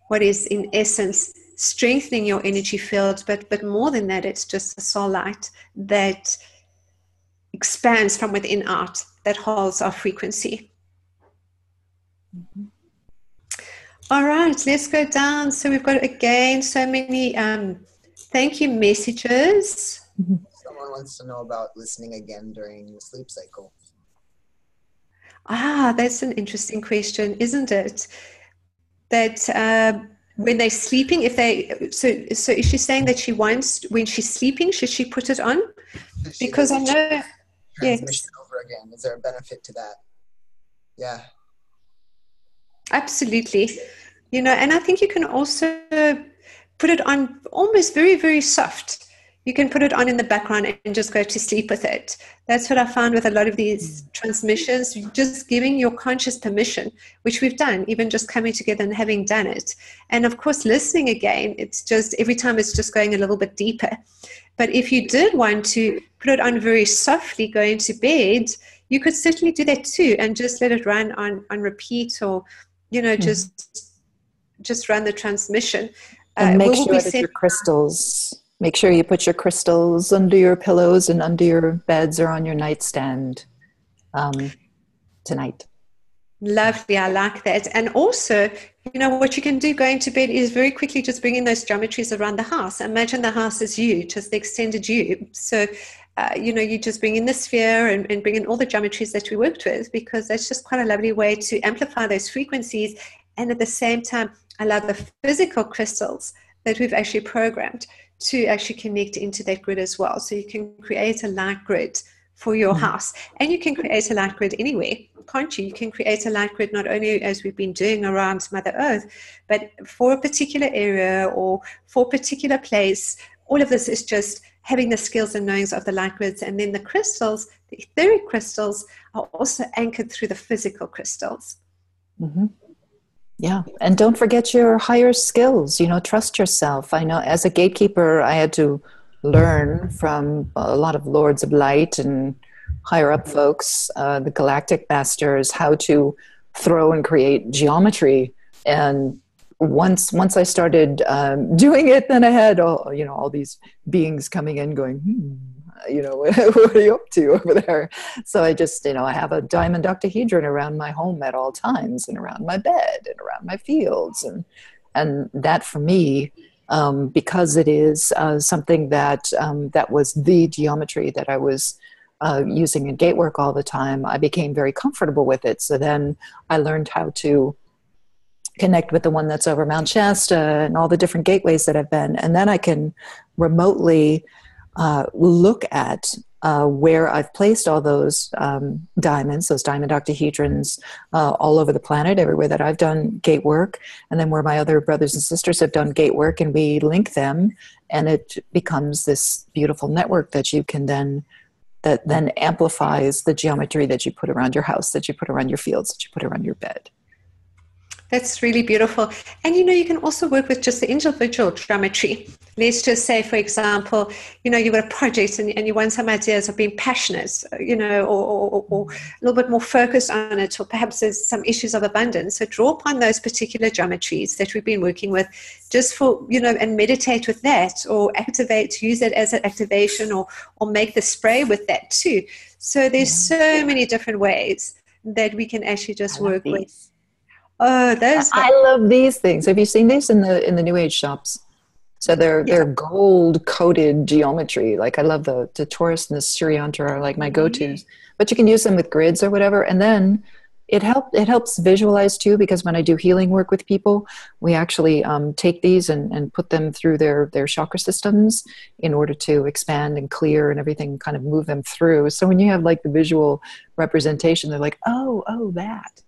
what is in essence strengthening your energy field. But more than that, it's just a soul light that expands from within out, that holds our frequency. All right, let's go down. So we've got, again, so many thank you messages. Someone wants to know about listening again during the sleep cycle. That's an interesting question, isn't it? That when they're sleeping, so is she saying that she wants, when she's sleeping, should she put it on? Because I know, transmission over again. Is there a benefit to that? Yeah. Absolutely. And I think you can also put it on almost very, very soft. You can put it on in the background and just go to sleep with it. That's what I found with a lot of these transmissions, just giving your conscious permission, which we've done, even just coming together and having done it. And of course, listening again, it's just every time it's just going a little bit deeper. But if you did want to put it on very softly going to bed, you could certainly do that too, and just let it run on repeat, or just run the transmission. And make sure that your crystals, make sure you put your crystals under your pillows and under your beds or on your nightstand tonight. Lovely, I like that. And also, what you can do going to bed is very quickly just bring in those geometries around the house. Imagine the house is you, just the extended you. So, you just bring in the sphere and bring in all the geometries that we worked with, because that's just quite a lovely way to amplify those frequencies. And at the same time, allow the physical crystals that we've actually programmed to actually connect into that grid as well. So you can create a light grid for your house. And you can create a light grid anywhere, can't you? You can create a light grid not only as we've been doing around Mother Earth, but for a particular area or for a particular place. All of this is just having the skills and knowings of the light grids. And then the crystals, the etheric crystals, are also anchored through the physical crystals. Mm-hmm. Yeah. And don't forget your higher skills, trust yourself. I know as a gatekeeper, I had to learn from a lot of lords of light and higher up folks, the galactic masters, how to throw and create geometry. And once I started doing it, then I had all these beings coming in going, what are you up to over there? So I just, I have a diamond octahedron around my home at all times, and around my bed and around my fields. And that for me, because it is something that was the geometry that I was using in gate work all the time, I became very comfortable with it. So then I learned how to connect with the one that's over Mount Shasta and all the different gateways that I've been. And then I can remotely look at where I've placed all those diamonds, those diamond octahedrons all over the planet, everywhere that I've done gate work, and then where my other brothers and sisters have done gate work, and we link them, and it becomes this beautiful network that you can then amplifies the geometry that you put around your house, that you put around your fields, that you put around your bed. That's really beautiful. And, you can also work with just the individual geometry. Let's just say, for example, you've got a project and you want some ideas of being passionate, or a little bit more focused on it, or perhaps there's some issues of abundance. So draw upon those particular geometries that we've been working with just for, and meditate with that, or use it as an activation, or make the spray with that too. So there's so many different ways that we can actually just work with. Oh, I love these things. Have you seen these in the New Age shops? So they're gold coated geometry. Like I love the Taurus and the Suryantra are like my go-tos. But you can use them with grids or whatever. And then it helps visualize too, because when I do healing work with people, we actually take these and put them through their chakra systems in order to expand and clear and everything, kind of move them through. So when you have like the visual representation, they're like, oh, that,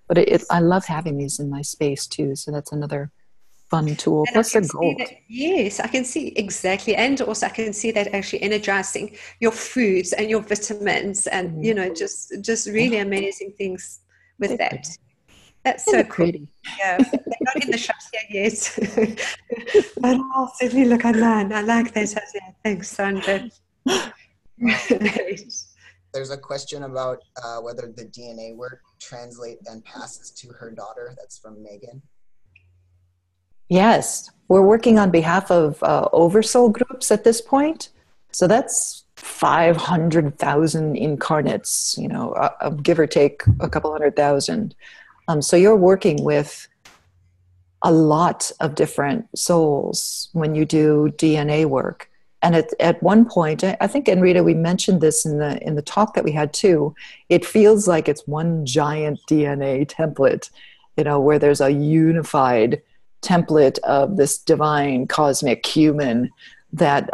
but I love having these in my space too. So that's another fun tool. And plus they're gold. Yes, I can see exactly. And also I can see that actually energizing your foods and your vitamins and, just really amazing things with that. That's so cool. Pretty. Yeah, they're not in the shops yet. But I'll certainly look online. I like that. Thanks, Sandra. There's a question about whether the DNA work translates and passes to her daughter. That's from Megan. Yes, we're working on behalf of oversoul groups at this point. So that's 500,000 incarnates, give or take a couple 100,000. So you're working with a lot of different souls when you do DNA work. And at one point, I think, Anrita, we mentioned this in the talk that we had too, it feels like it's one giant DNA template, where there's a unified template of this divine cosmic human that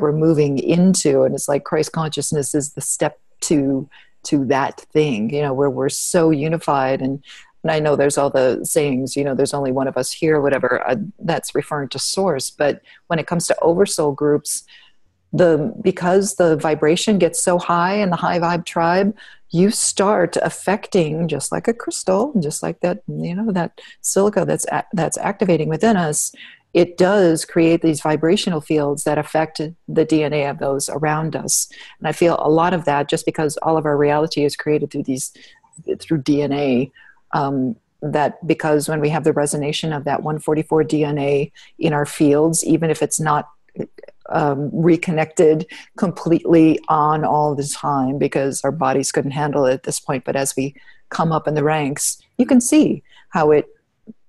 we're moving into. And it's like Christ consciousness is the step to that thing, where we're so unified. And I know there's all the sayings, there's only one of us here, whatever, that's referring to source. But when it comes to oversoul groups, because the vibration gets so high in the high vibe tribe, you start affecting, just like a crystal, just like that, that silica that's activating within us. It does create these vibrational fields that affect the DNA of those around us. And I feel a lot of that, just because all of our reality is created through DNA, that because when we have the resonation of that 144 DNA in our fields, even if it's not reconnected completely on all the time, because our bodies couldn't handle it at this point, but as we come up in the ranks, you can see how it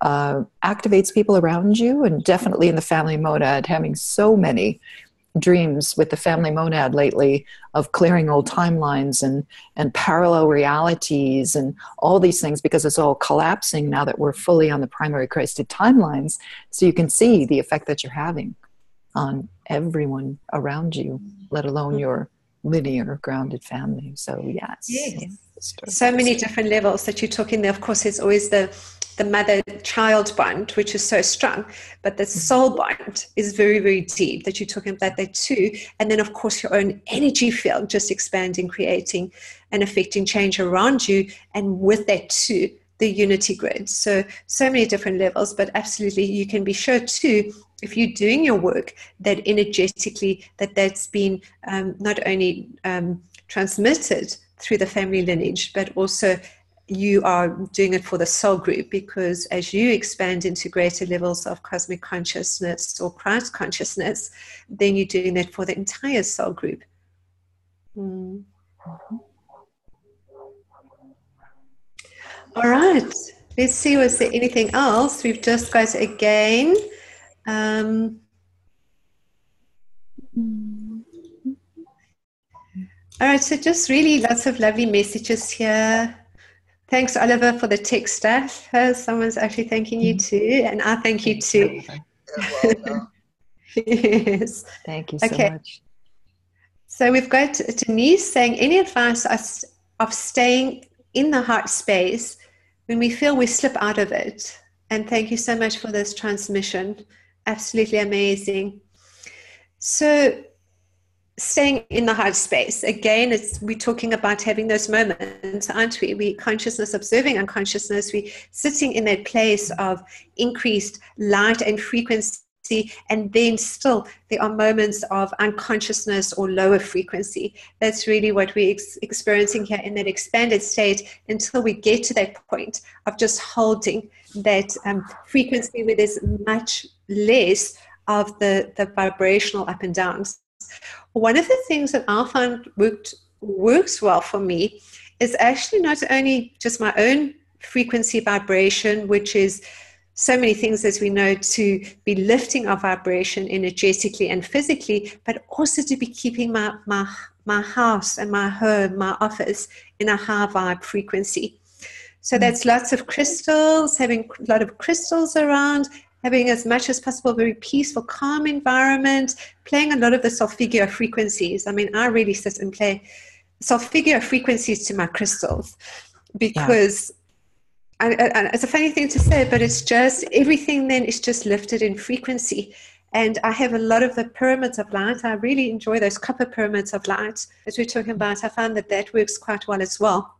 activates people around you. And definitely in the family monad, having so many dreams with the family monad lately of clearing old timelines and parallel realities and all these things, because it's all collapsing now that we're fully on the primary Christed timelines. So you can see the effect that you're having on everyone around you, let alone your linear, grounded family. So yes. Yes. So many different levels that you're talking there. Of course, there's always the mother-child bond, which is so strong, but the soul bond is very, very deep, that you're talking about that too. And then, of course, your own energy field just expanding, creating and affecting change around you. And with that too, the unity grid. So many different levels, but absolutely you can be sure too, if you're doing your work, that energetically that's been not only transmitted through the family lineage, but also you are doing it for the soul group, because as you expand into greater levels of cosmic consciousness or Christ consciousness, then you're doing that for the entire soul group. Mm. All right, let's see, was there anything else? We've just got again. All right, so just really lots of lovely messages here. Thanks, Oliver, for the tech stuff. Someone's actually thanking you too, and I thank you too. Yes. Thank you so much. So we've got Denise saying, any advice of staying in the heart space when we feel we slip out of it? And thank you so much for this transmission. Absolutely amazing. So staying in the heart space, again, we're talking about having those moments, aren't we? We consciousness observing unconsciousness. We sitting in that place of increased light and frequency, and then still there are moments of unconsciousness or lower frequency. That's really what we're experiencing here in that expanded state, until we get to that point of just holding that frequency where there's much less of the vibrational up and downs. One of the things that I found works well for me is actually not only just my own frequency vibration, which is so many things, as we know, to be lifting our vibration energetically and physically, but also to be keeping my house and my home, my office in a high vibe frequency. So that's lots of crystals, having a lot of crystals around, having as much as possible very peaceful, calm environment, playing a lot of the Solfeggio frequencies. I mean, I really sit and play Solfeggio frequencies to my crystals, because it's a funny thing to say, but it's just everything then is just lifted in frequency. And I have a lot of the pyramids of light. I really enjoy those copper pyramids of light that we're talking about. I found that works quite well as well.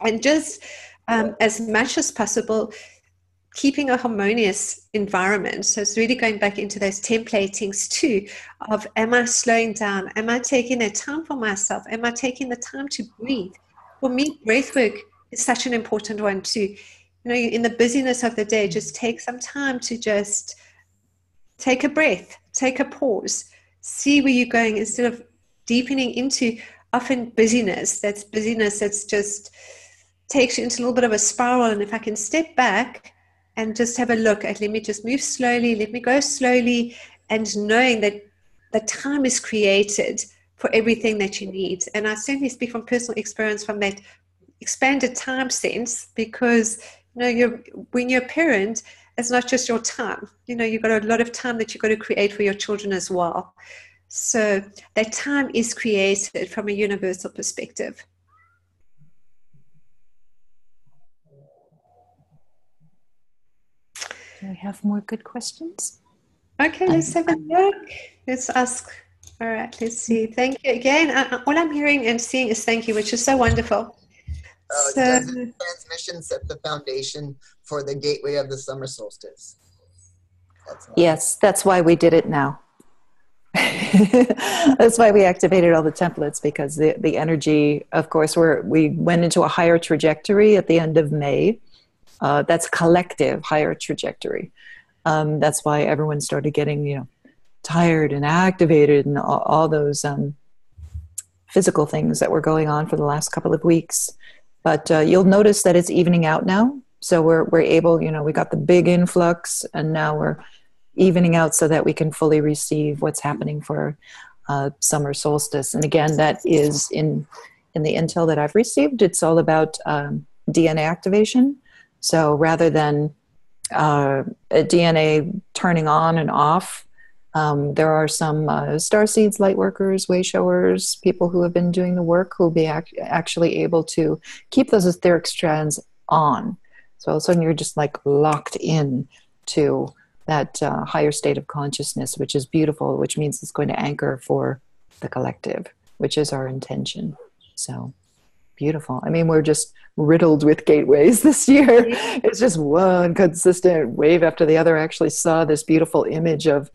And just as much as possible, keeping a harmonious environment. So it's really going back into those templatings too, of am I slowing down? Am I taking the time for myself? Am I taking the time to breathe? For me, breathwork is such an important one too. You know, in the busyness of the day, just take some time to just take a breath, take a pause, see where you're going, instead of deepening into often busyness that's just takes you into a little bit of a spiral. And if I can step back and just have a look at, let me just move slowly, let me go slowly, and knowing that the time is created for everything that you need. And I certainly speak from personal experience from that expanded time sense, because when you're a parent, it's not just your time. You've got a lot of time that you've got to create for your children as well. So that time is created from a universal perspective. Do we have more good questions? Okay, let's have a look. Let's ask. All right, let's see. Thank you again. All I'm hearing and seeing is thank you, which is so wonderful. Does the transmission set the foundation for the gateway of the summer solstice? Yes, that's why we did it now. That's why we activated all the templates, because the energy, of course, we went into a higher trajectory at the end of May. That's collective higher trajectory. That's why everyone started getting, tired and activated, and all those physical things that were going on for the last couple of weeks. But you'll notice that it's evening out now. So we're able, we got the big influx, and now we're evening out so that we can fully receive what's happening for summer solstice. And again, that is in the intel that I've received. It's all about DNA activation. So rather than a DNA turning on and off, There are some starseeds, light workers, way showers, people who have been doing the work who will be actually able to keep those etheric strands on. So all of a sudden you're just like locked in to that higher state of consciousness, which is beautiful, which means it's going to anchor for the collective, which is our intention. So beautiful. I mean, we're just riddled with gateways this year. It's just one consistent wave after the other. I actually saw this beautiful image of,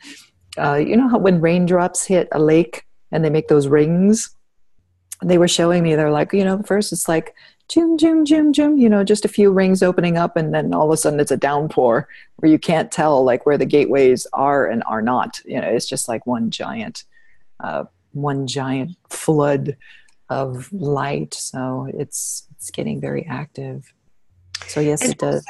you know how when raindrops hit a lake and they make those rings? They were showing me, they're like, you know, first it's like, zoom, zoom, zoom, zoom, you know, just a few rings opening up, and then all of a sudden it's a downpour where you can't tell like where the gateways are and are not. You know, it's just like one giant flood of light. So it's getting very active. So yes, it does.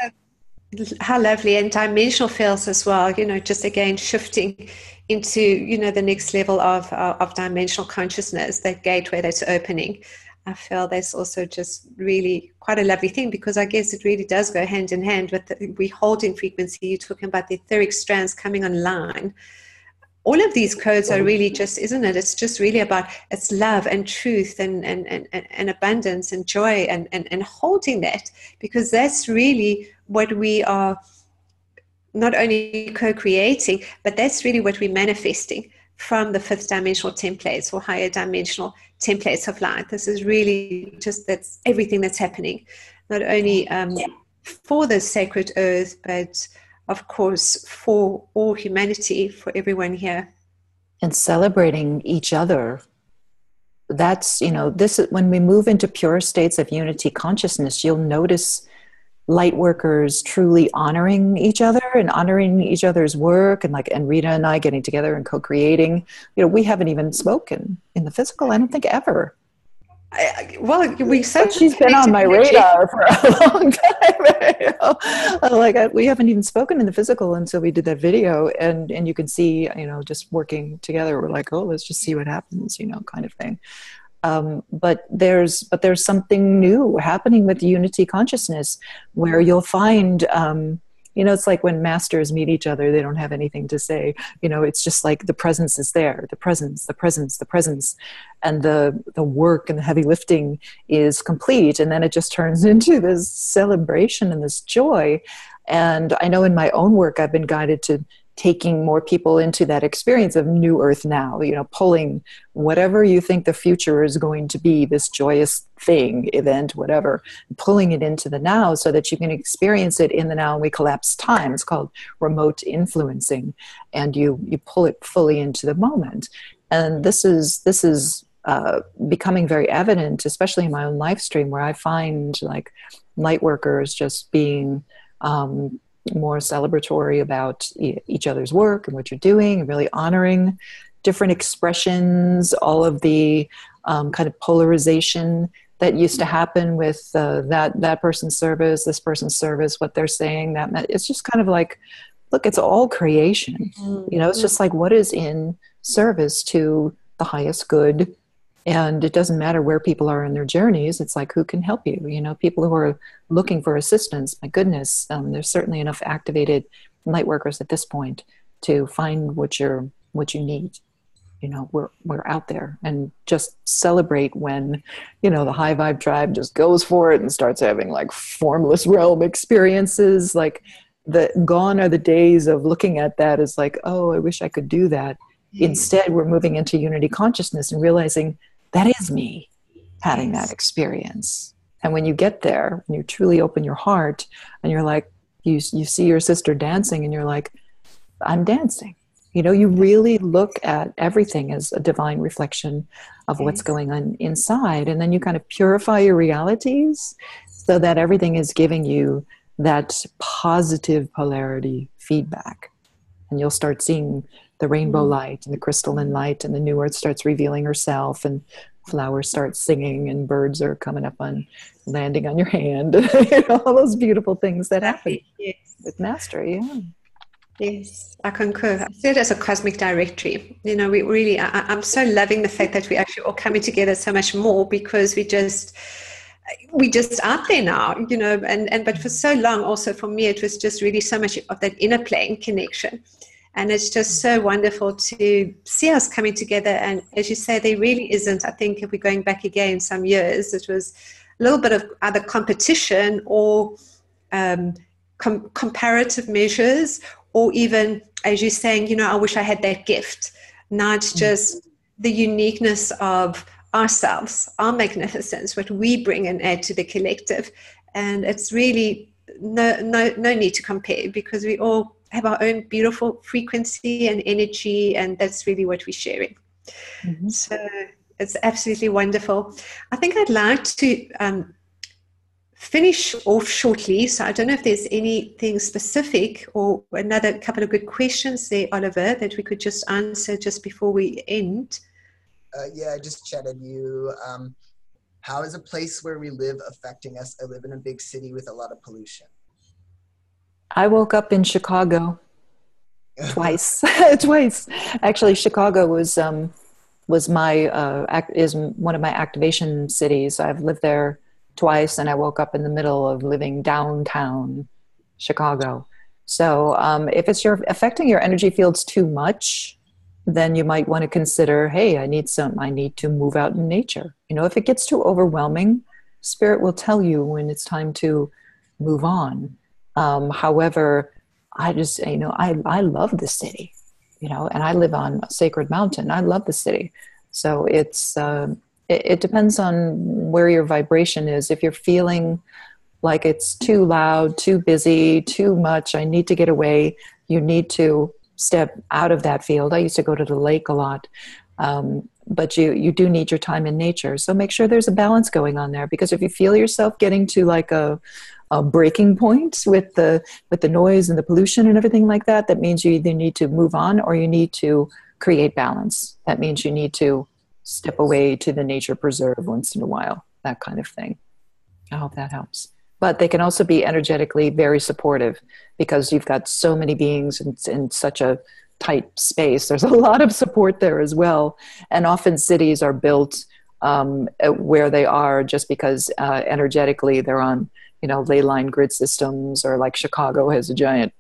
How lovely, and dimensional fields as well, you know, just again shifting into, you know, the next level of dimensional consciousness, that gateway that's opening. I feel that's also just really quite a lovely thing, because I guess it really does go hand in hand with we hold in frequency. You're talking about the etheric strands coming online. All of these codes are really just, isn't it? It's just really about, it's love and truth and abundance and joy and holding that, because that's really what we are not only co-creating, but that's really what we're manifesting from the fifth dimensional templates or higher dimensional templates of light. This is really just, that's everything that's happening, not only for the sacred earth, but of course for all humanity, for everyone here. And celebrating each other. That's, you know, this is when we move into pure states of unity consciousness, you'll notice light workers truly honoring each other and honoring each other's work, and like Anrita and I getting together and co-creating. You know, we haven't even spoken in the physical, I don't think, ever. She's been on my radar for a long time. You know? We haven't even spoken in the physical until we did that video, and you can see, you know, just working together, we're like, oh, let's just see what happens, you know, kind of thing. But there's something new happening with unity consciousness, where you'll find, you know, it's like when masters meet each other, they don't have anything to say. You know, it's just like the presence is there, the presence, and the work and the heavy lifting is complete. And then it just turns into this celebration and this joy. And I know in my own work, I've been guided to taking more people into that experience of New Earth Now, you know, pulling whatever you think the future is going to be, this joyous thing, event, whatever, pulling it into the now so that you can experience it in the now, and we collapse time. It's called remote influencing, and you pull it fully into the moment. And this is becoming very evident, especially in my own live stream, where I find like light workers just being more celebratory about each other's work and what you're doing, and really honoring different expressions, all of the kind of polarization that used to happen with that person's service, this person's service, what they're saying. It's just kind of like, look, it's all creation. You know, it's just like what is in service to the highest good. And it doesn't matter where people are in their journeys. It's like, who can help you? You know, people who are looking for assistance, my goodness, there's certainly enough activated light workers at this point to find what you need. You know, we're out there, and just celebrate when, you know, the high vibe tribe just goes for it and starts having like formless realm experiences. Like gone are the days of looking at that as like, oh, I wish I could do that. Instead, we're moving into unity consciousness and realizing that is me having that experience. And when you get there, when you truly open your heart and you're like, you see your sister dancing and you're like, I'm dancing. You know, you really look at everything as a divine reflection of what's going on inside. And then you kind of purify your realities so that everything is giving you that positive polarity feedback. And you'll start seeing the rainbow light and the crystalline light, and the new earth starts revealing herself, and flowers start singing, and birds are coming up on landing on your hand. You know, all those beautiful things that happen with mastery. Yeah. Yes, I concur. I see it as a cosmic directory. You know, we really, I'm so loving the fact that we actually all coming together so much more, because we just out there now, you know, but for so long also for me, it was just really so much of that inner plane connection. And it's just so wonderful to see us coming together. And as you say, there really isn't, I think if we're going back again some years, it was a little bit of either competition or comparative measures, or even, as you're saying, you know, I wish I had that gift. Now it's just the uniqueness of ourselves, our magnificence, what we bring and add to the collective. And it's really no need to compare, because we all have our own beautiful frequency and energy, and that's really what we're sharing. Mm-hmm. So it's absolutely wonderful. I think I'd like to finish off shortly. So I don't know if there's anything specific or another couple of good questions there, Oliver, that we could just answer just before we end. Yeah, I just chatted you. How is a place where we live affecting us? I live in a big city with a lot of pollution. I woke up in Chicago twice. Twice. Actually, Chicago was my is one of my activation cities. I've lived there twice, and I woke up in the middle of living downtown Chicago. So if it's affecting your energy fields too much, then you might want to consider, hey, I need to move out in nature. You know, if it gets too overwhelming, Spirit will tell you when it's time to move on. However, I just, you know, I love the city, you know, and I live on a sacred mountain. I love the city. So it depends on where your vibration is. If you're feeling like it's too loud, too busy, too much, I need to get away, you need to step out of that field. I used to go to the lake a lot. But you do need your time in nature. So make sure there's a balance going on there, because if you feel yourself getting to like a breaking point with the noise and the pollution and everything like that, that means you either need to move on or you need to create balance. That means you need to step away to the nature preserve once in a while, that kind of thing. I hope that helps. But they can also be energetically very supportive, because you've got so many beings in such a tight space. There's a lot of support there as well. And often cities are built where they are just because energetically they're on, you know, ley line grid systems, or like Chicago has a giant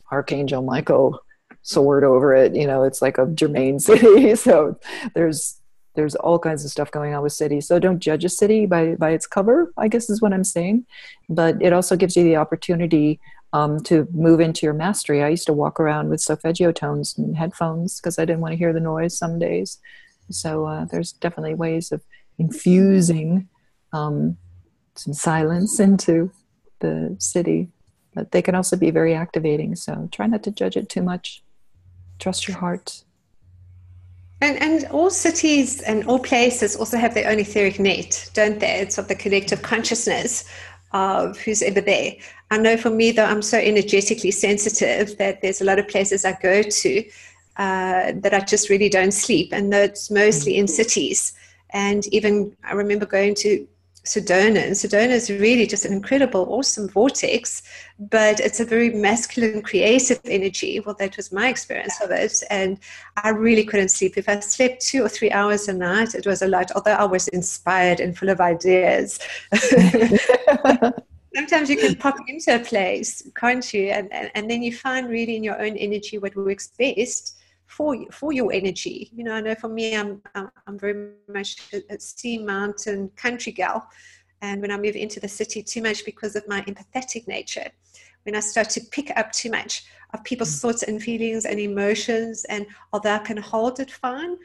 Archangel Michael sword over it. You know, it's like a Germain city. So there's all kinds of stuff going on with cities. So don't judge a city by its cover, I guess is what I'm saying. But it also gives you the opportunity to move into your mastery. I used to walk around with solfeggio tones and headphones because I didn't want to hear the noise some days. So there's definitely ways of infusing some silence into the city. But they can also be very activating. So try not to judge it too much. Trust your heart. And all cities and all places also have their own etheric net, don't they? It's of the collective consciousness of who's ever there. I know for me, though, I'm so energetically sensitive that there's a lot of places I go to that I just really don't sleep. And that's mostly in cities. And even I remember going to Sedona. And Sedona is really just an incredible, awesome vortex, but it's a very masculine, creative energy. Well, that was my experience of it. And I really couldn't sleep. If I slept 2 or 3 hours a night, it was a lot, although I was inspired and full of ideas. Sometimes you can pop into a place, can't you? And then you find really in your own energy what works best for your energy. You know, I know for me, I'm very much a sea, mountain, country gal. And when I move into the city too much because of my empathetic nature, when I start to pick up too much of people's thoughts and feelings and emotions, and although I can hold it fine,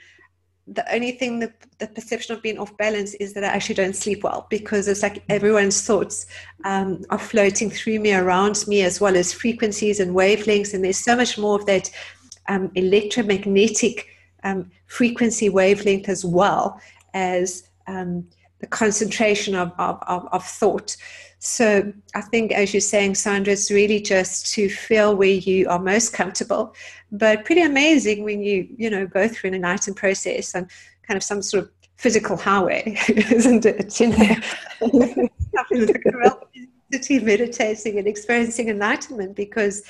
the only thing, the perception of being off balance is that I actually don't sleep well, because it's like everyone's thoughts are floating through me, around me, as well as frequencies and wavelengths. And there's so much more of that electromagnetic frequency wavelength, as well as the concentration of thought. So I think, as you're saying, Sandra, it's really just to feel where you are most comfortable, but pretty amazing when you know, go through an enlightened process and kind of some sort of physical highway, isn't it? You know, meditating and experiencing enlightenment, because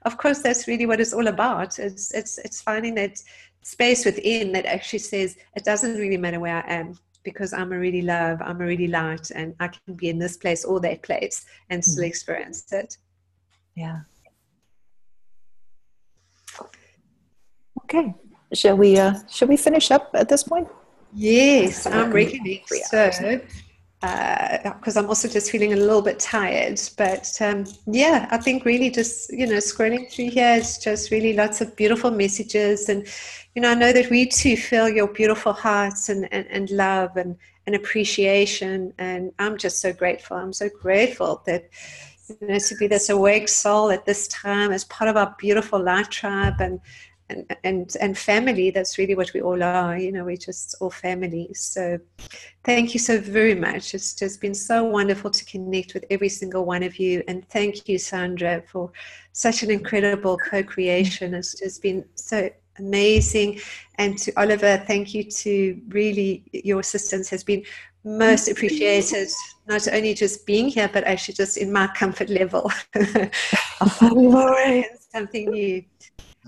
of course that's really what it's all about. It's finding that space within that actually says it doesn't really matter where I am, because I'm already love, I'm already light, and I can be in this place or that place and still experience it. Yeah. Okay. Shall we finish up at this point? Yes, I'm reckoning so. Because I'm also just feeling a little bit tired. But yeah, I think really just, scrolling through here, it's just really lots of beautiful messages. And, I know that we too feel your beautiful hearts and love and appreciation. And I'm just so grateful. I'm so grateful that, to be this awake soul at this time as part of our beautiful light tribe and family. That's really what we all are. We're just all family. So thank you so very much. It's just been so wonderful to connect with every single one of you. And thank you, Sandra, for such an incredible co-creation. It's just been so amazing. And to Oliver, thank you to really, your assistance has been most appreciated, not only just being here, but actually just in my comfort level of learning something new.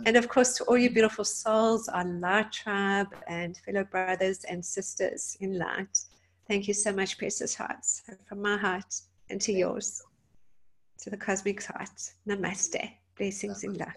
And of course, to all you beautiful souls, our light tribe and fellow brothers and sisters in light, thank you so much, precious hearts, from my heart and to yours, to the cosmic heart. Namaste. Blessings in love.